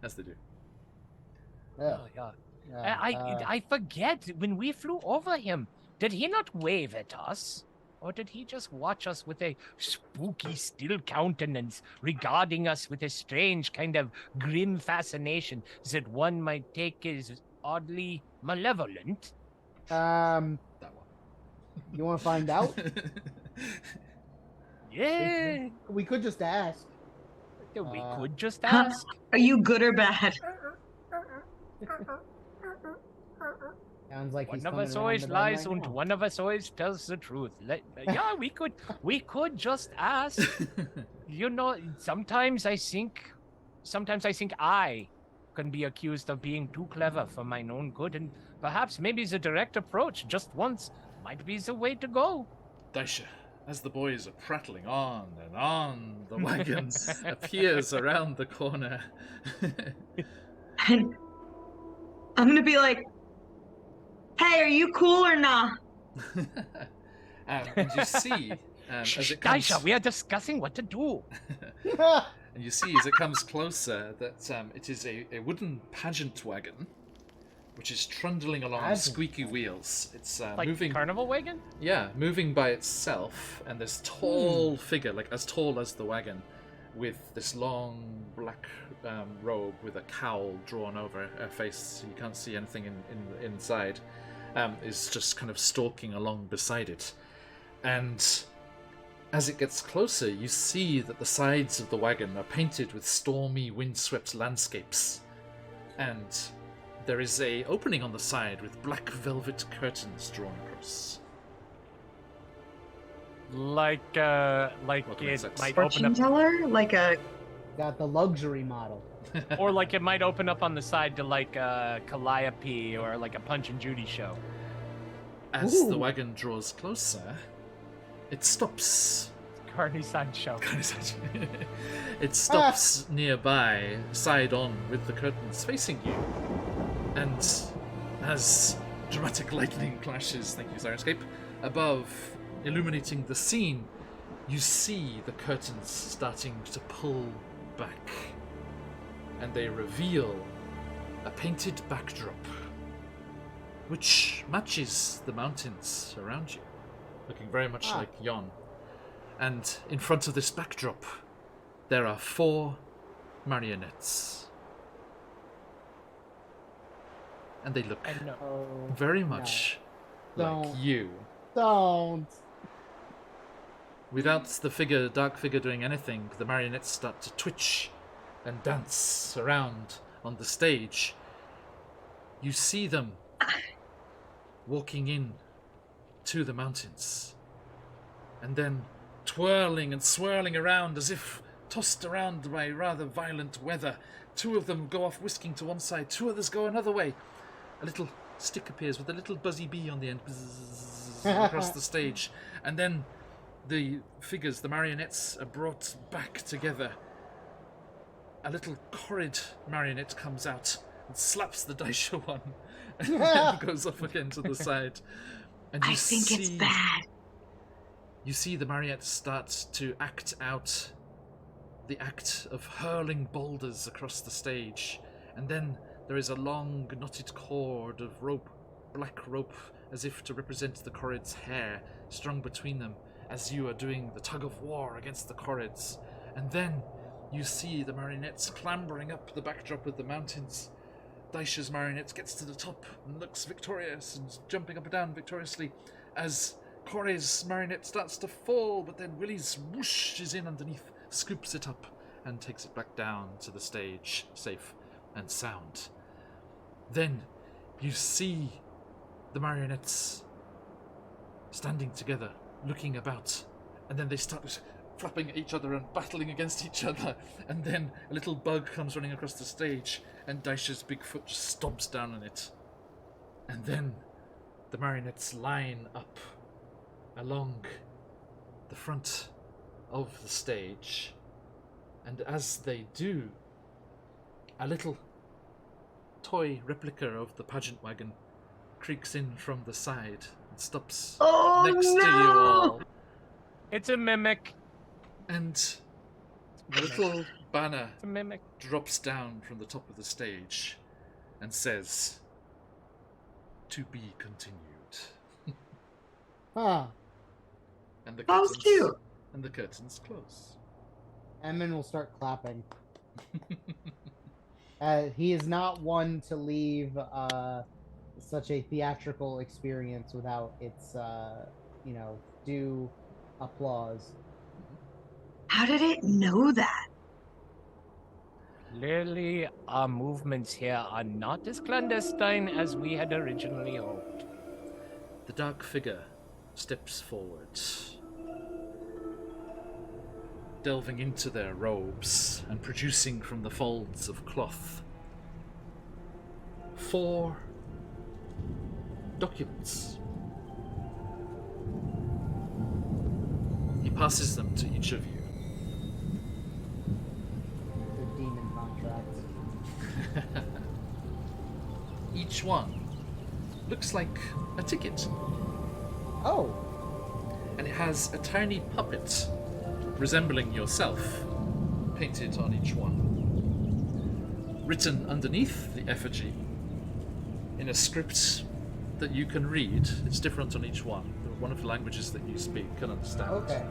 As they do. Oh, yeah. I forget, when we flew over him, did he not wave at us? Or did he just watch us with a spooky, still countenance, regarding us with a strange kind of grim fascination that one might take as oddly malevolent? That one. You want to find out? Yeah, We could just ask. we could just ask. Are you good or bad? Sounds like he's One of coming us around always the bend lies right and now. one of us always tells the truth. Yeah, we could just ask. You know, sometimes I think I can be accused of being too clever for mine own good, and perhaps maybe the direct approach just once might be the way to go. Daisha, as the boys are prattling on and on, the wagon appears around the corner. And I'm gonna be like, "Hey, are you cool or not?" And you see, as it comes, Daisha, we are discussing what to do. and you see as it comes closer that it is a wooden pageant wagon, which is trundling along on Pageant squeaky wheels. It's Like moving, carnival wagon? yeah, moving by itself, and this tall figure, like as tall as the wagon, with this long black robe with a cowl drawn over her face, so you can't see anything inside. is just kind of stalking along beside it. And as it gets closer, you see that the sides of the wagon are painted with stormy, windswept landscapes. And there is a opening on the side with black velvet curtains drawn across. Like Welcome it insects. might open Fortune up, teller? Like a Got the luxury model. or like it might open up on the side to like a Calliope or like a Punch and Judy show. As the Ooh. wagon draws closer, it stops. Carney sideshow. It stops nearby, side on, with the curtains facing you. And as dramatic lightning clashes, thank you, Sirenscape, above, illuminating the scene, you see the curtains starting to pull back. And they reveal a painted backdrop, which matches the mountains around you, looking very much like Yon. And in front of this backdrop, there are 4 marionettes. And they look I know. Oh, very much like Don't. you. don't. Without the dark figure doing anything, the marionettes start to twitch and dance around on the stage. You see them walking in to the mountains, and then twirling and swirling around as if tossed around by rather violent weather. 2 of them go off whisking to one side, 2 others go another way. A little stick appears with a little buzzy bee on the end across the stage, and then the figures, the marionettes, are brought back together. A little Corrid marionette comes out and slaps the Daisha one and then goes off again to the side. And you I think it's bad. You see the marionettes start to act out the act of hurling boulders across the stage. And then there is a long knotted cord of rope, black rope, as if to represent the Corrid's hair, strung between them, as you are doing the tug of war against the Corrids. And then you see the marionettes clambering up the backdrop of the mountains. Daisha's marionette gets to the top and looks victorious and jumping up and down victoriously as Corey's marionette starts to fall, but then Willie's whooshes in underneath, scoops it up, and takes it back down to the stage, safe and sound. Then you see the marionettes standing together, looking about, and then they start flapping at each other and battling against each other, and then a little bug comes running across the stage, and Daisha's big foot just stomps down on it. And then the marionettes line up along the front of the stage, and as they do, a little toy replica of the pageant wagon creaks in from the side and stops next to you all. It's a mimic. And the little banner It's a mimic. drops down from the top of the stage and says, "To be continued." Huh. And the That was cute. And the curtains close. Emin will start clapping. He is not one to leave such a theatrical experience without its, due applause. How did it know that? Clearly, our movements here are not as clandestine as we had originally hoped. The dark figure steps forward, delving into their robes and producing from the folds of cloth 4 documents. He passes them to each of you. The demon contracts. Each one looks like a ticket, Oh, and it has a tiny puppet resembling yourself painted on each one. Written underneath the effigy in a script that you can read. It's different on each one, one of the languages that you speak and understand. okay.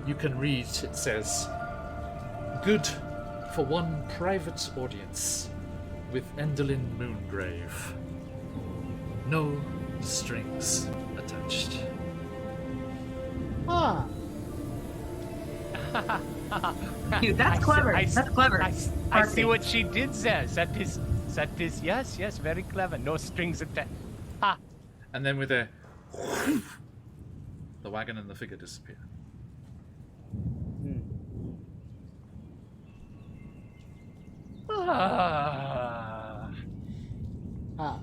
You can read, it says, "Good for one private audience with Endelyn Moongrave. No strings attached. Huh. Dude, that's clever. That's clever. I see Perfect. what she did there. That is, yes, very clever. No strings attached. Ha. And then with a the wagon and the figure disappear. Ah. Huh.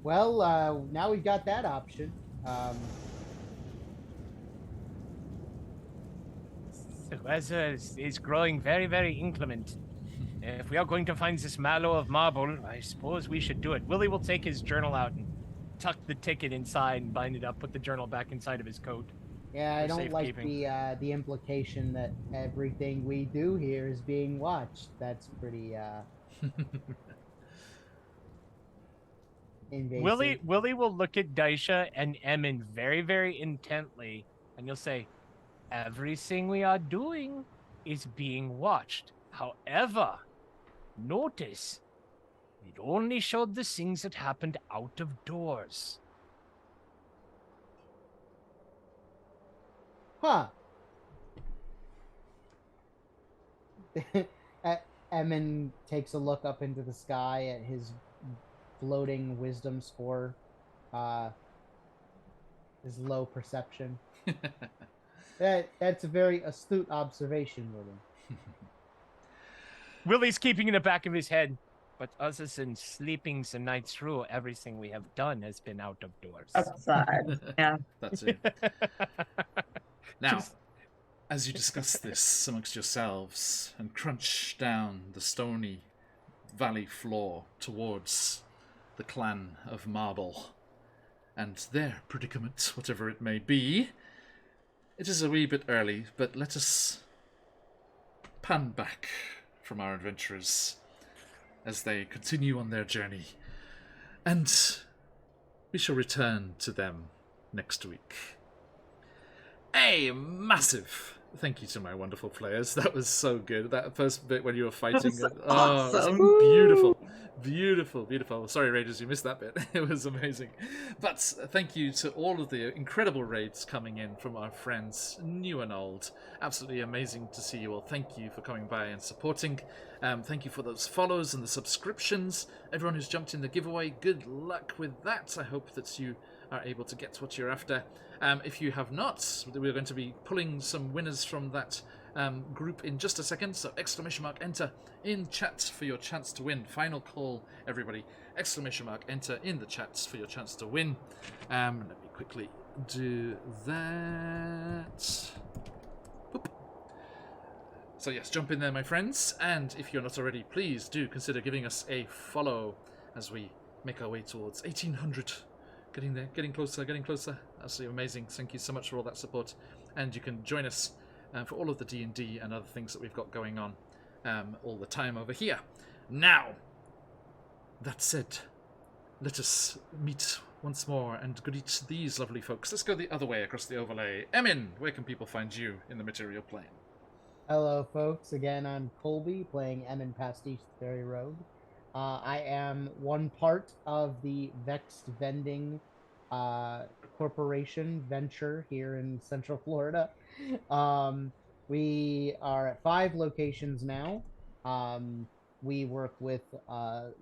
Well, now we've got that option. The weather is growing very, very inclement. If we are going to find this mallow of marble, I suppose we should do it. Willie will take his journal out and tuck the ticket inside and bind it up, put the journal back inside of his coat. Yeah, I For don't like safekeeping. the implication that everything we do here is being watched. That's pretty invasive. Willie will look at Daisha and Emin very, very intently, and you'll say, everything we are doing is being watched. However, notice it only showed the things that happened out of doors. Huh. Emin takes a look up into the sky at his floating wisdom score, his low perception. That's a very astute observation, Willie. Willie's keeping in the back of his head, but other than sleeping the night through, everything we have done has been out of doors. Outside. Yeah. That's it. Now, as you discuss this amongst yourselves and crunch down the stony valley floor towards the clan of Marble and their predicament, whatever it may be, it is a wee bit early, but let us pan back from our adventurers as they continue on their journey, and we shall return to them next week. A massive thank you to my wonderful players. That was so good. That first bit when you were fighting. That's it awesome. was beautiful. Beautiful, beautiful. Sorry, Raiders, you missed that bit. It was amazing. But thank you to all of the incredible raids coming in from our friends, new and old. Absolutely amazing to see you all. Thank you for coming by and supporting. Thank you for those follows and the subscriptions. Everyone who's jumped in the giveaway, good luck with that. I hope that you are able to get what you're after. If you have not, we're going to be pulling some winners from that group in just a second. So !enter in chat for your chance to win. Final call, everybody. !enter in the chats for your chance to win. Let me quickly do that. Boop. So yes, jump in there, my friends. And if you're not already, please do consider giving us a follow as we make our way towards 1800. Getting there, getting closer, getting closer. Absolutely amazing. Thank you so much for all that support. And you can join us for all of the D&D and other things that we've got going on all the time over here. Now, that said, let us meet once more and greet these lovely folks. Let's go the other way across the overlay. Emin, where can people find you in the material plane? Hello, folks. Again, I'm Colby, playing Emin Pastiche Ferry Road. I am one part of the Vexed Vending Corporation venture here in Central Florida. We are at 5 locations now. We work with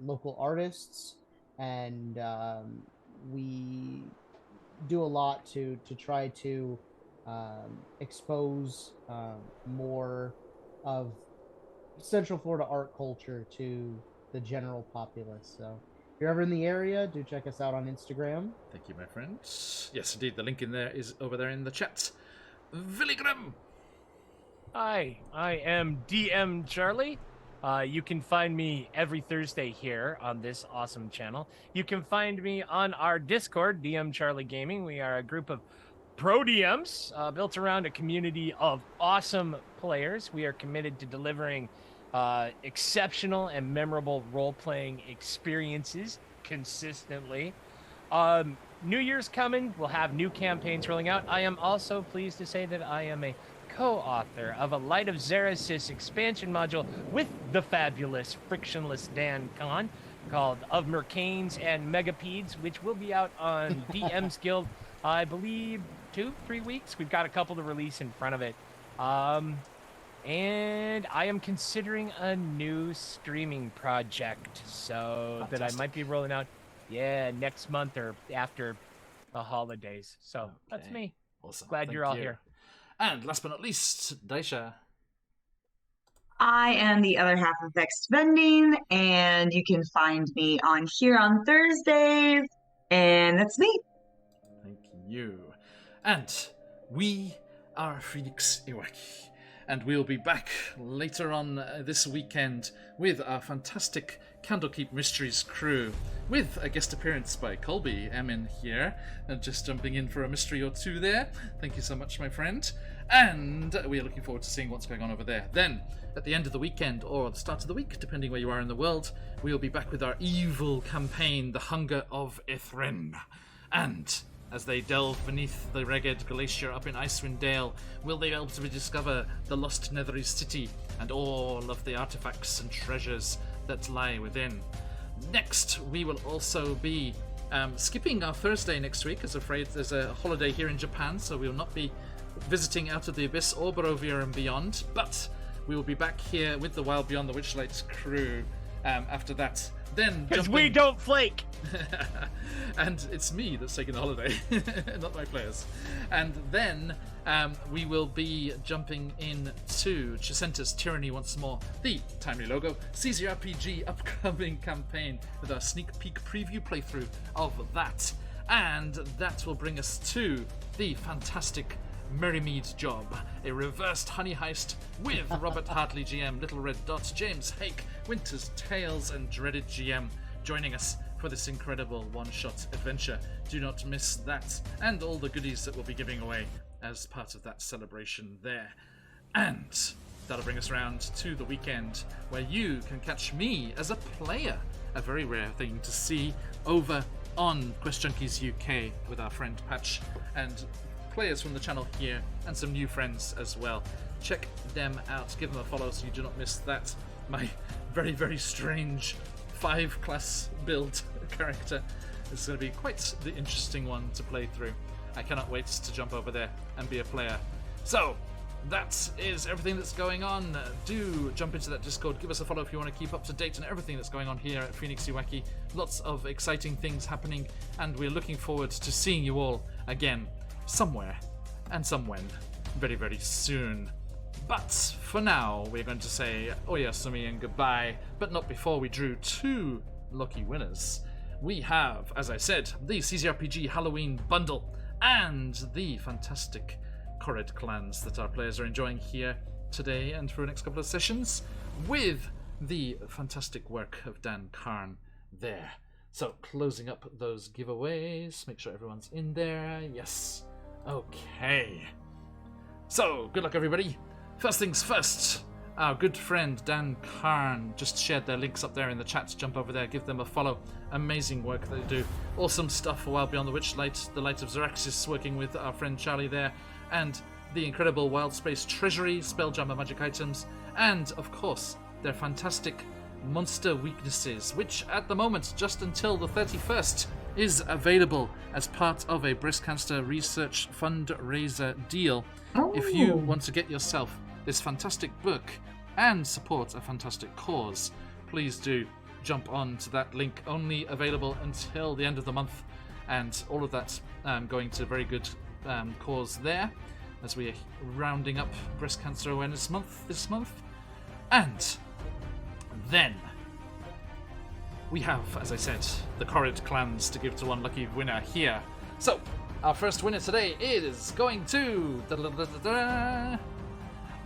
local artists, and we do a lot to try to expose more of Central Florida art culture to the general populace. So if you're ever in the area, do check us out on Instagram. Thank you, my friends. Yes, indeed, the link in there is over there in the chat. Villigrim! Hi, I am DM Charlie. You can find me every Thursday here on this awesome channel. You can find me on our Discord, DM Charlie Gaming. We are a group of pro DMs built around a community of awesome players. We are committed to delivering exceptional and memorable role-playing experiences consistently. New Year's coming. We'll have new campaigns rolling out. I am also pleased to say that I am a co-author of a Light of Xeresis expansion module with the fabulous, frictionless Dan Kahn. called Of Mercanes and Megapeds, which will be out on DM's Guild, I believe 2-3 weeks. We've got a couple to release in front of it. And I am considering a new streaming project, so that I might be rolling out, next month or after the holidays. So that's me. Awesome. Glad you're all here. And last but not least, Daisha. I am the other half of Vexed Vending, and you can find me on here on Thursdays, and that's me. Thank you. And we are QuestJunkiesUK, and we'll be back later on this weekend with our fantastic Candlekeep Mysteries crew, with a guest appearance by Colby Emin here, just jumping in for a mystery or two there. Thank you so much, my friend. And we are looking forward to seeing what's going on over there. Then, at the end of the weekend, or the start of the week, depending where you are in the world, we will be back with our evil campaign, The Hunger of Ithrin. And as they delve beneath the ragged glacier up in Icewind Dale, will they be able to discover the lost Netherese city and all of the artifacts and treasures that lie within. Next, we will also be skipping our Thursday next week, as afraid there's a holiday here in Japan, so we will not be visiting Out of the Abyss or Barovia and beyond, but we will be back here with the Wild Beyond the Witchlight crew after that. Then because we don't flake. And it's me that's taking the holiday, not my players. And then we will be jumping into Chicenta's Tyranny once more, the timely logo CZRPG upcoming campaign, with our sneak peek preview playthrough of that. And that will bring us to the fantastic Merrymead Job, a reversed honey heist with Robert Hartley GM, Little Red Dot, James Hake, Winter's Tales, and Dreaded GM joining us for this incredible one-shot adventure. Do not miss that, and all the goodies that we'll be giving away as part of that celebration there. And that'll bring us round to the weekend, where you can catch me as a player, a very rare thing to see, over on QuestJunkiesUK with our friend Patch, and players from the channel here, and some new friends as well. Check them out, give them a follow so you do not miss that. My very, very strange 5-class build character is going to be quite the interesting one to play through. I cannot wait to jump over there and be a player. So, that is everything that's going on. Do jump into that Discord, give us a follow if you want to keep up to date on everything that's going on here at QuestJunkiesUK. Lots of exciting things happening, and we're looking forward to seeing you all again somewhere and somewhen very, very soon. But for now, we're going to say oyasumi and goodbye, but not before we drew 2 lucky winners. We have, as I said, the CZRPG Halloween bundle and the fantastic Korred clans that our players are enjoying here today and for the next couple of sessions, with the fantastic work of Dan Karn there. So, closing up those giveaways, make sure everyone's in there. Yes. Okay. So, good luck, everybody. First things first, our good friend Dan Karn just shared their links up there in the chat. Jump over there, give them a follow. Amazing work they do. Awesome stuff for Wild Beyond the Witchlight, the Light of Xeraxis, working with our friend Charlie there, and the incredible Wild Space Treasury, Spelljammer magic items, and, of course, their fantastic monster weaknesses, which at the moment, just until the 31st, is available as part of a breast cancer research fundraiser deal. If you want to get yourself this fantastic book and support a fantastic cause, please do jump on to that link. Only available until the end of the month, and all of that going to a very good cause there, as we are rounding up Breast Cancer Awareness Month this month. And then we have, as I said, the Korred clans to give to one lucky winner here. So, our first winner today is going to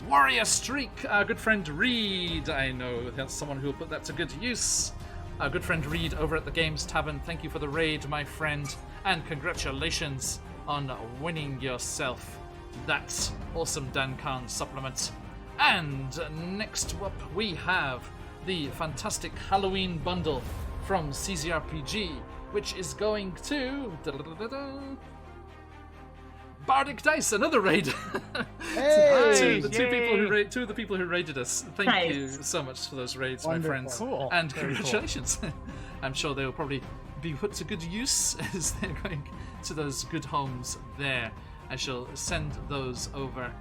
Warrior Streak, our good friend Reed. I know that's someone who will put that to good use. Our good friend Reed over at the Games Tavern. Thank you for the raid, my friend, and congratulations on winning yourself that awesome Dan Khan supplement. And next up we have the fantastic Halloween bundle from CZRPG, which is going to Bardic Dice, another raid. Hey! Two of the people who raided us. Thank you so much for those raids, Wonderful. my friends. Cool. And Very congratulations. I'm sure they will probably be put to good use as they're going to those good homes there. I shall send those over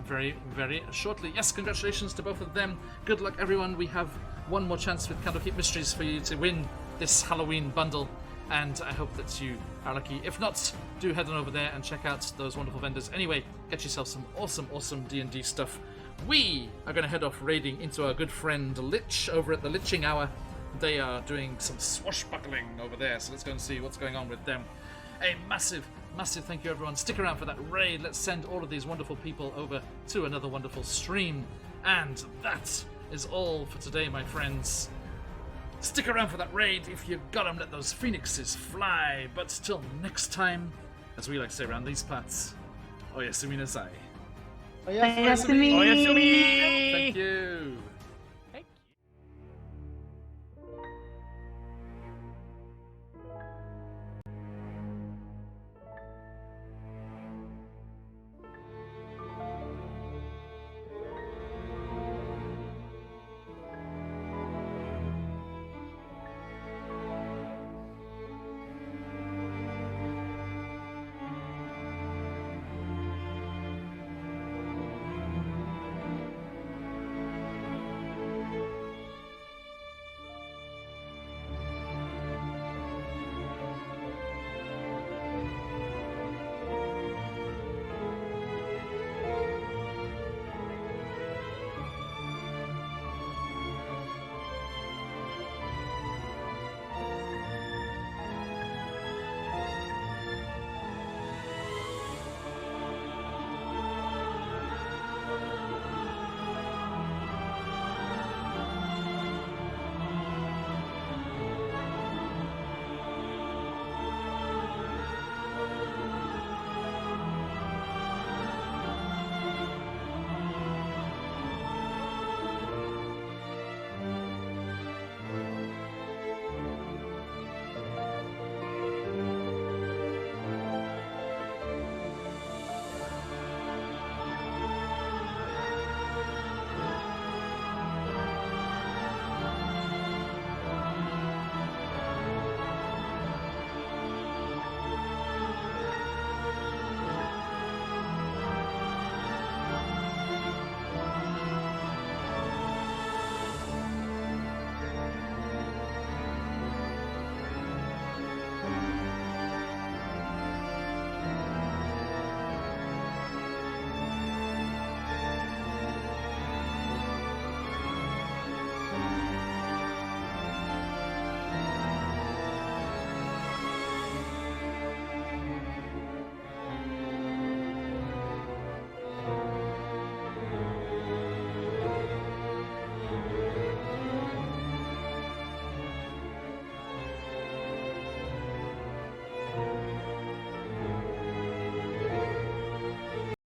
very, very shortly. Yes, congratulations to both of them. Good luck, everyone. We have one more chance with Candlekeep Mysteries for you to win this Halloween bundle, and I hope that you are lucky. If not, do head on over there and check out those wonderful vendors. Anyway, get yourself some awesome D&D stuff. We are going to head off raiding into our good friend Lich over at the Liching Hour. They are doing some swashbuckling over there, so let's go and see what's going on with them. A massive thank you, everyone. Stick around for that raid. Let's send all of these wonderful people over to another wonderful stream. And that is all for today, my friends. Stick around for that raid if you got 'em. Let those phoenixes fly. But till next time, as we like to say around these parts, oyasumi nasai. Oh, yes. Oyasumi. Oyasumi! Thank you.